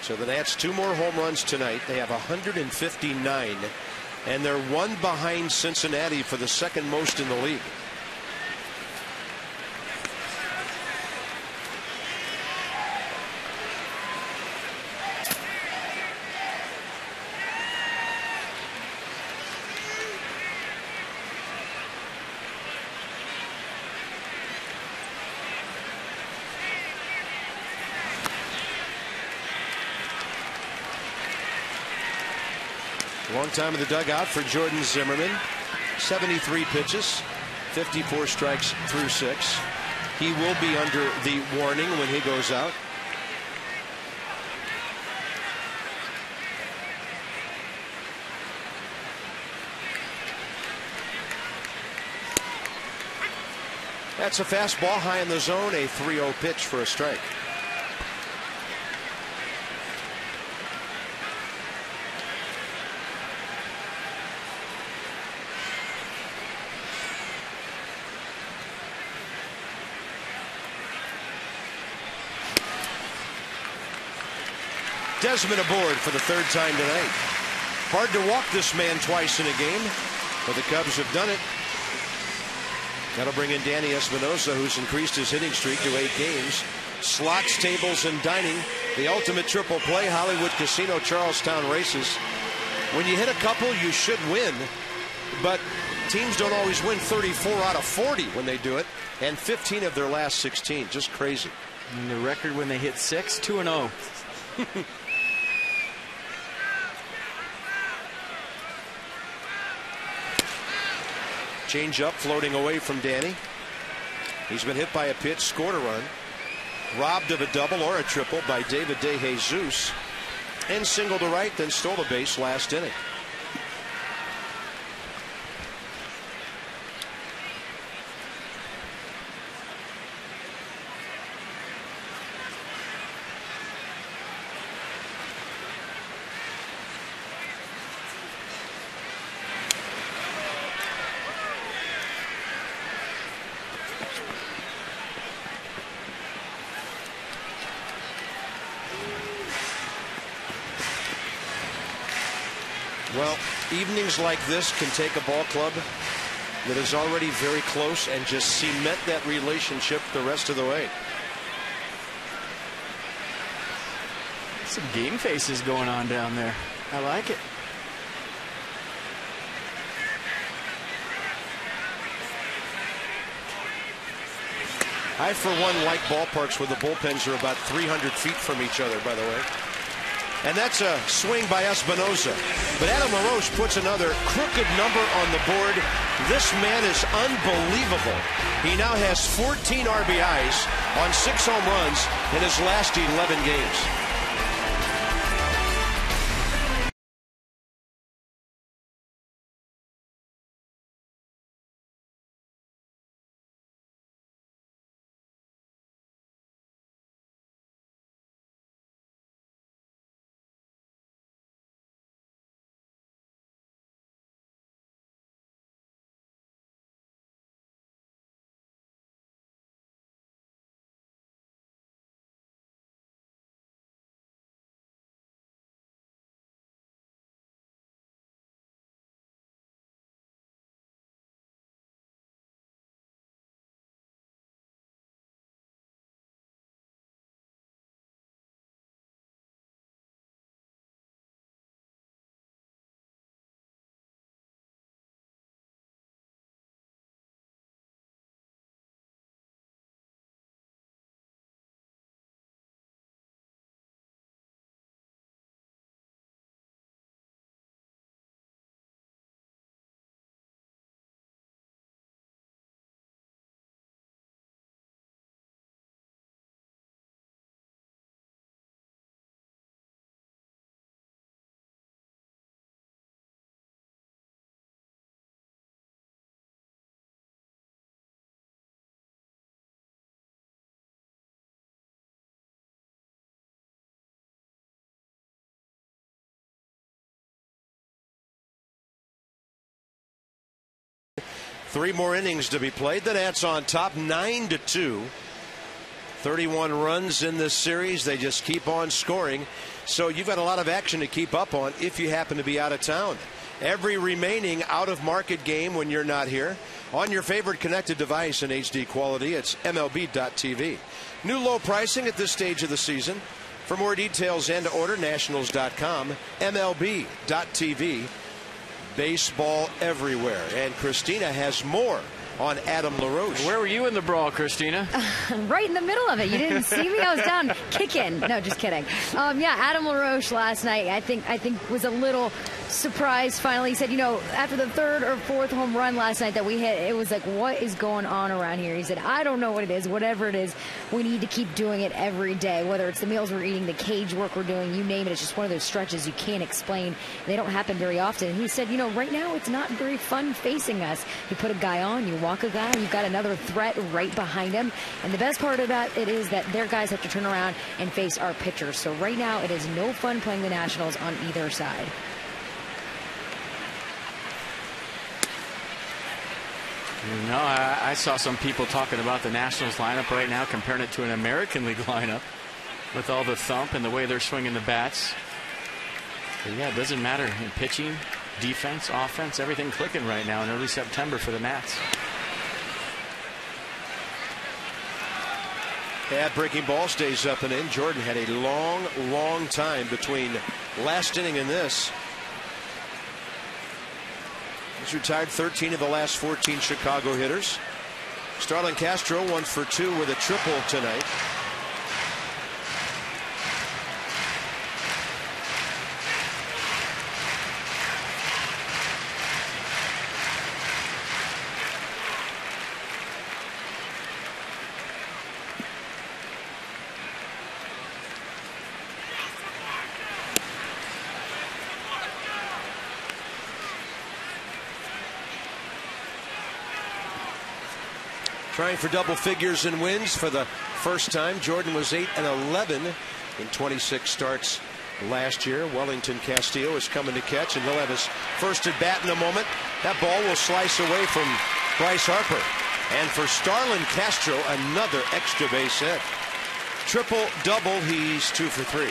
A: So the Nats 2 more home runs tonight. They have 159, and they're 1 behind Cincinnati for the 2nd most in the league. Long time in the dugout for Jordan Zimmerman. 73 pitches, 54 strikes through 6. He will be under the warning when he goes out. That's a fastball high in the zone, a 3-0 pitch for a strike. Desmond aboard for the 3rd time tonight. Hard to walk this man twice in a game, but the Cubs have done it. That'll bring in Danny Espinosa, who's increased his hitting streak to 8 games. Slots, tables, and dining. The ultimate triple play, Hollywood Casino Charlestown races. When you hit a couple, you should win, but teams don't always win 34 out of 40 when they do it, and 15 of their last 16. Just crazy.
B: And the record when they hit 6, 2-0.
A: Change up, floating away from Danny. He's been hit by a pitch, scored a run. robbed of a double or a triple by David DeJesus, and singled to right, then stole a base last inning. Well, evenings like this can take a ball club that is already very close and just cement that relationship the rest of the way.
B: Some game faces going on down there. I like it.
A: I, for one, like ballparks where the bullpens are about 300 feet from each other, by the way. And that's a swing by Espinosa. But Adam LaRoche puts another crooked number on the board. This man is unbelievable. He now has 14 RBIs on 6 home runs in his last 11 games. Three more innings to be played. The Nats on top 9-2. 31 runs in this series. They just keep on scoring. So you've got a lot of action to keep up on if you happen to be out of town. Every remaining out-of-market game when you're not here on your favorite connected device in HD quality. It's MLB.tv. New low pricing at this stage of the season. For more details and to order, Nationals.com, MLB.tv. Baseball everywhere. And Christina has more on Adam LaRoche.
B: Where were you in the brawl, Christina?
C: Right in the middle of it. You didn't see me. I was down kicking. No, just kidding. Yeah, Adam LaRoche last night, I think was a little surprised finally. He said, you know, after the third or fourth home run last night that we hit, it was like, what is going on around here? He said, I don't know what it is. Whatever it is, we need to keep doing it every day, whether it's the meals we're eating, the cage work we're doing, you name it. It's just one of those stretches you can't explain. They don't happen very often. And he said, you know, right now it's not very fun facing us. You put a guy on, you walk a guy, you've got another threat right behind him. And the best part about it is that their guys have to turn around and face our pitchers. So right now it is no fun playing the Nationals on either side.
B: No, I saw some people talking about the Nationals lineup right now, comparing it to an American League lineup with all the thump and the way they're swinging the bats. But yeah, it doesn't matter in pitching, defense, offense, everything clicking right now in early September for the Nats.
A: Bad breaking ball stays up and in. Jordan had a long time between last inning and this. He's retired 13 of the last 14 Chicago hitters. Starlin Castro 1 for 2 with a triple tonight. Trying for double figures in wins for the first time. Jordan was 8-11 in 26 starts last year. Wellington Castillo is coming to catch, and he'll have his first at bat in a moment. That ball will slice away from Bryce Harper. And for Starlin Castro, another extra base hit. Triple-double, he's 2 for 3.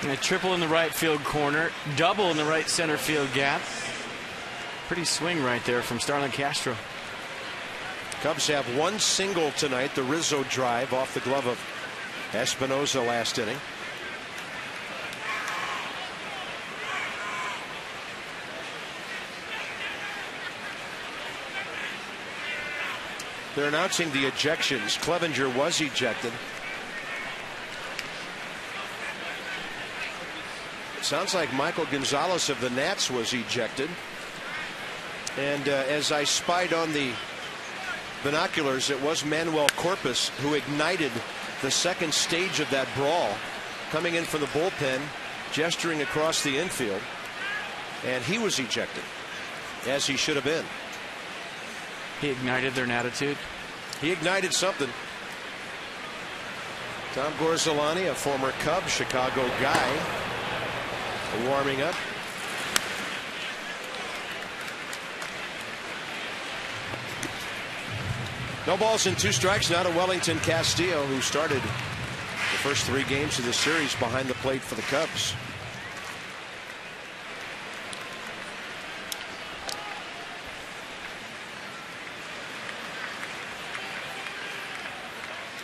B: And a triple in the right field corner, double in the right center field gap. Pretty swing right there from Starlin Castro.
A: Cubs have one single tonight, the Rizzo drive off the glove of Espinosa last inning. They're announcing the ejections. Clevenger was ejected. Sounds like Michael Gonzalez of the Nats was ejected. And as I spied on the binoculars, it was Manuel Corpus who ignited the second stage of that brawl, coming in from the bullpen, gesturing across the infield, and he was ejected, as he should have been.
B: He ignited their attitude.
A: He ignited something. Tom Gorzolani, a former Cub, Chicago guy, warming up. No balls and 2 strikes now to Wellington Castillo, who started the first 3 games of the series behind the plate for the Cubs.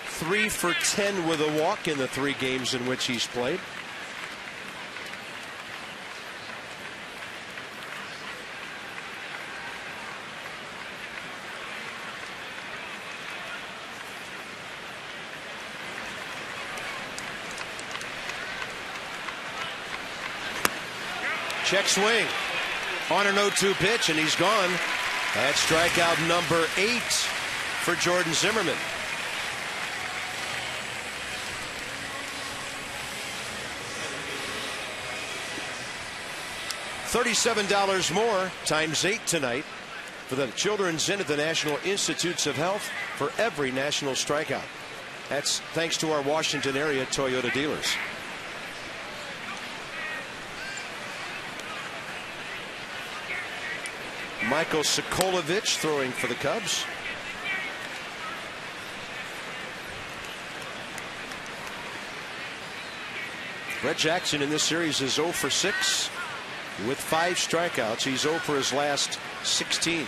A: Three for 10 with a walk in the 3 games in which he's played. Check swing on an 0-2 pitch, and he's gone. That's strikeout number 8 for Jordan Zimmermann. $37 more times 8 tonight for the Children's Inn at the National Institutes of Health for every national strikeout. That's thanks to our Washington area Toyota dealers. Michael Sikolovich throwing for the Cubs. Brett Jackson in this series is 0 for 6 with 5 strikeouts. He's 0 for his last 16.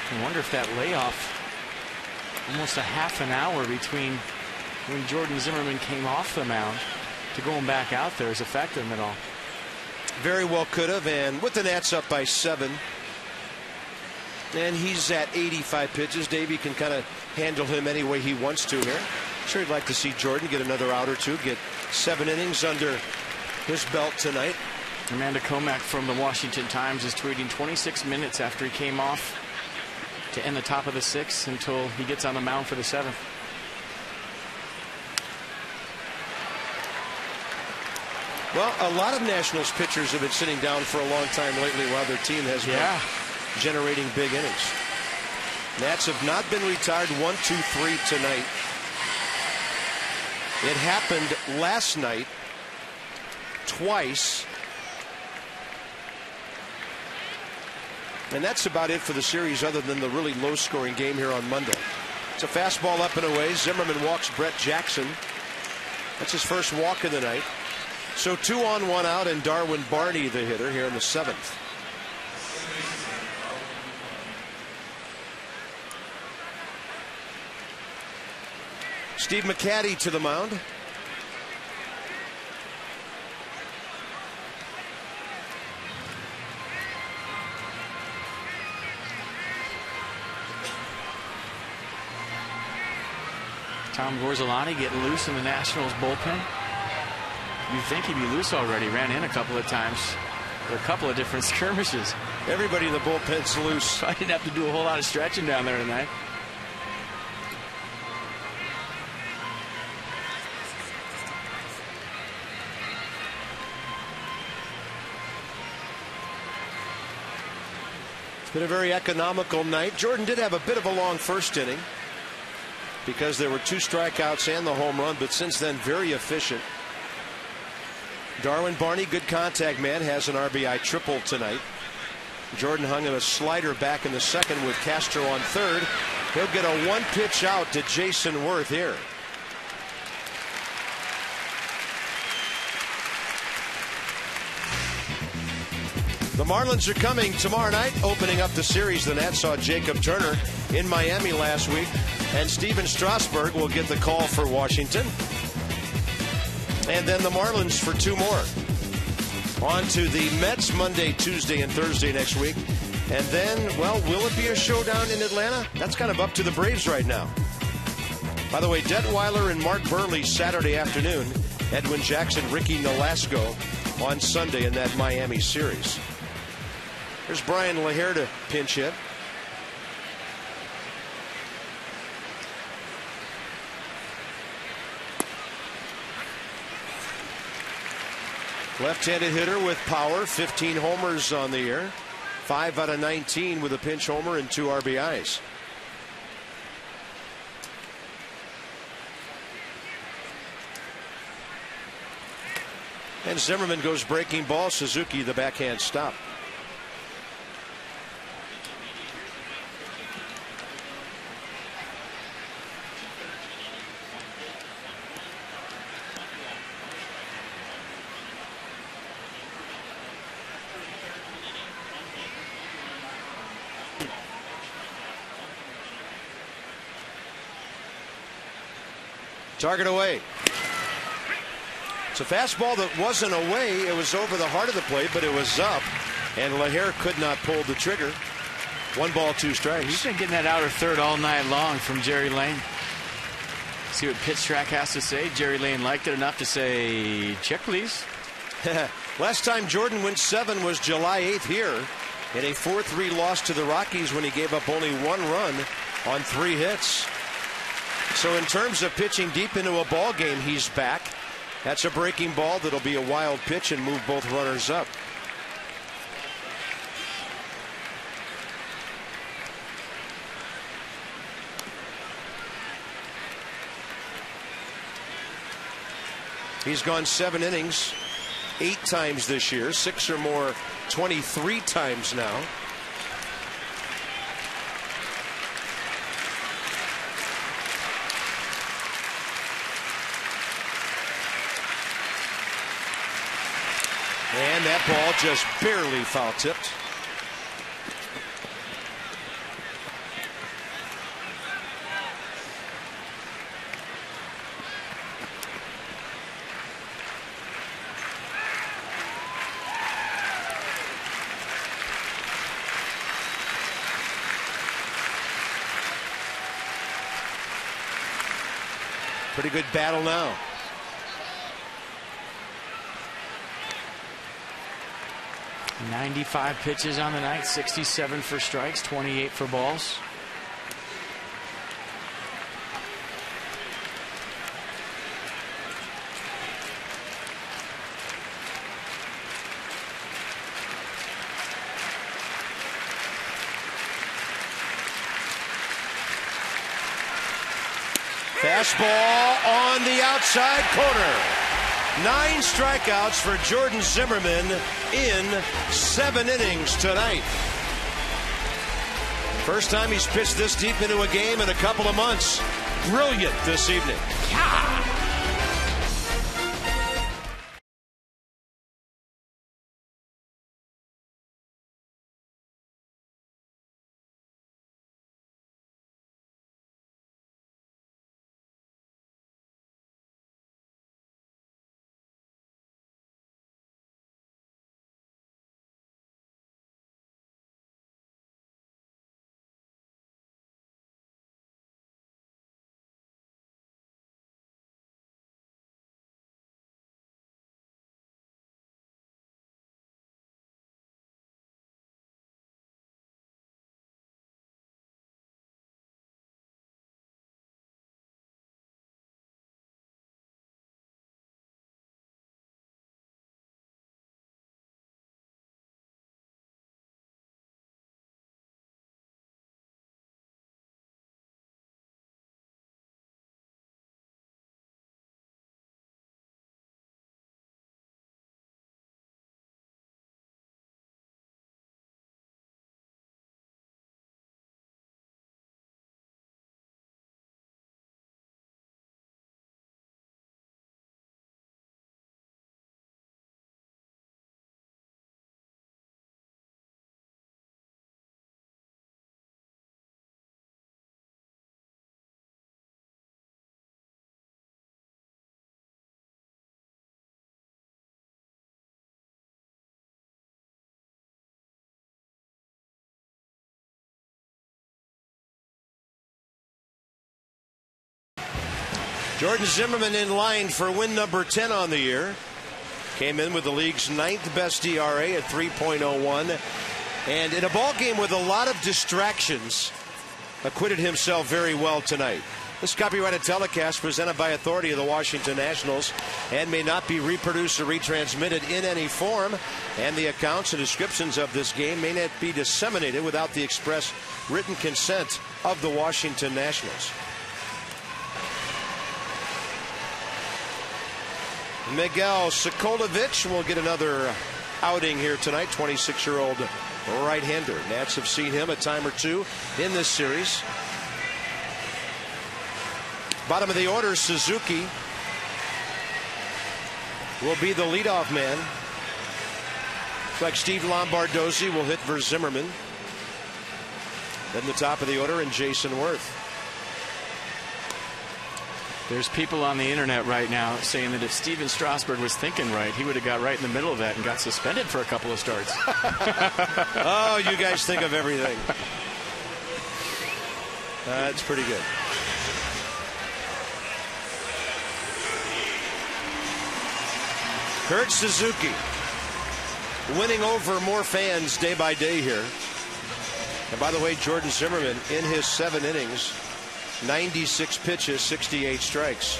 B: I wonder if that layoff, almost a half an hour between when Jordan Zimmermann came off the mound to going back out there, has affected him at all.
A: Very well could have, and with the Nats up by 7, and he's at 85 pitches. Davey can kind of handle him any way he wants to here. Sure, he'd like to see Jordan get another out or two, get 7 innings under his belt tonight.
B: Amanda Comack from the Washington Times is tweeting 26 minutes after he came off to end the top of the 6th until he gets on the mound for the 7th.
A: Well, a lot of Nationals pitchers have been sitting down for a long time lately while their team has been generating big innings. Nats have not been retired 1, 2, 3 tonight. It happened last night twice. And that's about it for the series, other than the really low-scoring game here on Monday. It's a fastball up and away. Zimmermann walks Brett Jackson. That's his first walk of the night. So 2 on, 1 out, and Darwin Barney, the hitter, here in the 7th. Steve McCaddy to the mound.
B: Tom Gorzolani getting loose in the Nationals bullpen. You'd think he'd be loose already. Ran in a couple of times for a couple of different skirmishes.
A: Everybody in the bullpen's loose.
B: I didn't have to do a whole lot of stretching down there tonight.
A: It's been a very economical night. Jordan did have a bit of a long first inning because there were 2 strikeouts and the home run, but since then, very efficient. Darwin Barney, good contact man, has an RBI triple tonight. Jordan hung in a slider back in the second with Castro on third. He'll get a 1-pitch out to Jason Worth here. The Marlins are coming tomorrow night, opening up the series. The Nats saw Jacob Turner in Miami last week, and Steven Strasburg will get the call for Washington. And then the Marlins for 2 more. On to the Mets Monday, Tuesday, and Thursday next week. And then, well, will it be a showdown in Atlanta? That's kind of up to the Braves right now. By the way, Detweiler and Mark Burley Saturday afternoon. Edwin Jackson, Ricky Nolasco on Sunday in that Miami series. There's Brian Lahair to pinch hit. Left-handed hitter with power, 15 homers on the year, 5 out of 19 with a pinch homer and 2 RBIs. And Zimmerman goes breaking ball. Suzuki, the backhand stop. Target away. It's a fastball that wasn't away. It was over the heart of the plate, but it was up, and Lahair could not pull the trigger. 1 ball, 2 strikes.
B: He's been getting that outer third all night long from Jerry Lane. See what Pitch Track has to say. Jerry Lane liked it enough to say, check please.
A: Last time Jordan went 7 was July 8th here in a 4-3 loss to the Rockies when he gave up only 1 run on 3 hits. So in terms of pitching deep into a ball game, he's back. That's a breaking ball that'll be a wild pitch and move both runners up. He's gone 7 innings 8 times this year, 6 or more 23 times now. And that ball just barely foul tipped. Pretty good battle now.
B: 95 pitches on the night, 67 for strikes, 28 for balls.
A: Fastball on the outside corner. 9 strikeouts for Jordan Zimmerman in 7 innings tonight. First time he's pitched this deep into a game in a couple of months. Brilliant this evening. Yeah. Jordan Zimmermann in line for win number 10 on the year. Came in with the league's 9th best ERA at 3.01. And in a ball game with a lot of distractions, acquitted himself very well tonight. This copyrighted telecast presented by authority of the Washington Nationals and may not be reproduced or retransmitted in any form. And the accounts and descriptions of this game may not be disseminated without the express written consent of the Washington Nationals. Miguel Sokolovic will get another outing here tonight. 26-year-old right-hander. Nats have seen him a time or two in this series. Bottom of the order, Suzuki will be the leadoff man. Looks like Steve Lombardozzi will hit for Zimmermann. Then the top of the order and Jason Worth.
B: There's people on the internet right now saying that if Steven Strasburg was thinking right, he would have got right in the middle of that and got suspended for a couple of starts.
A: Oh, you guys think of everything. That's pretty good. Kurt Suzuki winning over more fans day by day here. And by the way, Jordan Zimmermann in his 7 innings, 96 pitches, 68 strikes.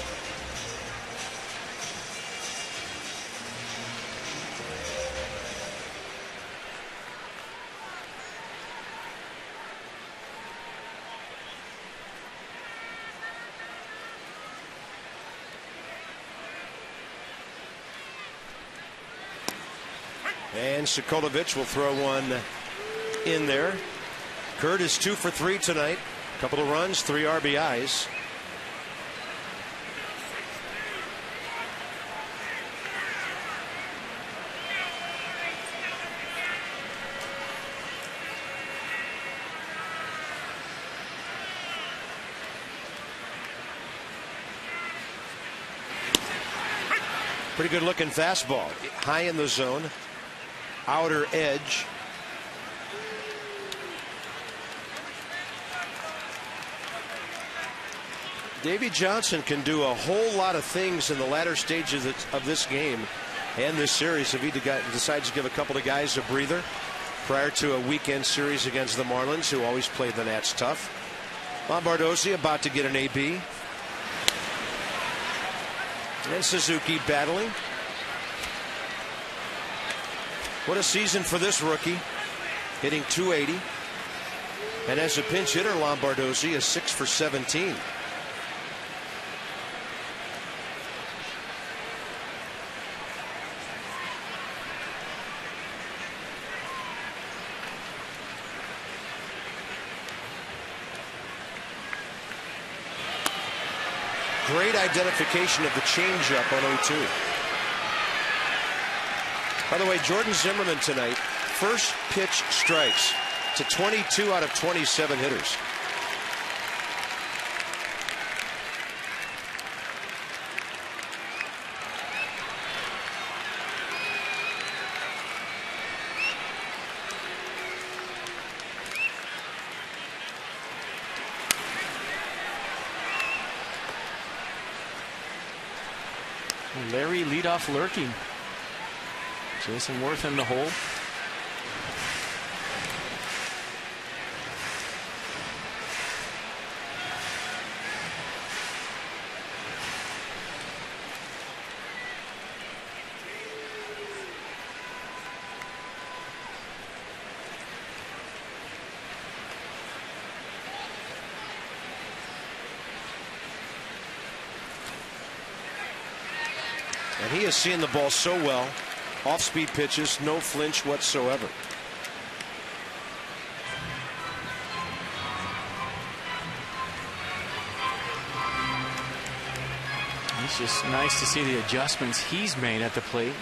A: And Sokolovic will throw one in there. Kurt is 2 for 3 tonight. Couple of runs, 3 RBIs. Pretty good looking fastball. High in the zone. Outer edge. Davey Johnson can do a whole lot of things in the latter stages of this game and this series if he decides to give a couple of guys a breather prior to a weekend series against the Marlins, who always play the Nats tough. Lombardozzi about to get an AB. And Suzuki battling. What a season for this rookie, hitting .280. And as a pinch hitter, Lombardozzi is 6 for 17. Great identification of the changeup on 0-2. By the way, Jordan Zimmermann tonight, first pitch strikes to 22 out of 27 hitters.
B: Larry leadoff lurking. Jason Worth in the hole.
A: And he is seeing the ball so well. Off-speed pitches, no flinch whatsoever.
B: It's just nice to see the adjustments he's made at the plate.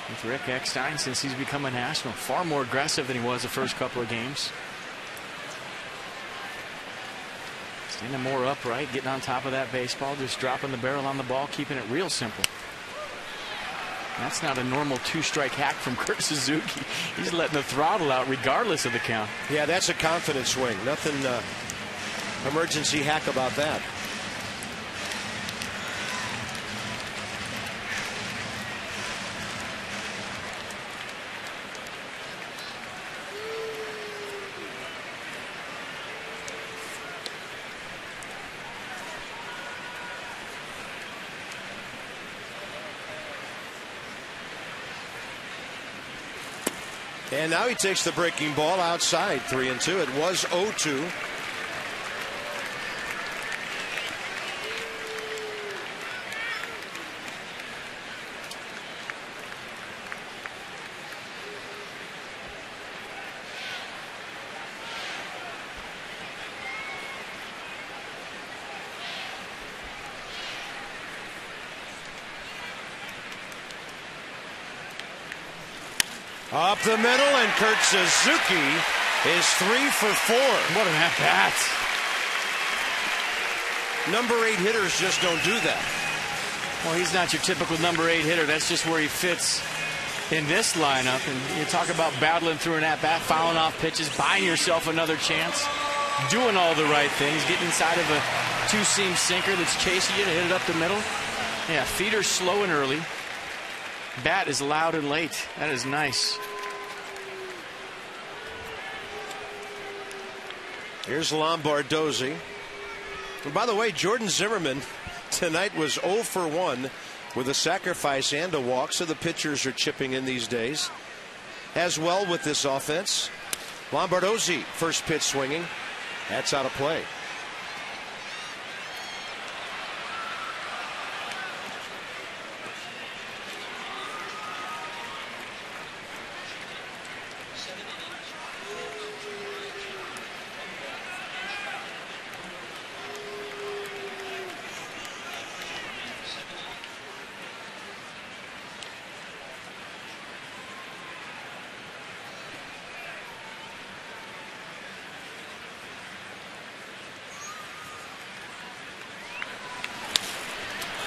B: With Rick Eckstein, since he's become a National, far more aggressive than he was the first couple of games. Standing more upright, getting on top of that baseball, just dropping the barrel on the ball, keeping it real simple. That's not a normal 2-strike hack from Kurt Suzuki. He's letting the throttle out regardless of the count.
A: Yeah, that's a confident swing. Nothing emergency hack about that. And now he takes the breaking ball outside, 3-2. It was 0-2. Up the middle, and Kurt Suzuki is 3 for 4.
B: What an at-bat.
A: Number 8 hitters just don't do that.
B: Well, he's not your typical number 8 hitter. That's just where he fits in this lineup. And you talk about battling through an at-bat, fouling off pitches, buying yourself another chance, doing all the right things, getting inside of a two-seam sinker that's chasing you to hit it up the middle. Yeah, feet are slow and early. Bat is loud and late. That is nice.
A: Here's Lombardozzi. And by the way, Jordan Zimmerman tonight was 0 for 1 with a sacrifice and a walk, so the pitchers are chipping in these days as well with this offense. Lombardozzi, first pitch swinging. That's out of play.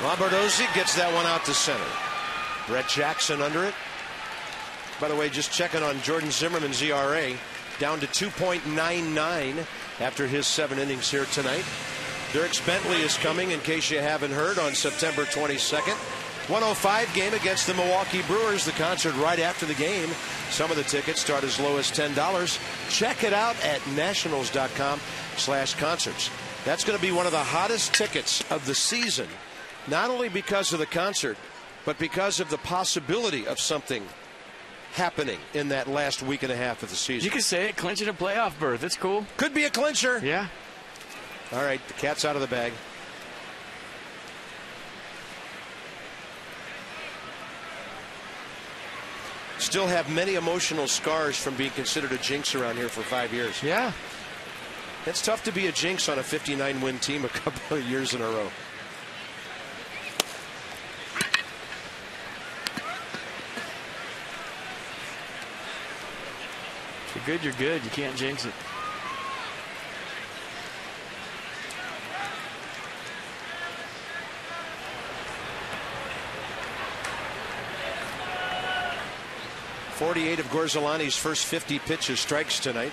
A: Lombardozzi gets that one out to center. Brett Jackson under it. By the way, just checking on Jordan Zimmerman's ERA, down to 2.99 after his 7 innings here tonight. Dierks Bentley is coming, in case you haven't heard, on September 22nd. 105 game against the Milwaukee Brewers. The concert right after the game. Some of the tickets start as low as $10. Check it out at nationals.com/concerts. That's going to be one of the hottest tickets of the season. Not only because of the concert, but because of the possibility of something happening in that last week and a half of the season.
B: You can say it, clinching a playoff berth. It's cool.
A: Could be a clincher.
B: Yeah.
A: All right, the cat's out of the bag. Still have many emotional scars from being considered a jinx around here for 5 years.
B: Yeah.
A: It's tough to be a jinx on a 59-win team a couple of years in a row.
B: If you're good, you're good. You can't jinx it.
A: .48 of Gorzolani's first 50 pitches strikes tonight.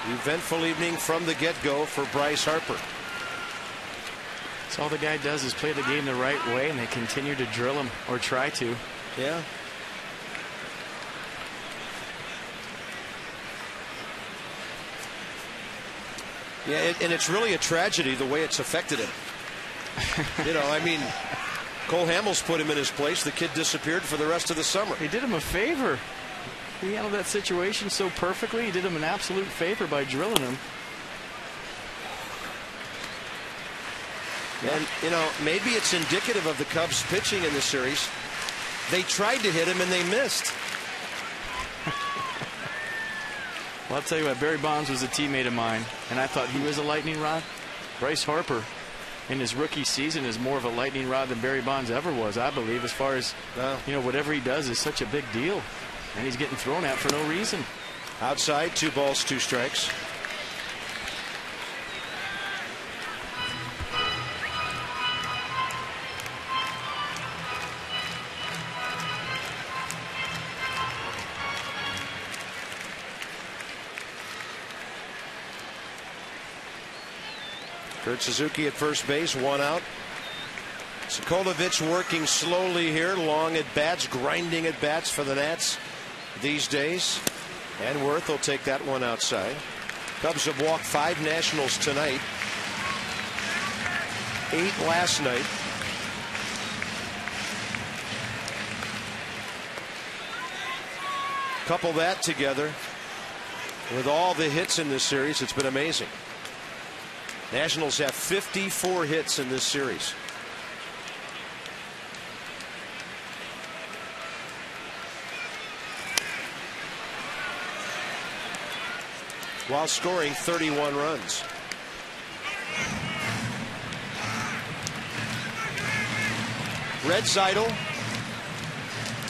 A: Eventful evening from the get-go for Bryce Harper.
B: So all the guy does is play the game the right way, and they continue to drill him, or try to.
A: Yeah. Yeah, and it's really a tragedy the way it's affected him. You know, I mean, Cole Hamels put him in his place. The kid disappeared for the rest of the summer.
B: He did him a favor. He handled that situation so perfectly. He did him an absolute favor by drilling him.
A: And, you know, maybe it's indicative of the Cubs pitching in the series. They tried to hit him and they missed.
B: Well, I'll tell you what, Barry Bonds was a teammate of mine, and I thought he was a lightning rod. Bryce Harper, in his rookie season, is more of a lightning rod than Barry Bonds ever was, I believe, as far as, you know, whatever he does is such a big deal. And he's getting thrown at for no reason.
A: Outside, 2 balls, 2 strikes. Kurt Suzuki at first base, 1 out. Sokolovich working slowly here, long at bats, grinding at bats for the Nats. these days. And Worth will take that one outside. Cubs have walked 5 Nationals tonight, 8 last night. Couple that together with all the hits in this series, it's been amazing. Nationals have 54 hits in this series. While scoring 31 runs. Red Seidel.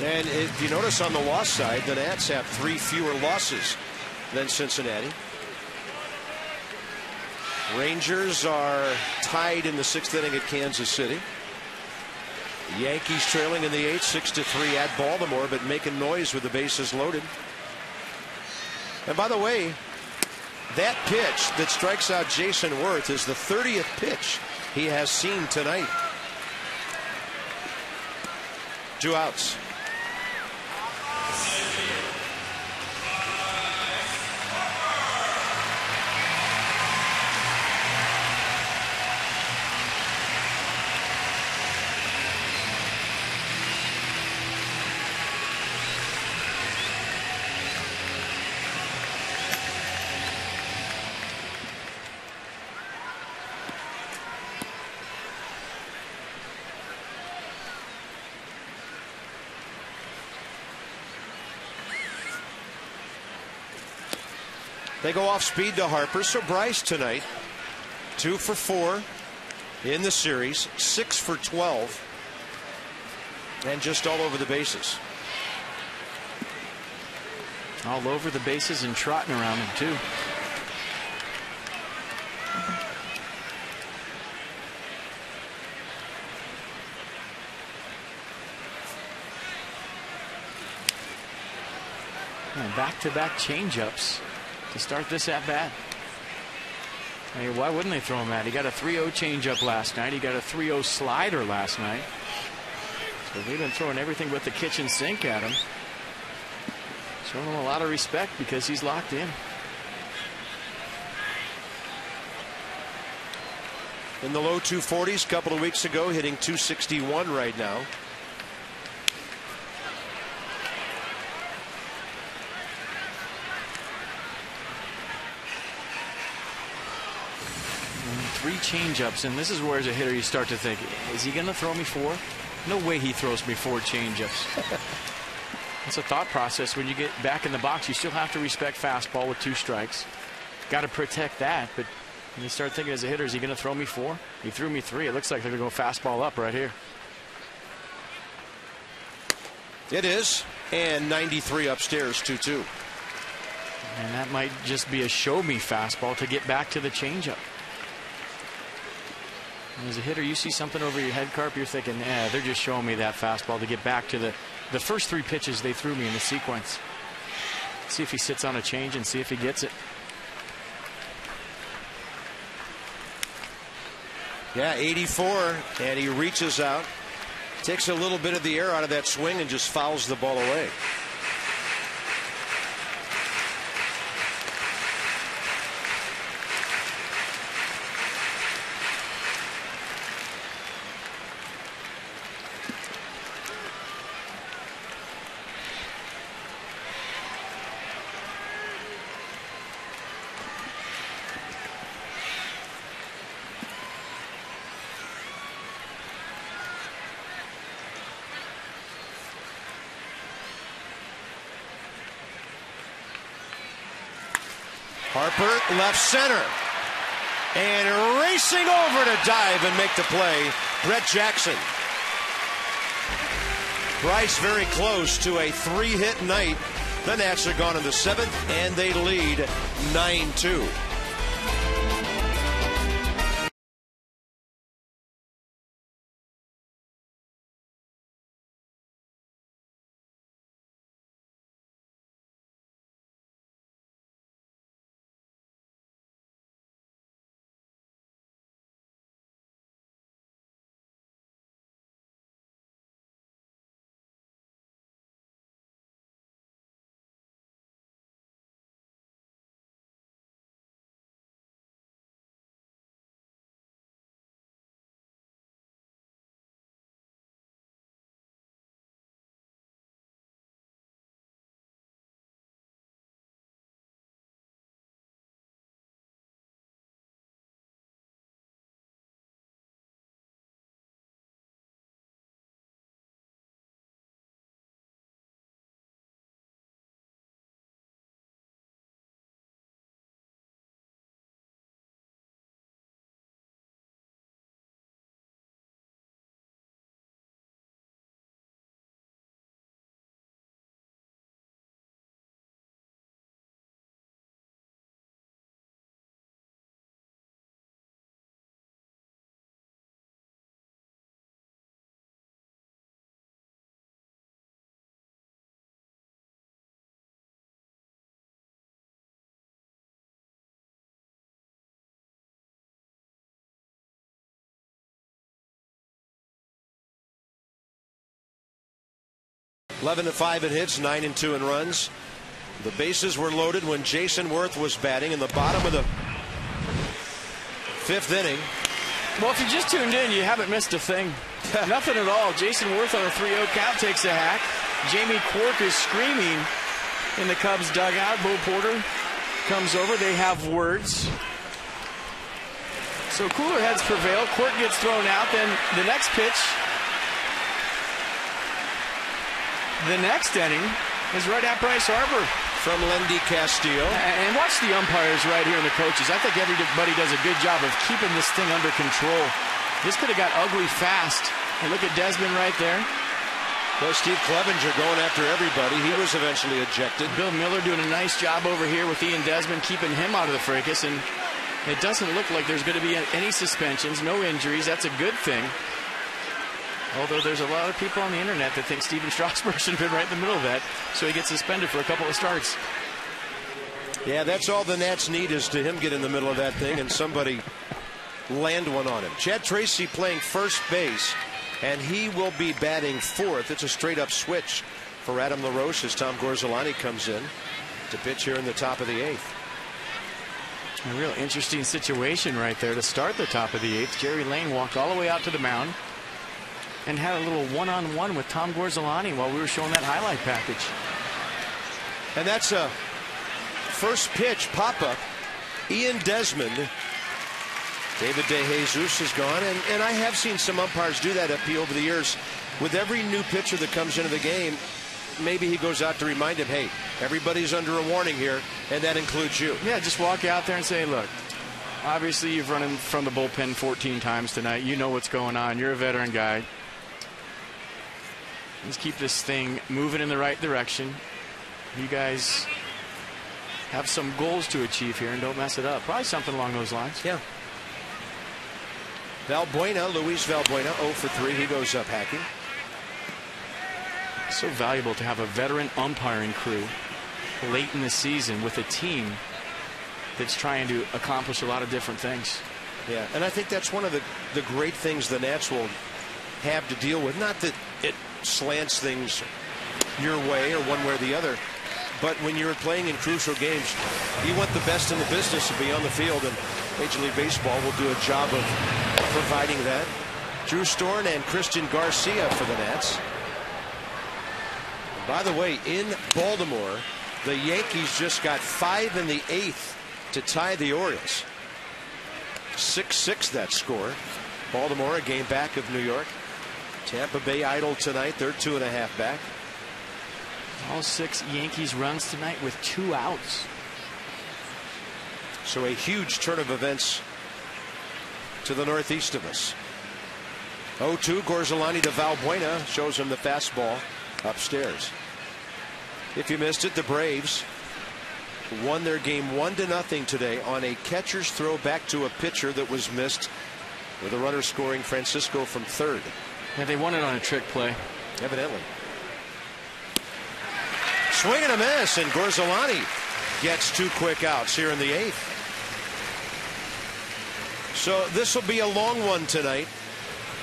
A: And if you notice on the loss side, the Nats have 3 fewer losses than Cincinnati. Rangers are tied in the 6th inning at Kansas City. The Yankees trailing in the 8th, 6-3 at Baltimore, but making noise with the bases loaded. And by the way, that pitch that strikes out Jason Worth is the 30th pitch he has seen tonight. 2 outs. They go off speed to Harper. So Bryce tonight, 2 for 4 in the series, 6 for 12, and just all over the bases.
B: All over the bases and trotting around them too. And back-to-back changeups to start this at bat. I mean, why wouldn't they throw him at? He got a 3-0 changeup last night. He got a 3-0 slider last night. So they've been throwing everything but the kitchen sink at him. Showing him a lot of respect because he's locked in.
A: In the low 240s a couple of weeks ago, hitting 261 right now.
B: And 3 changeups, and this is where as a hitter you start to think, is he going to throw me 4? No way he throws me 4 changeups. It's a thought process. When you get back in the box, you still have to respect fastball with 2 strikes. Got to protect that, but when you start thinking as a hitter, is he going to throw me 4? He threw me 3. It looks like they're going to go fastball up right here.
A: It is, and 93 upstairs, 2-2.
B: And that might just be a show me fastball to get back to the changeup. As a hitter, you see something over your head, Carp, you're thinking, they're just showing me that fastball to get back to the first 3 pitches they threw me in the sequence. See if he sits on a change and see if he gets it.
A: Yeah, 84, and he reaches out, takes a little bit of the air out of that swing and just fouls the ball away. Harper, left center. And racing over to dive and make the play, Brett Jackson. Bryce very close to a 3-hit night. The Nats are gone in the 7th, and they lead 9-2. 11-5 in hits, 9-2 in runs. The bases were loaded when Jason Worth was batting in the bottom of the 5th inning.
B: Well, if you just tuned in, you haven't missed a thing. Nothing at all. Jason Worth on a 3-0 count takes a hack. Jamie Quirk is screaming in the Cubs dugout. Bo Porter comes over. They have words. So cooler heads prevail. Quirk gets thrown out. Then the next pitch, the next inning, is right at Bryce Harper.
A: From Lendy Castillo.
B: And watch the umpires right here and the coaches. I think everybody does a good job of keeping this thing under control. This could have got ugly fast. And look at Desmond right there.
A: Well, Steve Clevenger going after everybody. He was eventually ejected.
B: Bill Miller doing a nice job over here with Ian Desmond, keeping him out of the fracas. And it doesn't look like there's going to be any suspensions, no injuries. That's a good thing. Although there's a lot of people on the internet that think Steven Strasburg should have been right in the middle of that, so he gets suspended for a couple of starts.
A: Yeah, that's all the Nats need, is to him get in the middle of that thing and somebody land one on him. Chad Tracy playing first base, and he will be batting 4th. It's a straight-up switch for Adam LaRoche as Tom Gorzolani comes in to pitch here in the top of the 8th.
B: A real interesting situation right there to start the top of the 8th. Jerry Lane walked all the way out to the mound and had a little one-on-one with Tom Gorzolani while we were showing that highlight package.
A: And that's a first pitch pop-up. Ian Desmond. David DeJesus is gone. And I have seen some umpires do that over the years. With every new pitcher that comes into the game, maybe he goes out to remind him, hey, everybody's under a warning here, and that includes you.
B: Yeah, just walk out there and say, look, obviously you've run in from the bullpen 14 times tonight. You know what's going on. You're a veteran guy. Let's keep this thing moving in the right direction. You guys have some goals to achieve here and don't mess it up. Probably something along those lines.
A: Yeah. Valbuena, Luis Valbuena, 0 for 3. He goes up hacking.
B: So valuable to have a veteran umpiring crew late in the season with a team that's trying to accomplish a lot of different things.
A: Yeah, and I think that's one of the great things the Nats will have to deal with. Not that it slants things your way or one way or the other, but when you're playing in crucial games, you want the best in the business to be on the field, and Major League Baseball will do a job of providing that. Drew Storn and Christian Garcia for the Nats. By the way, in Baltimore, the Yankees just got 5 in the 8th to tie the Orioles. 6-6 that score. Baltimore a game back of New York. Tampa Bay idle tonight. They're 2.5 back.
B: All 6 Yankees runs tonight with 2 outs.
A: So a huge turn of events to the northeast of us. 0-2 Gorzolani to Valbuena, shows him the fastball upstairs. If you missed it, the Braves won their game 1-0 today on a catcher's throw back to a pitcher that was missed, with a runner scoring Francisco from third.
B: Yeah, they won it on a trick play.
A: Evidently. Swing and a miss, and Gorzolani gets 2 quick outs here in the 8th. So this will be a long one tonight.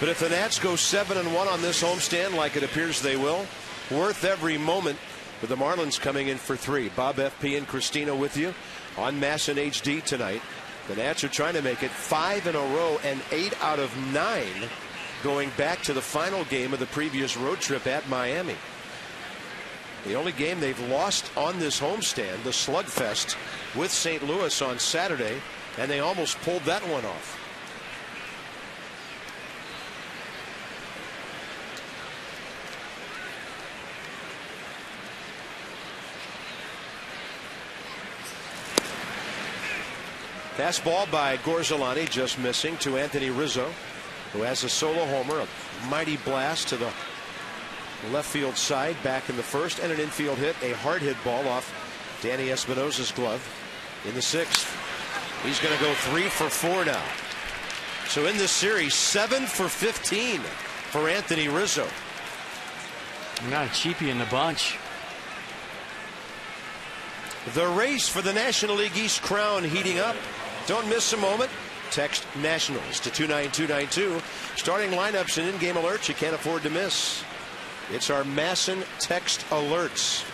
A: But if the Nats go 7-1 on this homestand, like it appears they will, worth every moment, with the Marlins coming in for 3. Bob FP and Christina with you on Mass and HD tonight. The Nats are trying to make it 5 in a row and 8 out of 9 going back to the final game of the previous road trip at Miami. The only game they've lost on this homestand, the slugfest with St. Louis on Saturday, and they almost pulled that one off. Fastball by Gorzolani, just missing, to Anthony Rizzo, who has a solo homer, a mighty blast to the left field side back in the first, and an infield hit, a hard hit ball off Danny Espinosa's glove in the 6th. He's going to go 3 for 4 now. So in this series, 7 for 15 for Anthony Rizzo.
B: Not a cheapie in the bunch.
A: The race for the National League East crown heating up. Don't miss a moment. Text Nationals to 29292. Starting lineups and in-game alerts you can't afford to miss. It's our Masson text alerts.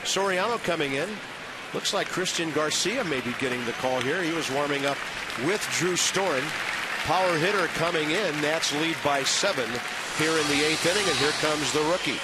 A: Soriano coming in. Looks like Christian Garcia may be getting the call here. He was warming up with Drew Storen. Power hitter coming in. Nats lead by 7 here in the 8th inning, and here comes the rookie.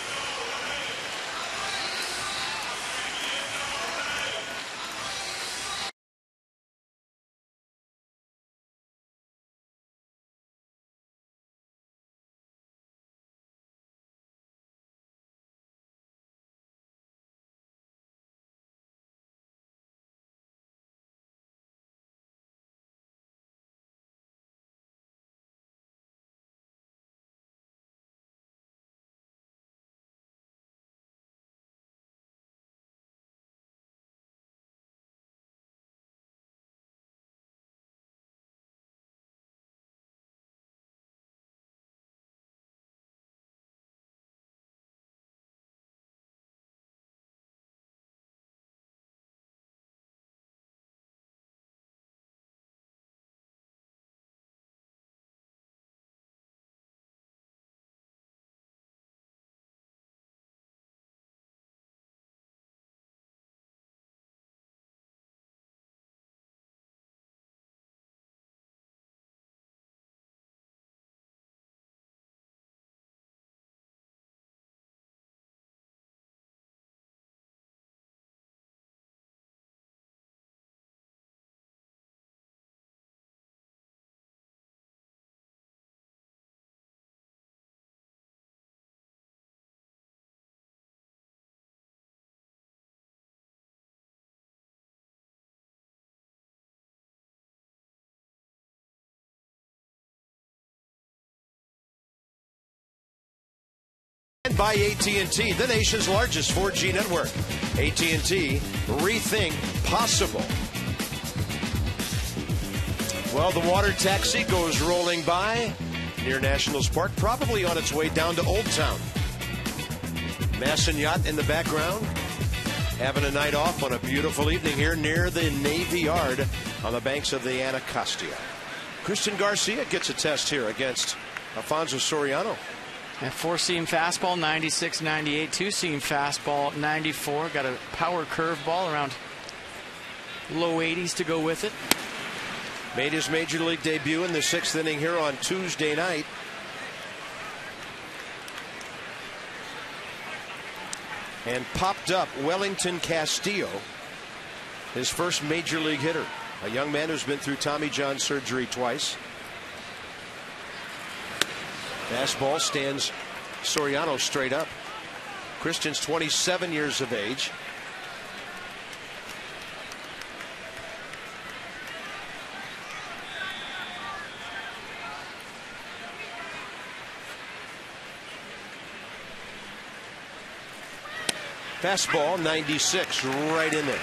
A: By AT&T, the nation's largest 4G network. AT&T, rethink possible. Well, the water taxi goes rolling by near Nationals Park, probably on its way down to Old Town. Masson Yacht in the background, having a night off on a beautiful evening here near the Navy Yard on the banks of the Anacostia. Christian Garcia gets a test here against Alfonso Soriano.
B: A 4-seam fastball, 96, 98. 2-seam fastball, 94. Got a power curveball around low 80s to go with it.
A: Made his major league debut in the 6th inning here on Tuesday night. And popped up Wellington Castillo, his first major league hitter. A young man who's been through Tommy John surgery twice. Fastball stands Soriano straight up. Christian's 27 years of age. Fastball 96 right in there.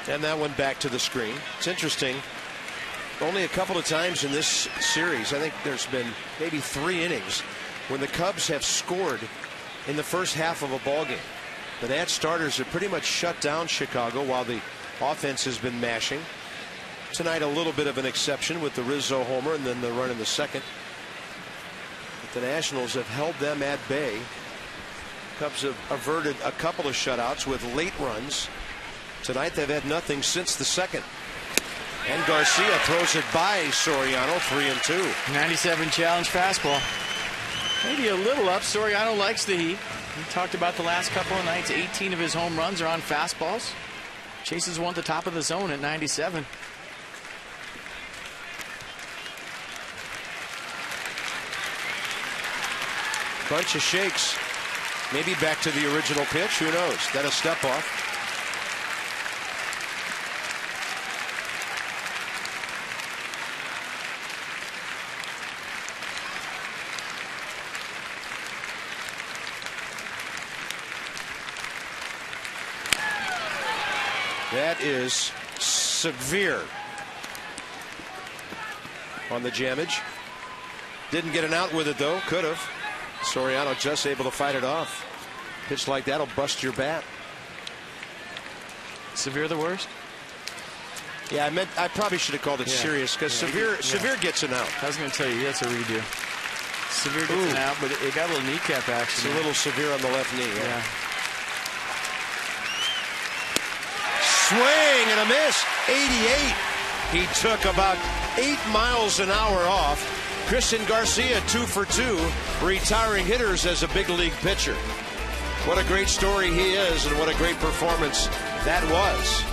A: And that one back to the screen. It's interesting. Only a couple of times in this series, I think there's been maybe 3 innings when the Cubs have scored in the first half of a ball game. The Nats starters have pretty much shut down Chicago while the offense has been mashing. Tonight a little bit of an exception with the Rizzo homer and then the run in the second. But the Nationals have held them at bay. Cubs have averted a couple of shutouts with late runs. Tonight they've had nothing since the second. And Garcia throws it by Soriano, 3-2.
B: 97 challenge fastball. Maybe a little up. Soriano likes the heat. We talked about the last couple of nights. 18 of his home runs are on fastballs. Chases one at the top of the zone at 97.
A: Bunch of shakes. Maybe back to the original pitch. Who knows? Then a step off. That is severe on the jammage. Didn't get an out with it, though. Could have. Soriano just able to fight it off. Pitch like that'll bust your bat.
B: Severe the worst?
A: Yeah, I probably should have called it serious, because severe gets an out.
B: I was going to tell you, that's a redo. Severe gets an out, but it got a little kneecap action.
A: It's a little severe on the left knee.
B: Yeah.
A: Swing and a miss. 88. He took about 8 miles an hour off. Christian Garcia, 2 for 2, retiring hitters as a big league pitcher. What a great story he is, and what a great performance that was.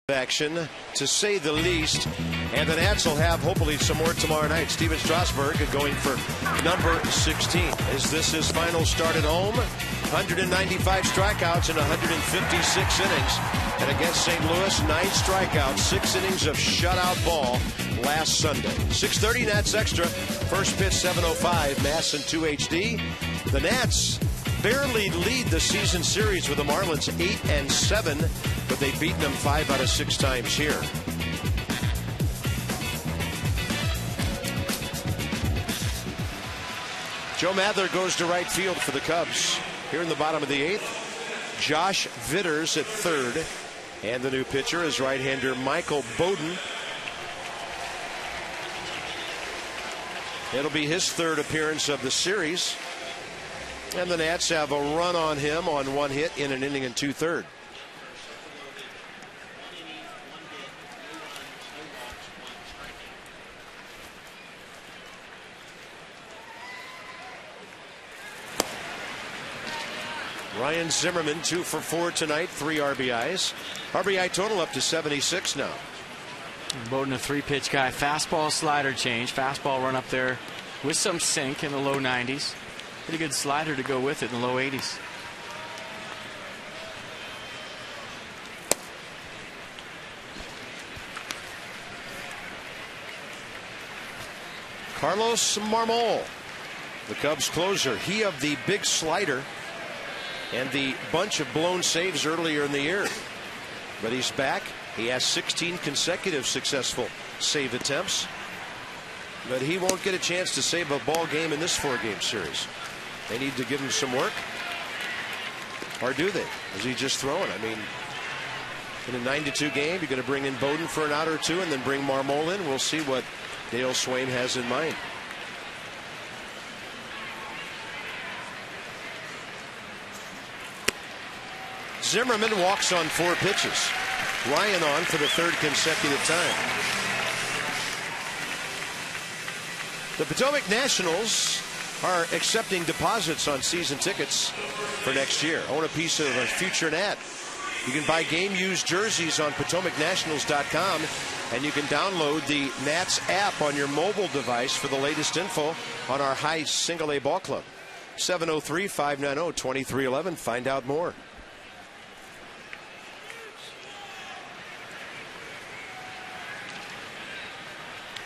A: Action, to say the least, and the Nats will have hopefully some more tomorrow night. Steven Strasburg going for number 16. Is this his final start at home? 195 strikeouts in 156 innings, and against St. Louis, 9 strikeouts, 6 innings of shutout ball last Sunday. 6:30 Nats Extra, first pitch 7:05, Mass and 2 HD. The Nats barely lead the season series with the Marlins 8-7, but they've beaten them 5 out of 6 times here. Joe Mather goes to right field for the Cubs. Here in the bottom of the 8th, Josh Vitters at third, and the new pitcher is right-hander Michael Bowden. It'll be his 3rd appearance of the series. And the Nats have a run on him on 1 hit in an inning and 2/3. Ryan Zimmerman 2 for 4 tonight, 3 RBIs. RBI total up to 76 now.
B: Bowden, a 3-pitch guy. Fastball, slider change. Fastball run up there with some sink in the low 90s. Pretty good slider to go with it in the low 80s.
A: Carlos Marmol, the Cubs closer. He of the big slider and the bunch of blown saves earlier in the year. But he's back. He has 16 consecutive successful save attempts. But he won't get a chance to save a ball game in this 4-game series. They need to give him some work. Or do they? Is he just throwing? I mean, in a 9-2 game, you're going to bring in Bowden for an out or 2 and then bring Marmol in. We'll see what Dale Swain has in mind. Zimmerman walks on 4 pitches. Ryan on for the 3rd consecutive time. The Potomac Nationals are accepting deposits on season tickets for next year. Own a piece of a future Nat. You can buy game used jerseys on PotomacNationals.com And you can download the Nats app on your mobile device for the latest info on our high single A ball club. 703-590-2311. Find out more.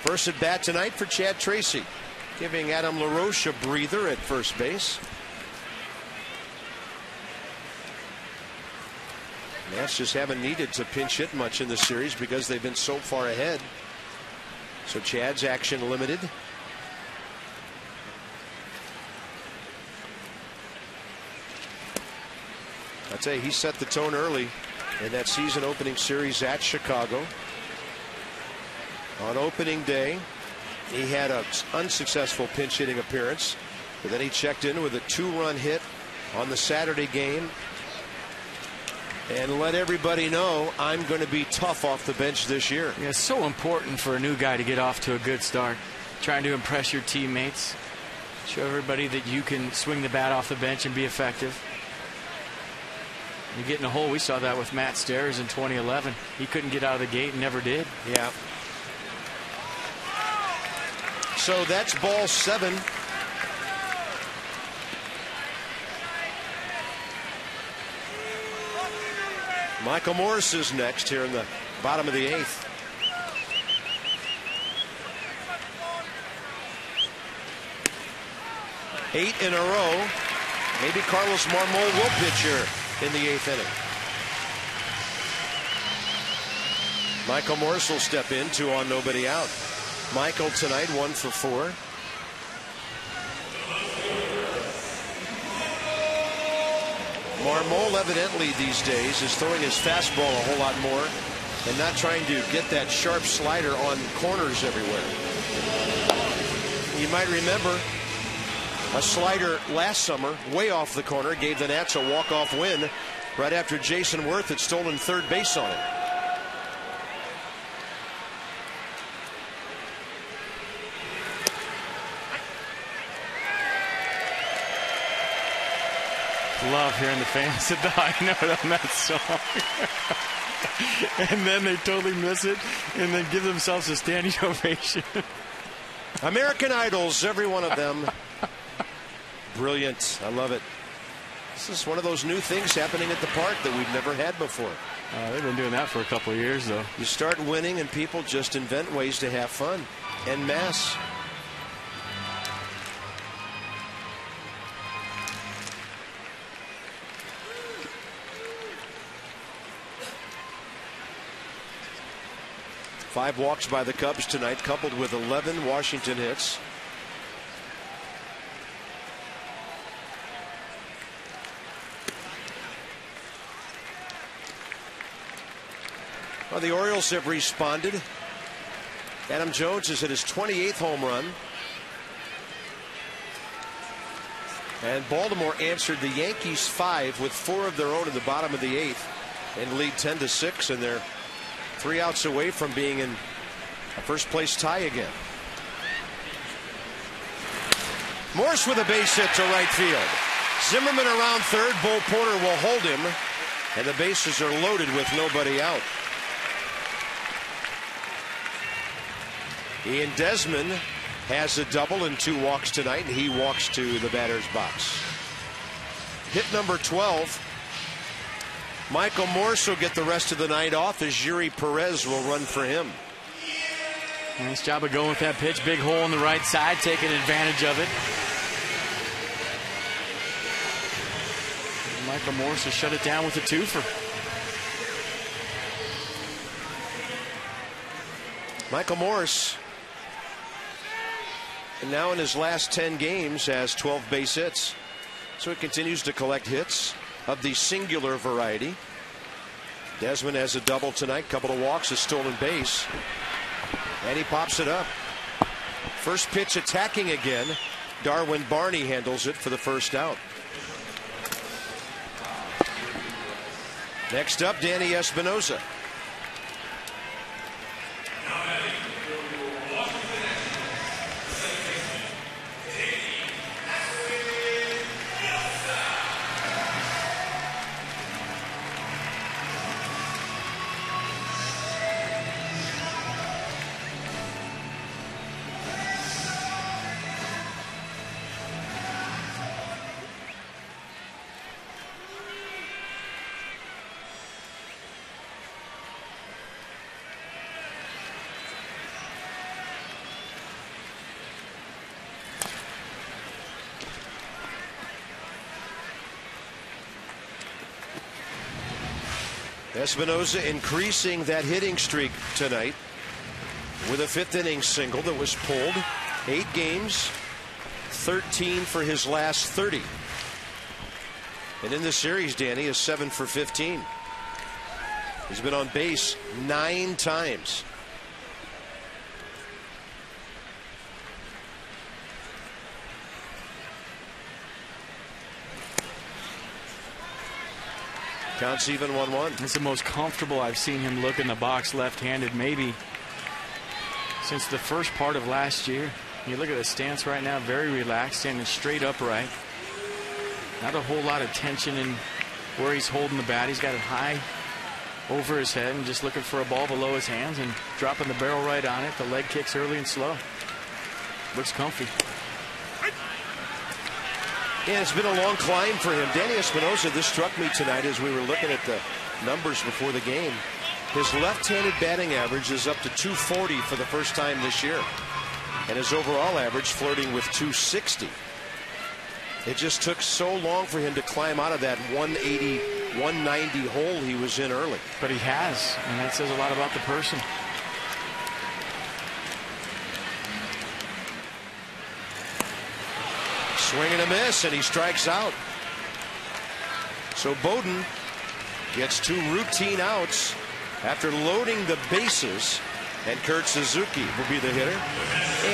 A: First at bat tonight for Chad Tracy, giving Adam LaRoche a breather at first base. Nats just haven't needed to pinch hit much in the series because they've been so far ahead. So Chad's action limited. I'd say he set the tone early in that season opening series at Chicago. On opening day, he had an unsuccessful pinch hitting appearance, but then he checked in with a 2-run hit on the Saturday game and let everybody know, I'm going to be tough off the bench this year.
B: Yeah, it's so important for a new guy to get off to a good start, trying to impress your teammates, show everybody that you can swing the bat off the bench and be effective. You get in a hole. We saw that with Matt Stairs in 2011. He couldn't get out of the gate and never did.
A: Yeah. So that's ball 7. Michael Morris is next here in the bottom of the 8th. Eight in a row. Maybe Carlos Marmol will pitch here in the 8th inning. Michael Morris will step in, 2 on, nobody out. Michael tonight 1 for 4. Marmol evidently these days is throwing his fastball a whole lot more and not trying to get that sharp slider on corners everywhere. You might remember a slider last summer way off the corner gave the Nats a walk-off win right after Jason Worth had stolen third base on it.
B: Love hearing the fans at the high note on that song. And then they totally miss it and then give themselves a standing ovation.
A: American Idols, every one of them. Brilliant. I love it. This is one of those new things happening at the park that we've never had before.
B: They've been doing that for a couple of years, though.
A: You start winning and people just invent ways to have fun en masse. Five walks by the Cubs tonight, coupled with 11 Washington hits. Well, the Orioles have responded. Adam Jones has hit his 28th home run. And Baltimore answered the Yankees 5 with 4 of their own in the bottom of the 8th and lead 10-6, and they're 3 outs away from being in a first-place tie again. Morse with a base hit to right field. Zimmerman around third. Bo Porter will hold him, and the bases are loaded with nobody out. Ian Desmond has a double and 2 walks tonight, and he walks to the batter's box. Hit number 12. Michael Morse will get the rest of the night off as Yuri Perez will run for him.
B: Nice job of going with that pitch. Big hole on the right side, taking advantage of it. Michael Morse will shut it down with a 2-for.
A: Michael Morse, and now in his last 10 games, has 12 base hits. So he continues to collect hits of the singular variety. Desmond has a double tonight, couple of walks, a stolen base, and he pops it up. First pitch attacking again. Darwin Barney handles it for the first out. Next up, Danny Espinosa. Espinosa increasing that hitting streak tonight with a 5th inning single that was pulled. 8 games, 13 for his last 30. And in this series, Danny is 7 for 15. He's been on base 9 times. Counts even 1-1.
B: It's the most comfortable I've seen him look in the box left-handed maybe since the first part of last year. You look at the stance right now, very relaxed, standing straight upright. Not a whole lot of tension in where he's holding the bat. He's got it high over his head and just looking for a ball below his hands and dropping the barrel right on it. The leg kicks early and slow. Looks comfy.
A: Yeah, it's been a long climb for him. Danny Espinosa, this struck me tonight as we were looking at the numbers before the game. His left-handed batting average is up to 240 for the first time this year. And his overall average flirting with 260. It just took so long for him to climb out of that 180, 190 hole he was in early.
B: But he has, and that says a lot about the person.
A: Swing and a miss, and he strikes out. So Bowden gets 2 routine outs after loading the bases, and Kurt Suzuki will be the hitter.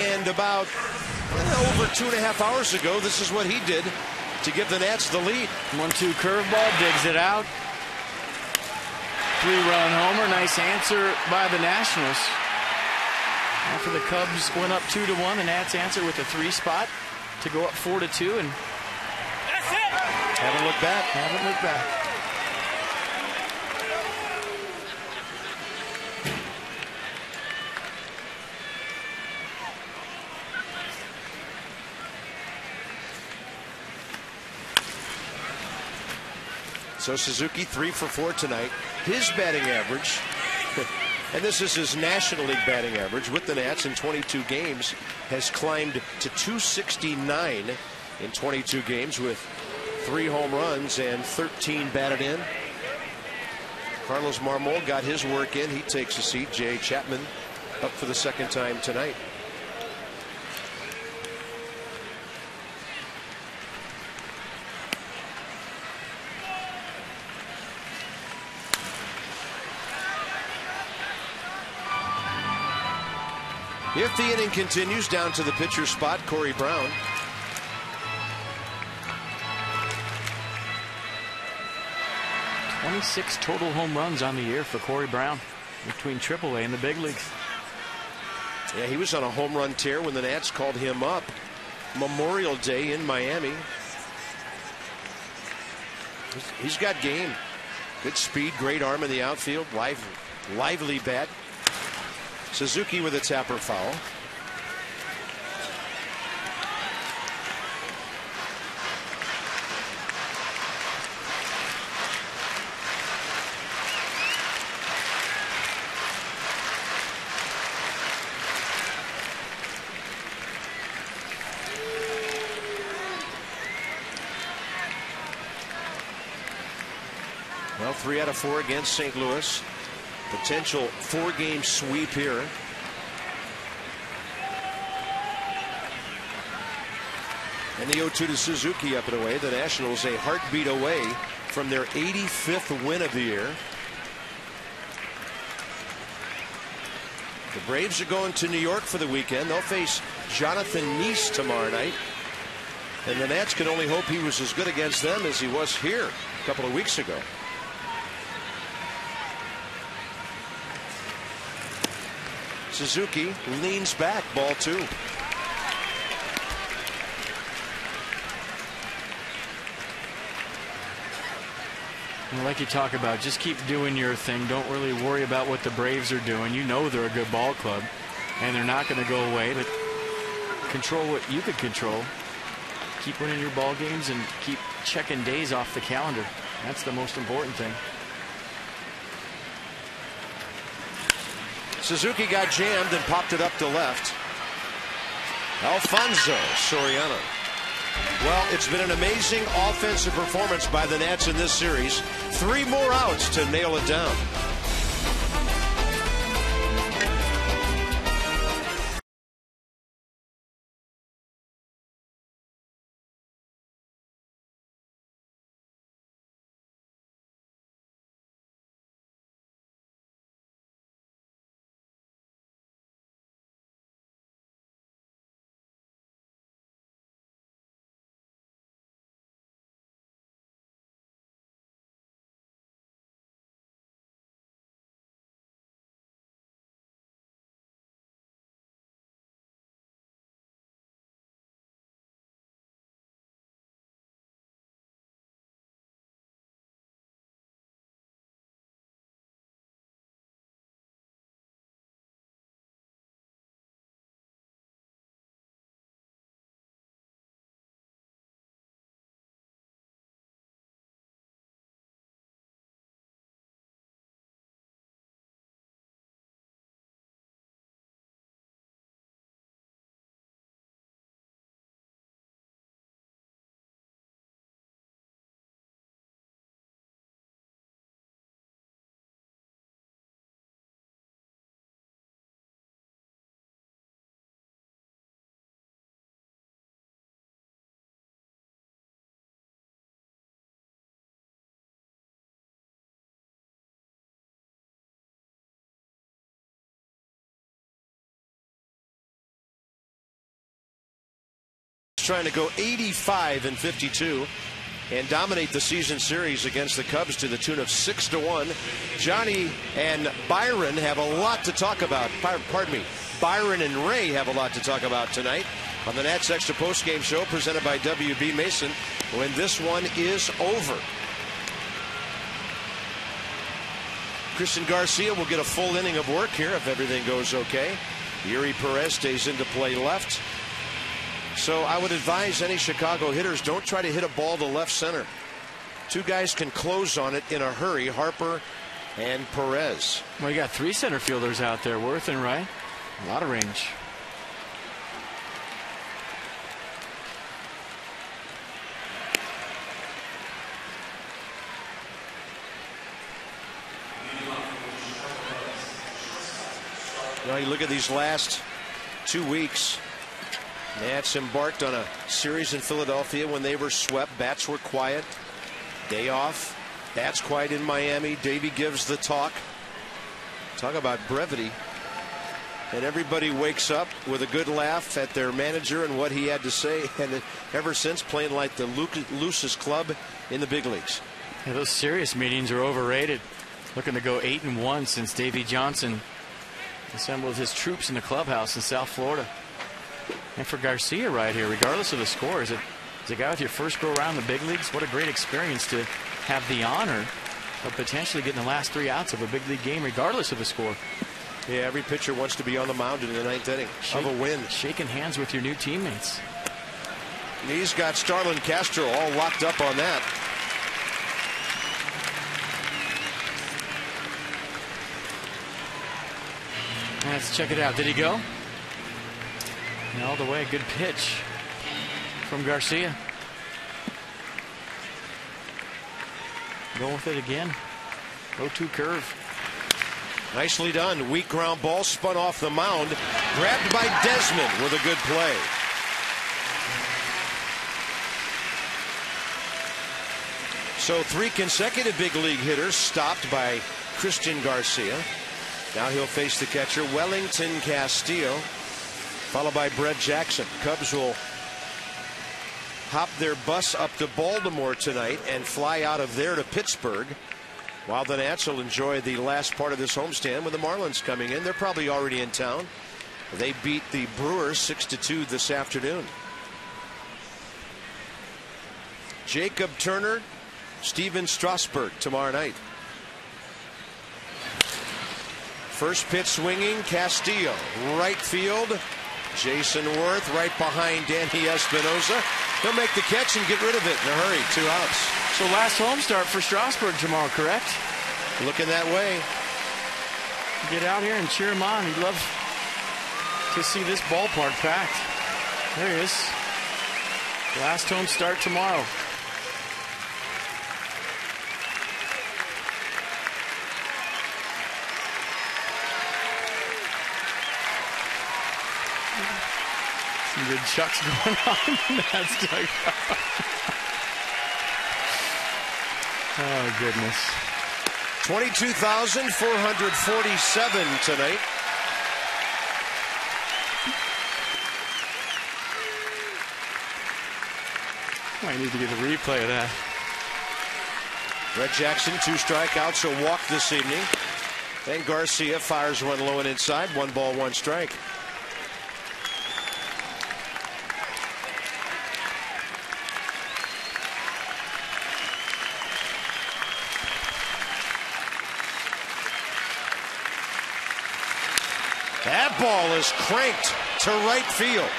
A: And about over 2.5 hours ago, this is what he did to give the Nats the lead.
B: 1-2 curveball, digs it out. 3-run homer, nice answer by the Nationals. After the Cubs went up 2-1, the Nats answer with a 3 spot to go up 4-2, and
D: that's it.
A: Haven't looked back.
B: Haven't looked back.
A: So Suzuki 3 for 4 tonight. His batting average, and this is his National League batting average with the Nats in 22 games, has climbed to 269 in 22 games with 3 home runs and 13 batted in. Carlos Marmol got his work in. He takes a seat. Jay Chapman up for the second time tonight. If the inning continues, down to the pitcher spot, Corey Brown.
B: "26 total home runs on the year for Corey Brown between AAA and the big leagues.
A: Yeah, he was on a home run tear when the Nats called him up Memorial Day in Miami. He's got game. Good speed, great arm in the outfield, lively bat. Suzuki with a tapper foul. Well, 3 out of 4 against St. Louis. Potential 4-game sweep here. And the 0-2 to Suzuki up and away. The Nationals a heartbeat away from their 85th win of the year. The Braves are going to New York for the weekend. They'll face Jonathan Neese tomorrow night. And the Nats can only hope he was as good against them as he was here a couple of weeks ago. Suzuki leans back, ball 2.
B: Like you talk about, just keep doing your thing. Don't really worry about what the Braves are doing. You know they're a good ball club, and they're not going to go away. But control what you could control. Keep winning your ball games and keep checking days off the calendar. That's the most important thing.
A: Suzuki got jammed and popped it up to left. Alfonso Soriano. Well, it's been an amazing offensive performance by the Nats in this series. 3 more outs to nail it down. Trying to go 85 and 52 and dominate the season series against the Cubs to the tune of 6-1. Johnny and Byron have a lot to talk about. Pardon me. Byron and Ray have a lot to talk about tonight on the Nats Extra Postgame Show presented by WB Mason when this one is over. Christian Garcia will get a full inning of work here if everything goes okay. Yuri Perez stays into play left. So I would advise any Chicago hitters, don't try to hit a ball to left center. 2 guys can close on it in a hurry, Harper and Perez.
B: Well, you got 3 center fielders out there, Worth and Wright. A lot of range.
A: Now you look at these last 2 weeks. Nats embarked on a series in Philadelphia when they were swept. Bats were quiet. Day off. Bats quiet in Miami. Davey gives the talk. Talk about brevity. And everybody wakes up with a good laugh at their manager and what he had to say. And ever since, playing like the loosest club in the big leagues.
B: Yeah, those serious meetings are overrated. Looking to go 8-1 since Davey Johnson assembled his troops in the clubhouse in South Florida. And for Garcia right here, regardless of the score, is a guy with your first go around the big leagues. What a great experience to have the honor of potentially getting the last 3 outs of a big league game, regardless of the score.
A: Yeah, every pitcher wants to be on the mound in the 9th inning of a win.
B: Shaking hands with your new teammates.
A: He's got Starlin Castro all locked up on that.
B: Let's check it out. Did he go? All the way. Good pitch from Garcia. Go with it again. 0-2 curve.
A: Nicely done. Weak ground ball spun off the mound. Grabbed by Desmond with a good play. So 3 consecutive big league hitters stopped by Christian Garcia. Now he'll face the catcher Wellington Castillo, followed by Brett Jackson. Cubs will hop their bus up to Baltimore tonight and fly out of there to Pittsburgh, while the Nats will enjoy the last part of this homestand with the Marlins coming in. They're probably already in town. They beat the Brewers 6-2 this afternoon. Jacob Turner, Steven Strasburg tomorrow night. First pitch swinging, Castillo, right field. Jason Worth right behind Danny Espinosa. He'll make the catch and get rid of it in a hurry. 2 outs.
B: So last home start for Strasburg tomorrow, correct?
A: Looking that way.
B: Get out here and cheer him on. He'd love to see this ballpark packed. There he is. Last home start tomorrow. Some good chucks going on in that dugout. Oh, goodness.
A: 22,447 tonight.
B: I need to get a replay of that.
A: Brett Jackson, 2 strikeouts, a walk this evening. And Garcia fires one low and inside. 1 ball, 1 strike. That ball is cranked to right field.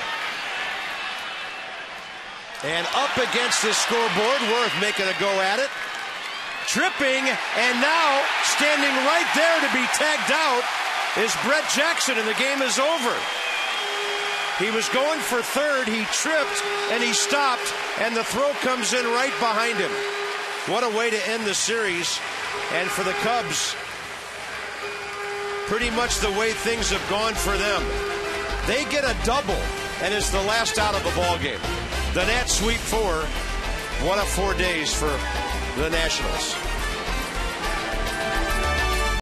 A: And up against this scoreboard, Worth making a go at it. Tripping, and now standing right there to be tagged out is Brett Jackson, and the game is over. He was going for third, he tripped, and he stopped, and the throw comes in right behind him. What a way to end the series. And for the Cubs, pretty much the way things have gone for them. They get a double, and it's the last out of the ball game. The Nats sweep 4. What a 4 days for the Nationals.